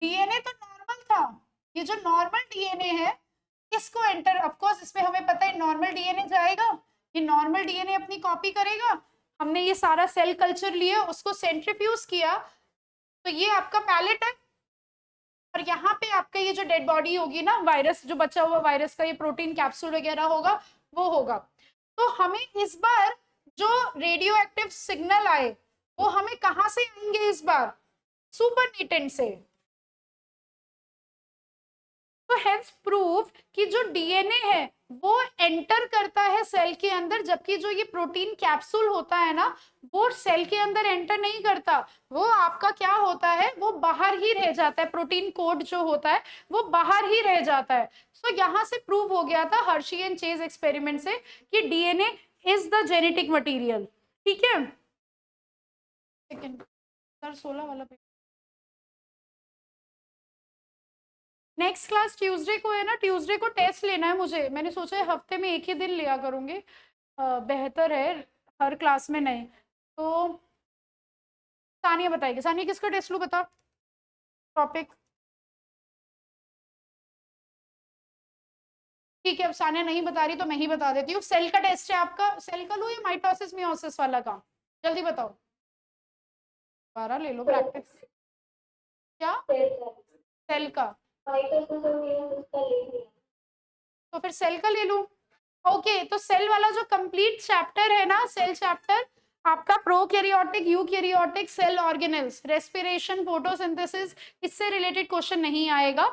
डीएनए तो नॉर्मल था, ये जो नॉर्मल डीएनए है इसको एंटर, ऑफ कोर्स इसमें हमें पता है नॉर्मल डीएनए जाएगा, ये नॉर्मल डीएनए अपनी कॉपी करेगा। हमने ये सारा सेल कल्चर लिया, उसको सेंट्रीफ्यूज किया, तो ये आपका पैलेट है, और यहाँ पे आपका ये जो डेड बॉडी होगी ना, वायरस जो बचा हुआ वायरस का ये प्रोटीन कैप्सूल वगैरह होगा वो होगा। तो हमें इस बार जो रेडियो एक्टिव सिग्नल आए वो हमें कहाँ से आएंगे, इस बार सुपर नेटेंट से। तो हेंस प्रूव कि जो डीएनए है वो एंटर करता है सेल के अंदर, जबकि जो ये प्रोटीन कैप्सूल होता है ना वो सेल के अंदर एंटर नहीं करता, वो आपका क्या होता है, वो बाहर ही रह जाता है, प्रोटीन कोड जो होता है वो बाहर ही रह जाता है। सो यहां से प्रूव हो गया था हर्शी एंड चेज एक्सपेरिमेंट से कि DNA is the genetic material. ठीक है, सेकंड सर 16 वाला पे नेक्स्ट क्लास ट्यूसडे को है ना, ट्यूसडे को टेस्ट लेना है मुझे, मैंने सोचा है हफ्ते में एक ही दिन लिया करूंगी, बेहतर है हर क्लास में नहीं। तो सानिया बताएगी, सानिया किसका टेस्ट लूँ बता टॉपिक। ठीक है, अब सानिया नहीं बता रही तो मैं ही बता देती हूँ, सेल का टेस्ट है आपका, सेल का लो या माइटोसिस मियोसिस वाला का, जल्दी बताओ, 12 ले लो प्रैक्टिस। क्या सेल का, तो फिर सेल का ले लूं। ओके, तो सेल वाला जो कंप्लीट चैप्टर है ना, सेल चैप्टर आपका prokaryotic eukaryotic cell organelles, respiration, photosynthesis, इससे रिलेटेड क्वेश्चन नहीं आएगा।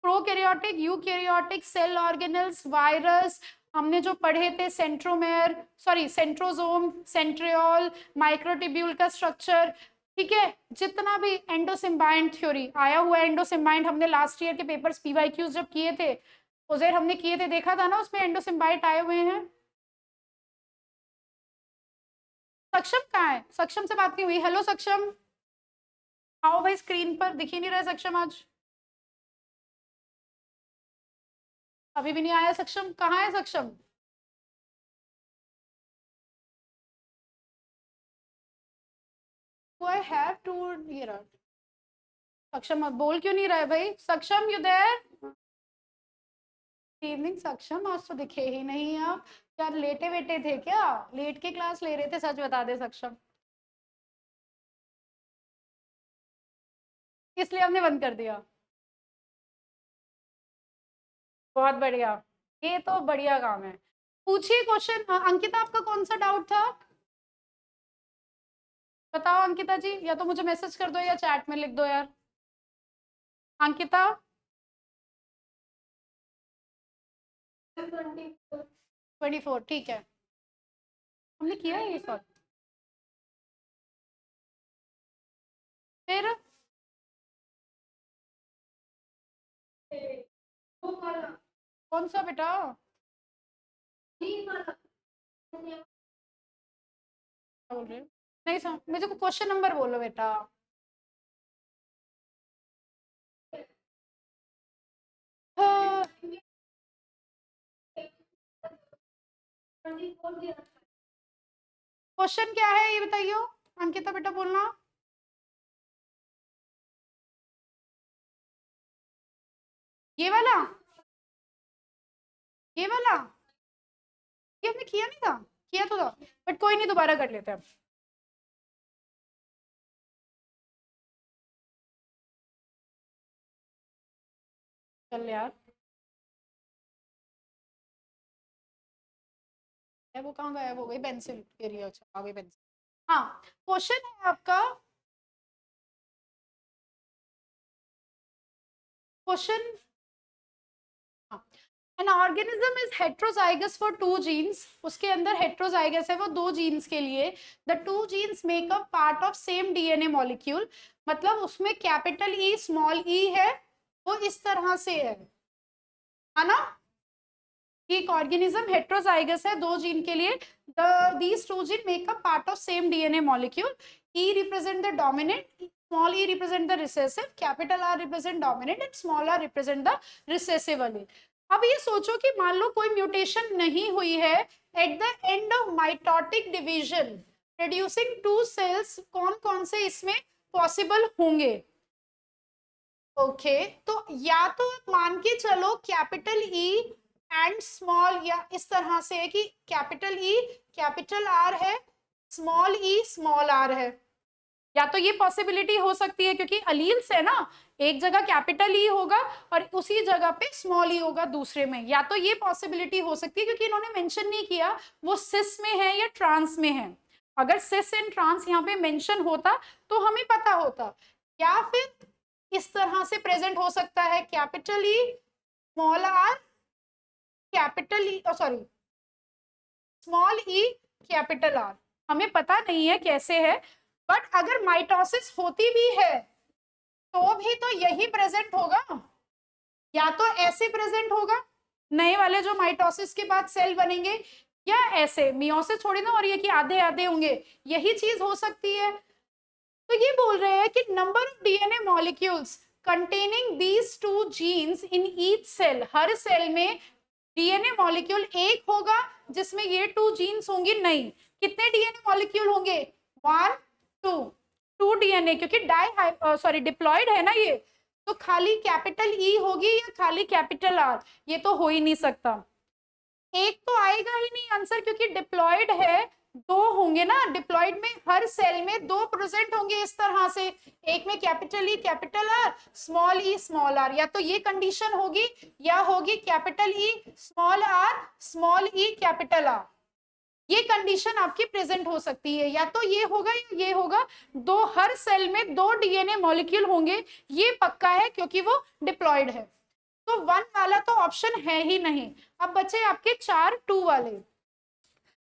Prokaryotic eukaryotic cell organelles, virus हमने जो पढ़े थे, centromere sorry centrosome, centriole, microtubule का स्ट्रक्चर, ठीक है, जितना भी एंडोसिम्बायंट थ्योरी आया हुआ है, एंडोसिम्बायंट हमने लास्ट ईयर के पेपर्स पीवाईक्यूज जब किए थे, उजेर हमने किए थे, देखा था ना, उसमें एंडोसिम्बाइट आए हुए हैं। सक्षम कहाँ है, सक्षम से बात नहीं हुई, हेलो सक्षम, आओ भाई, स्क्रीन पर दिख ही नहीं रहा सक्षम आज, अभी भी नहीं आया सक्षम, कहाँ है सक्षम। आई हैव टू, ये रहा सक्षम, अब बोल क्यों नहीं रहा है भाई, सक्षम यू देयर। इवनिंग सक्षम, आज तो दिखे ही नहीं आप, क्या लेटे वेटे थे क्या, लेट के क्लास ले रहे थे, सच बता दे सक्षम, इसलिए हमने बंद कर दिया। बहुत बढ़िया, ये तो बढ़िया काम है। पूछिए क्वेश्चन, अंकिता आपका कौन सा डाउट था, बताओ अंकिता जी, या तो मुझे मैसेज कर दो या चैट में लिख दो यार। अंकिता 24, ठीक है, हमने किया है ये सब। फिर कौन सा बेटा, क्या बोल रहे हो, नहीं समझ, मुझे को क्वेश्चन नंबर बोलो बेटा। हाँ, क्वेश्चन क्या है ये बताइयो, अंकिता बेटा बोलना। ये वाला, ये वाला, ये हमने किया नहीं था, किया तो था, बट कोई नहीं, दोबारा कर लेते हैं। चल यार, है वो कहाँ गायब हो गई पेंसिल, एरिया, अच्छा आ गई पेंसिल। हाँ, क्वेश्चन है आपका, question, an organism is heterozygous for two genes, उसके अंदर हेट्रोजाइगस है वो दो जीन्स के लिए, the two genes make up part of same DNA molecule, मतलब उसमें कैपिटल ई स्मॉल ई है, वो इस तरह से है ना, एक ऑर्गेनिज्म हेट्रोजाइगस है दो जीन के लिए, these two gene make up part of same DNA molecule, E represent the dominant, small e represent the recessive, capital R represent dominant and small r represent the recessive allele। अब ये सोचो कि मान लो कोई mutation नहीं हुई है, at the end of mitotic division producing two cells, कौन कौन से इसमें पॉसिबल होंगे। ओके, तो या तो मान के चलो कैपिटल ई एंड स्मॉल, या इस तरह से है कि कैपिटल ई कैपिटल आर है, स्मॉल ई स्मॉल आर है, या तो ये पॉसिबिलिटी हो सकती है क्योंकि अलील्स है ना, एक जगह कैपिटल ई होगा और उसी जगह पे स्मॉल ई होगा दूसरे में, या तो ये पॉसिबिलिटी हो सकती है क्योंकि इन्होंने मेंशन नहीं किया वो सिस में है या ट्रांस में है, अगर सिस एंड ट्रांस यहाँ पे मेंशन होता तो हमें पता होता, या फिर इस तरह से प्रेजेंट हो सकता है capital E small are capital E, sorry small E capital are. हमें पता नहीं है कैसे है, बट अगर माइटोसिस होती भी है तो भी तो यही प्रेजेंट होगा, या तो ऐसे प्रेजेंट होगा नए वाले जो माइटोसिस के बाद सेल बनेंगे, या ऐसे मियोसिस थोड़ी ना हो रही है कि आधे आधे होंगे, यही चीज हो सकती है। तो ये बोल रहे हैं कि number of DNA molecules containing these two genes in each cell, हर सेल में डीएनए मॉलिक्यूल एक होगा जिसमें ये 2 जीन्स होंगी, नहीं कितने डीएनए मॉलिक्यूल होंगे, 1 2 डीएनए, क्योंकि डिप्लॉयड है ना ये, तो खाली कैपिटल ई होगी या खाली कैपिटल आर, ये तो हो ही नहीं सकता। एक तो आएगा ही नहीं आंसर, क्योंकि डिप्लॉयड है, 2 होंगे ना, डिप्लॉयड में हर सेल में 2 प्रेजेंट होंगे इस तरह से, एक में capital E capital R, small E small R, या तो ये कंडीशन होगी या होगी capital E small E capital R, ये कंडीशन आपकी प्रेजेंट हो सकती है, या तो ये होगा या ये होगा, दो हर सेल में 2 डीएनए मॉलिक्यूल होंगे, ये पक्का है क्योंकि वो डिप्लॉयड है। तो 1 वाला तो ऑप्शन है ही नहीं। अब बचे आपके 4 2 वाले।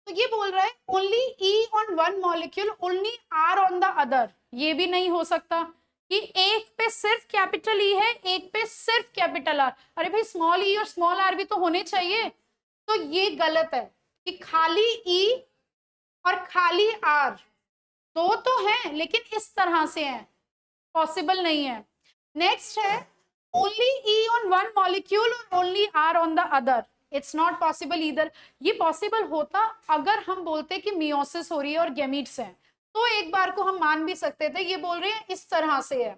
तो ये बोल रहा है only E on one molecule only R on the other, ये भी नहीं हो सकता कि एक पे सिर्फ कैपिटल ई है एक पे सिर्फ कैपिटल आर, अरे भाई स्मॉल ई और स्मॉल आर भी तो होने चाहिए, तो ये गलत है कि खाली ई और खाली आर, 2 तो हैं लेकिन इस तरह से हैं, पॉसिबल नहीं है। नेक्स्ट है only E on one molecule और only R on the other, it's not possible either. ये पॉसिबल होता अगर हम बोलते कि मियोसिस हो रही है और गैमीट्स हैं, तो एक बार को हम मान भी सकते थे। ये बोल रहे हैं इस तरह से है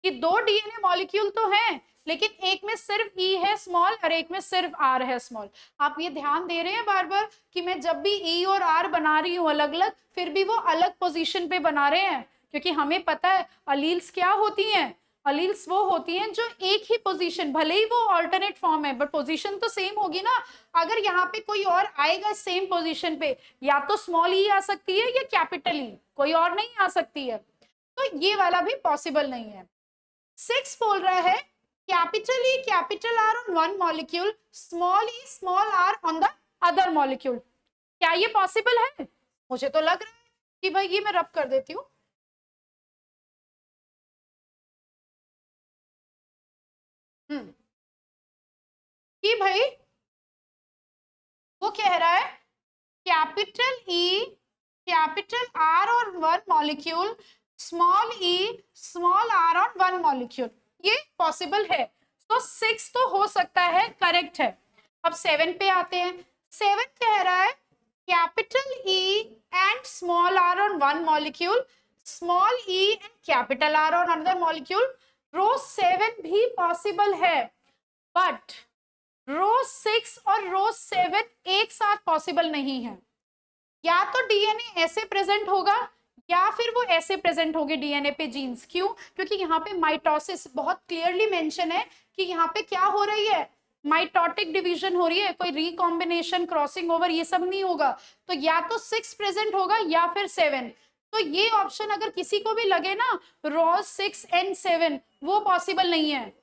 कि 2 डीएनए मॉलिक्यूल तो हैं लेकिन एक में सिर्फ ई है स्मॉल और एक में सिर्फ आर है स्मॉल। आप ये ध्यान दे रहे हैं बार बार कि मैं जब भी ई और आर बना रही हूँ अलग अलग, फिर भी वो अलग पोजीशन पे बना रहे हैं, क्योंकि हमें पता है अलील्स क्या होती हैं, अलील्स वो होती हैं जो एक ही पोजीशन, भले ही वो ऑल्टरनेट फॉर्म है बट पोजीशन तो सेम होगी ना। अगर यहाँ पे कोई और आएगा सेम पोजीशन पे, या तो स्मॉल ई आ सकती है या कैपिटल ई, कोई और नहीं आ सकती है, तो ये वाला भी पॉसिबल नहीं है। 6 बोल रहा है capital E capital R on one molecule, small E small R on the other molecule, क्या ये पॉसिबल है? मुझे तो लग रहा है कि भाई ये मैं रब कर देती हूँ। कि भाई वो कह रहा है capital E capital R on one molecule, small E small R on one molecule, ये पॉसिबल है। तो 6 तो हो सकता है, करेक्ट है। अब 7 पे आते हैं। 7 कह रहा है capital E and small R on one molecule, small E and capital R on another molecule. Row 7 भी पॉसिबल है, बट रो 6 और रो 7 एक साथ पॉसिबल नहीं है। या तो डीएनए ऐसे प्रेजेंट होगा या फिर वो ऐसे प्रेजेंट होगी डीएनए पे जीन्स। क्यों? क्योंकि यहाँ पे माइटोसिस बहुत क्लियरली मेंशन है कि यहाँ पे क्या हो रही है, माइटोटिक डिवीजन हो रही है, कोई रिकॉम्बिनेशन क्रॉसिंग ओवर ये सब नहीं होगा। तो या तो 6 प्रेजेंट होगा या फिर 7। तो ये ऑप्शन अगर किसी को भी लगे ना, रो 6 एंड 7 वो पॉसिबल नहीं है,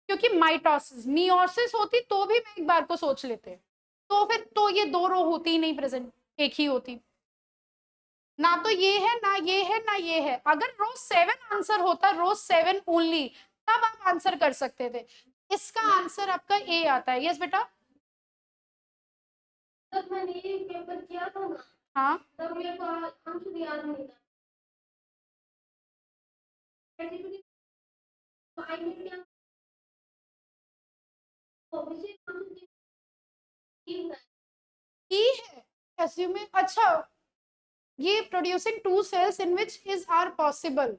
क्योंकि माइटोसिस मियोसिस होती तो भी मैं एक बार को सोच लेते, तो फिर तो ये 2 रो होती ही नहीं प्रेजेंट, एक ही होती। ना तो ये है ना ये है ना ये है। अगर रो 7 आंसर होता, रो 7 ओनली, तब आप आंसर कर सकते थे। इसका आंसर आपका ए आता है। यस बेटा, जब मैंने ये पेपर किया था ना, हाँ तब मेरे को आंसर याद नहीं था। तो आई ने क्या विशेष आंसर ई है एस्यूमिंग, अच्छा ये producing 2 cells in which is R possible.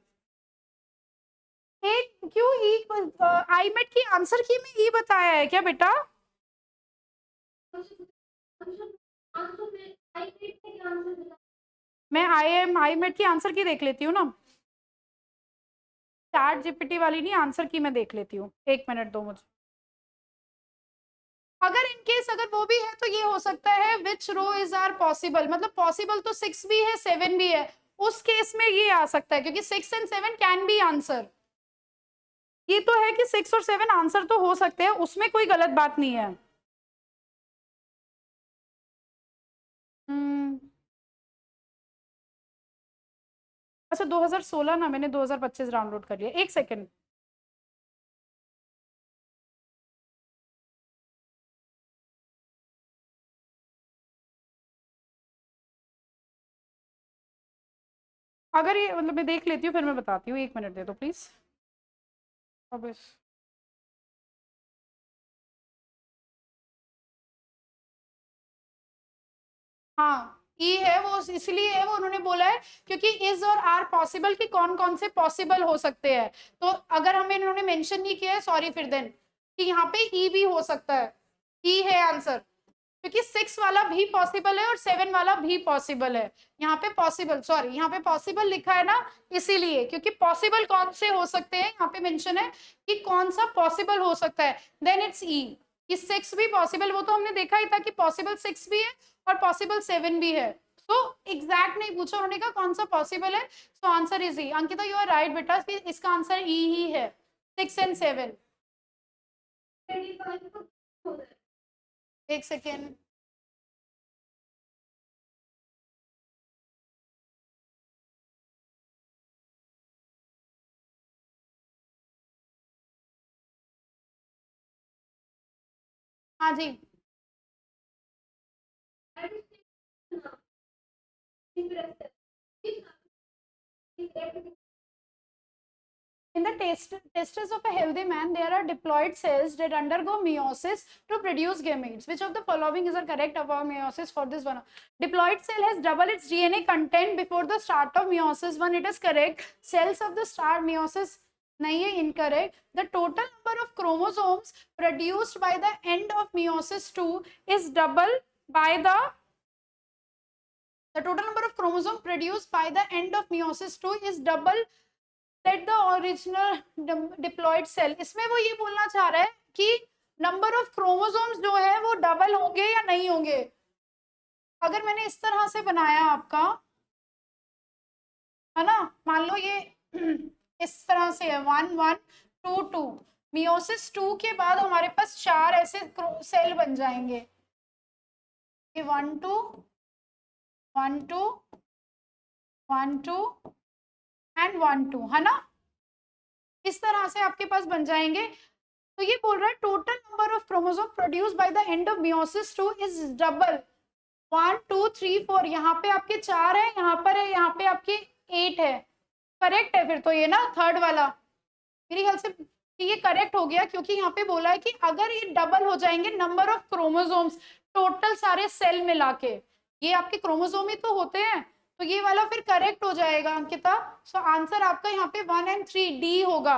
एक क्यों ई आई मेट की आंसर की में ई बताया है क्या बेटा? मैं आई मेट की आंसर की देख लेती हूँ ना, चैट जीपीटी वाली नहीं, आंसर की मैं देख लेती हूँ, 1 मिनट दो मुझे। अगर इन केस अगर वो भी है तो ये हो सकता है विच रो इज आर पॉसिबल, मतलब पॉसिबल तो 6 भी है 7 भी है, उस केस में ये आ सकता है क्योंकि 6 एंड 7 कैन बी आंसर। ये तो है कि 6 और 7 आंसर तो हो सकते हैं, उसमें कोई गलत बात नहीं है। हम्म, अच्छा 2016 ना, मैंने 2025 डाउनलोड कर लिया, एक सेकेंड। अगर ये मतलब मैं देख लेती हूँ फिर मैं बताती हूँ, 1 मिनट दे दो प्लीज। अब हाँ, ई है वो, इसलिए है वो, उन्होंने बोला है क्योंकि इज और आर पॉसिबल कि कौन कौन से पॉसिबल हो सकते हैं। तो अगर हमें इन्होंने मेंशन नहीं किया है, सॉरी फिर देन, कि यहाँ पे ई भी हो सकता है, ई है आंसर, क्योंकि 6 वाला भी पॉसिबल है और 7 वाला भी पॉसिबल है। यहाँ पे पॉसिबल, सॉरी यहाँ पे पॉसिबल लिखा है ना, इसीलिए, क्योंकि पॉसिबल कौन से हो सकते हैं यहाँ पे मेंशन है कि कौन सा पॉसिबल हो सकता है, देन इट्स ई। कि 6 भी पॉसिबल, वो तो हमने देखा ही था कि पॉसिबल 6 भी है और पॉसिबल 7 भी है। सो एग्जैक्ट नहीं पूछा उन्होंने, कहा कौन सा पॉसिबल है, so answer is E. Ankita you are right बेटा, इसका आंसर ई ही है, 6 एंड 7। 25 को हो रहा है। एक सेकेंड। हाँ जी। That is now. Impressive. In the testes of a healthy man, there are diploid cells that undergo meiosis to produce gametes. Which of the following is a correct about meiosis for this one? Diploid cell has double its DNA content before the start of meiosis. One, it is correct. Cells of the start meiosis, nahi hai, incorrect. The total number of chromosomes produced by the end of meiosis 2 is double by the total number of chromosomes produced by the end of meiosis 2 is double let the original diploid cell. इसमें वो ये बोलना चाह रहा है कि number of chromosomes जो है वो डबल होंगे या नहीं होंगे। अगर मैंने इस तरह से बनाया आपका, है ना, मान लो ये इस तरह से है 1 1 2 2, मियोसिस 2 के बाद हमारे पास 4 ऐसे सेल बन जाएंगे, ये 1 2 1 2 1 2 एंड 1 2, है ना, इस तरह से आपके पास बन जाएंगे। तो ये बोल रहा है total number of chromosome produce by the end of meiosis 2 is double 1 2 3 4। यहाँ पे आपके 4 है, यहाँ पर है, यहाँ पे आपके 8 है। करेक्ट है फिर तो ये ना, थर्ड वाला, मेरे ख्याल से ये करेक्ट हो गया, क्योंकि यहाँ पे बोला है कि अगर ये डबल हो जाएंगे नंबर ऑफ क्रोमोसोम्स टोटल सारे सेल मिला के, ये आपके क्रोमोसोम ही तो होते हैं, तो ये वाला फिर करेक्ट हो जाएगा अंकिता। सो आंसर आपका यहाँ पे 1 and 3 डी होगा,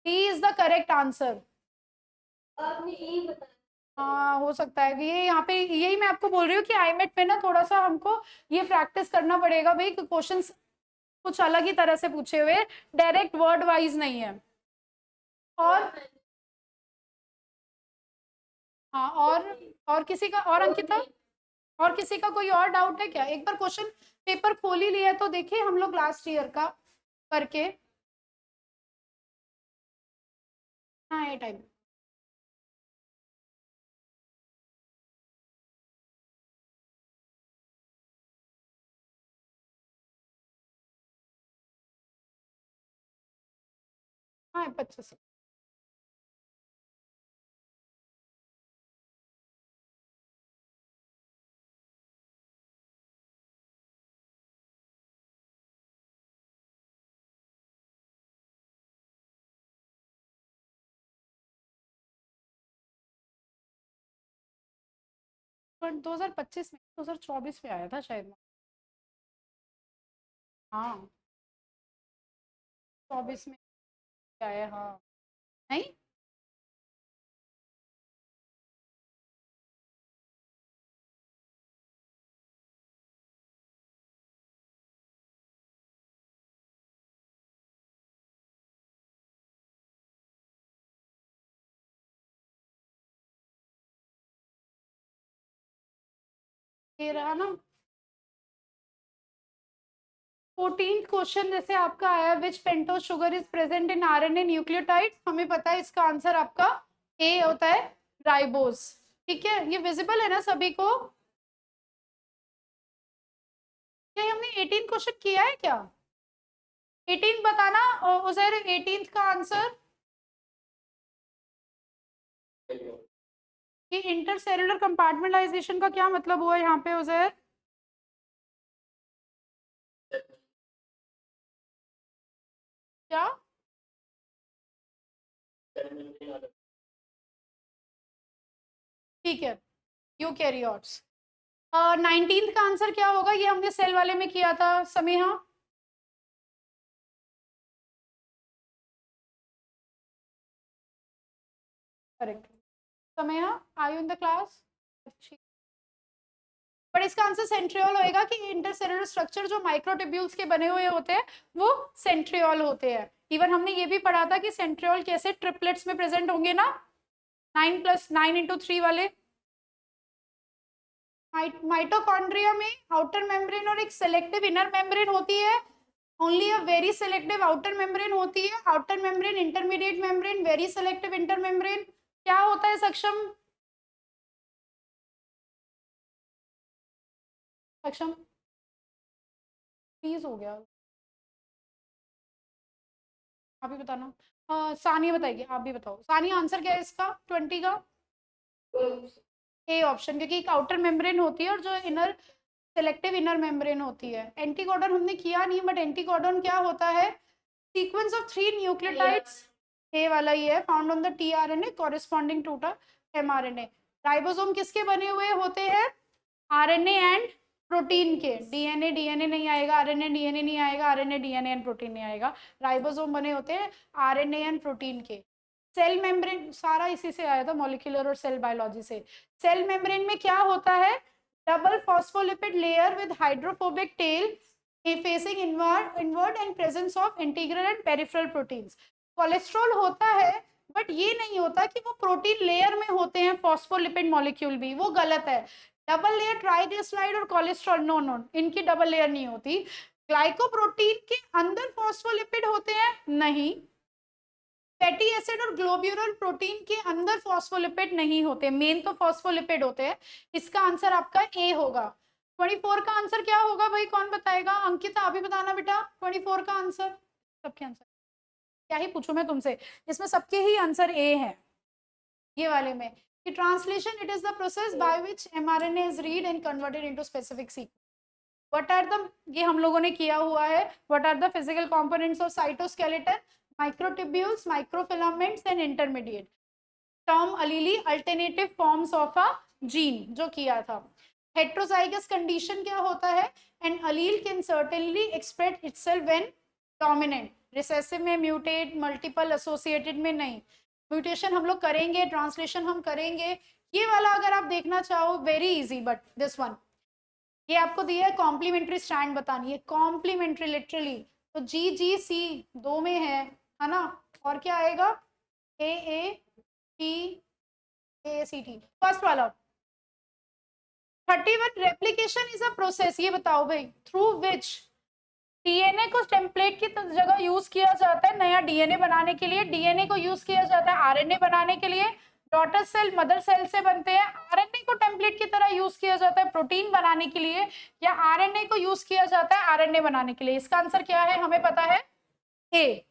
D is the correct answer. आपने यही बताया। हाँ हो सकता है कि ये यहाँ पे, यही मैं आपको बोल रही हूँ कि आईमेट में ना थोड़ा सा हमको ये प्रैक्टिस करना पड़ेगा भाई, क्वेश्चंस कुछ अलग ही तरह से पूछे हुए, डायरेक्ट वर्ड वाइज नहीं है। और हाँ, और किसी का, और अंकिता, और किसी का कोई और डाउट है क्या? एक बार क्वेश्चन पेपर खोल ही लिया है तो देखिए हम लोग लास्ट ईयर का करके। हाँ ये टाइम, हाँ 25। 2025 में, 2024 में आया था शायद। हाँ 24 में आया, हाँ। नहीं, ये रहा ना, 14th क्वेश्चन जैसे आपका आया, which pentose sugar is present in RNA nucleotide, हमें पता है इसका आंसर आपका ए होता है, राइबोस। ठीक है, ये विजिबल है ना सभी को? क्या हमने 18 क्वेश्चन किया है क्या? 18 बताना उजैर, 18th का आंसर कि इंटरसेलुलर कंपार्टमेंटाइजेशन का क्या मतलब हुआ यहाँ पे उजैर? क्या? ठीक है, यूकैरियोट्स। 19th का आंसर क्या होगा? ये हमने सेल वाले में किया था Sameeha. Correct. Sameeha, are you in the class? But इसका आंसर सेंट्रियोल होएगा कि इंटरसेलुलर स्ट्रक्चर जो माइक्रोट्यूब्यूल्स के बने हुए होते हैं वो सेंट्रियोल होते हैं। इवन हमने ये भी पढ़ा था कि सेंट्रियोल कैसे ट्रिपलेट्स में प्रेजेंट होंगे ना, 9+9 × 3 वाले। माइटोकॉन्ड्रिया में आउटर मेम्ब्रेन और एक सेलेक्टिव इनर मेम्ब्रेन होती है, only a very selective outer membrane होती है, outer membrane, intermediate membrane, very selective inter membrane. क्या होता है सक्षम? सक्षम प्लीज हो गया, आप ही बताना। सानिया बताएगी, आप भी बताओ। सानिया आंसर क्या है इसका 20 का? ए ऑप्शन, क्योंकि एक आउटर मेम्ब्रेन होती है और जो इनर सेलेक्टिव इनर मेम्ब्रेन होती है। एंटीकोडन हमने किया नहीं, बट एंटीकोडन क्या होता है? सीक्वेंस ऑफ 3 न्यूक्लियोटाइड्स, ए वाला ही है, found on the tRNA corresponding to the mRNA. Ribosome किसके बने हुए होते हैं? आरएनए एंड प्रोटीन के। डीएनए डीएनए नहीं आएगा, आरएनए डीएनए नहीं आएगा, आरएनए डीएनए एंड प्रोटीन नहीं आएगा। राइबोसोम बने होते हैं आरएनए एंड प्रोटीन के। सेल मेम्ब्रेन सारा इसी से आया था, मॉलिक्यूलर और सेल बायोलॉजी से। सेल मेम्ब्रेन में क्या होता है? Double phospholipid layer with hydrophobic tell facing inward and presence of integral and peripheral proteins. Cholesterol होता है, बट ये नहीं होता कि वो प्रोटीन लेयर में होते हैं फॉस्फोलिपिड मॉलिक्यूल भी, वो गलत है। डबल लेयर ट्राइग्लिसराइड और कोलेस्ट्रॉल, नो नो, इनकी डबल लेयर नहीं होती। ग्लाइकोप्रोटीन के अंदर फॉस्फोलिपिड होते हैं? नहीं। फैटी एसिड और ग्लोब्यूलर प्रोटीन के अंदर फॉस्फोलिपिड नहीं होते, मेन तो फॉस्फोलिपिड होते हैं। इसका आंसर आपका ए होगा। 24 का आंसर क्या होगा भाई, कौन बताएगा? अंकिता आप ही बताना बेटा, 24 का आंसर। सबके आंसर क्या ही पूछूं मैं तुमसे, इसमें सबके ही आंसर ए है ये वाले में। कि translation, it is the process by which mRNA is read and converted into specific sequence. What are the, ये हम लोगों ने किया हुआ है, what are the physical components of cytoskeleton? Microtubules, microfilaments and intermediate. Term allele, alternative forms of a gene, जो किया था। हेट्रोजाइगस कंडीशन क्या होता है? An allele can certainly express itself when dominant. Recessive में म्यूटेट, मल्टीपल एसोसिएटेड में नहीं। Mutation हम लोग करेंगे, ट्रांसलेशन हम करेंगे। ये वाला अगर आप देखना चाहो, very easy, but this one, ये आपको दिया है कॉम्प्लीमेंट्री स्ट्रैंड बतानी है, कॉम्प्लीमेंट्री लिटरली। तो जी जी सी दो में है ना? और क्या आएगा? A A T, A C T, first वाला। 31 रेप्लिकेशन इज अ प्रोसेस, ये बताओ भाई, थ्रू विच डीएनए को टेम्पलेट की जगह यूज किया जाता है नया डीएनए बनाने के लिए। डीएनए को यूज किया जाता है आरएनए बनाने के लिए। डॉटर सेल मदर सेल से बनते हैं। आरएनए को टेम्पलेट की तरह यूज किया जाता है प्रोटीन बनाने के लिए, या आरएनए को यूज किया जाता है आरएनए बनाने के लिए? इसका आंसर क्या है हमें पता है, ए।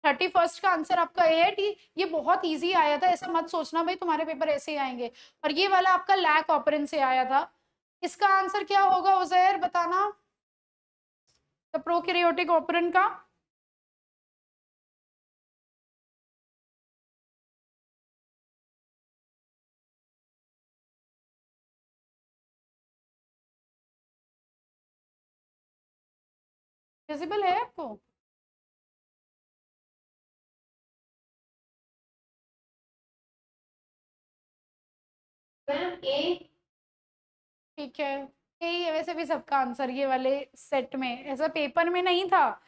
31 का आंसर आपका ए है। ये बहुत इजी आया था, ऐसा मत सोचना भाई तुम्हारे पेपर ऐसे ही आएंगे। और ये वाला आपका लैक ऑपरेंस से आया था। इसका आंसर क्या होगा उजैर, बताना, तो प्रोकैरियोटिक ऑपरेंट का। विजिबल है आपको? मैम ए। ठीक है, यही है वैसे भी सबका आंसर ये वाले सेट में, ऐसा पेपर में नहीं था।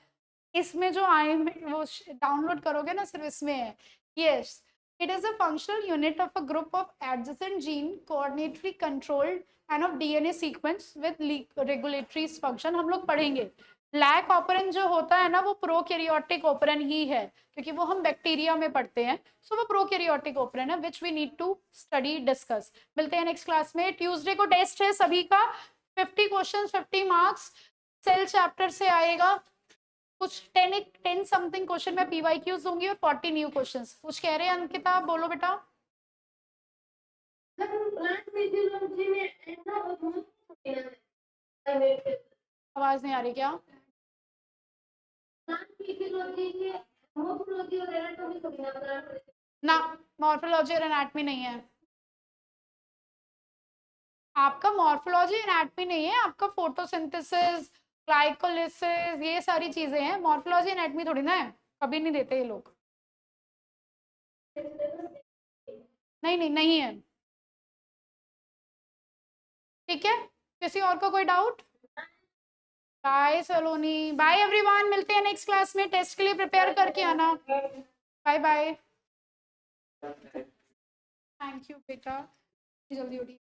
इसमें जो आए वो डाउनलोड करोगे ना, सिर्फ इसमें है। Yes, it is a functional unit of a group of adjacent gene coordinately controlled and of DNA sequence with regulatory function. हम लोग पढ़ेंगे लैक ऑपरेंट जो होता है ना वो प्रोकैरियोटिक ऑपरेंट ही है, क्योंकि वो हम बैक्टीरिया में पढ़ते हैं, सो वो प्रोकैरियोटिक ऑपरेंट है which we need to study discuss. मिलते हैं नेक्स्ट क्लास में। ट्यूसडे को टेस्ट है सभी का, 50 क्वेश्चन 50 मार्क्स, सेल चैप्टर से आएगा। कुछ 10 समथिंग क्वेश्चन मैं पीवाईक्यूज दूंगी और 40 न्यू क्वेश्चंस। कुछ कह रहे हैं अंकिता, बोलो बेटा। प्लांट फिजियोलॉजी में है ना वो आवाज नहीं आ रही क्या? प्लांट फिजियोलॉजी में मोर्फोलॉजी और एनाटॉमी को बिना प्लांट ना, मॉर्फोलॉजी और एनाटॉमी नहीं है आपका, मॉर्फोलॉजी एनाटॉमी नहीं है आपका, फोटोसिंथेसिस, ग्लाइकोलिसिस, ये सारी चीजें हैं। मॉर्फोलॉजी एनाटॉमी थोड़ी ना है, कभी नहीं देते ये लोग। नहीं नहीं नहीं है। ठीक है, किसी और को कोई डाउट? बाय सलोनी, बाय एवरीवन, मिलते हैं नेक्स्ट क्लास में। टेस्ट के लिए प्रिपेयर करके आना। Bye bye. थैंक यू बेटा, जल्दी उठी।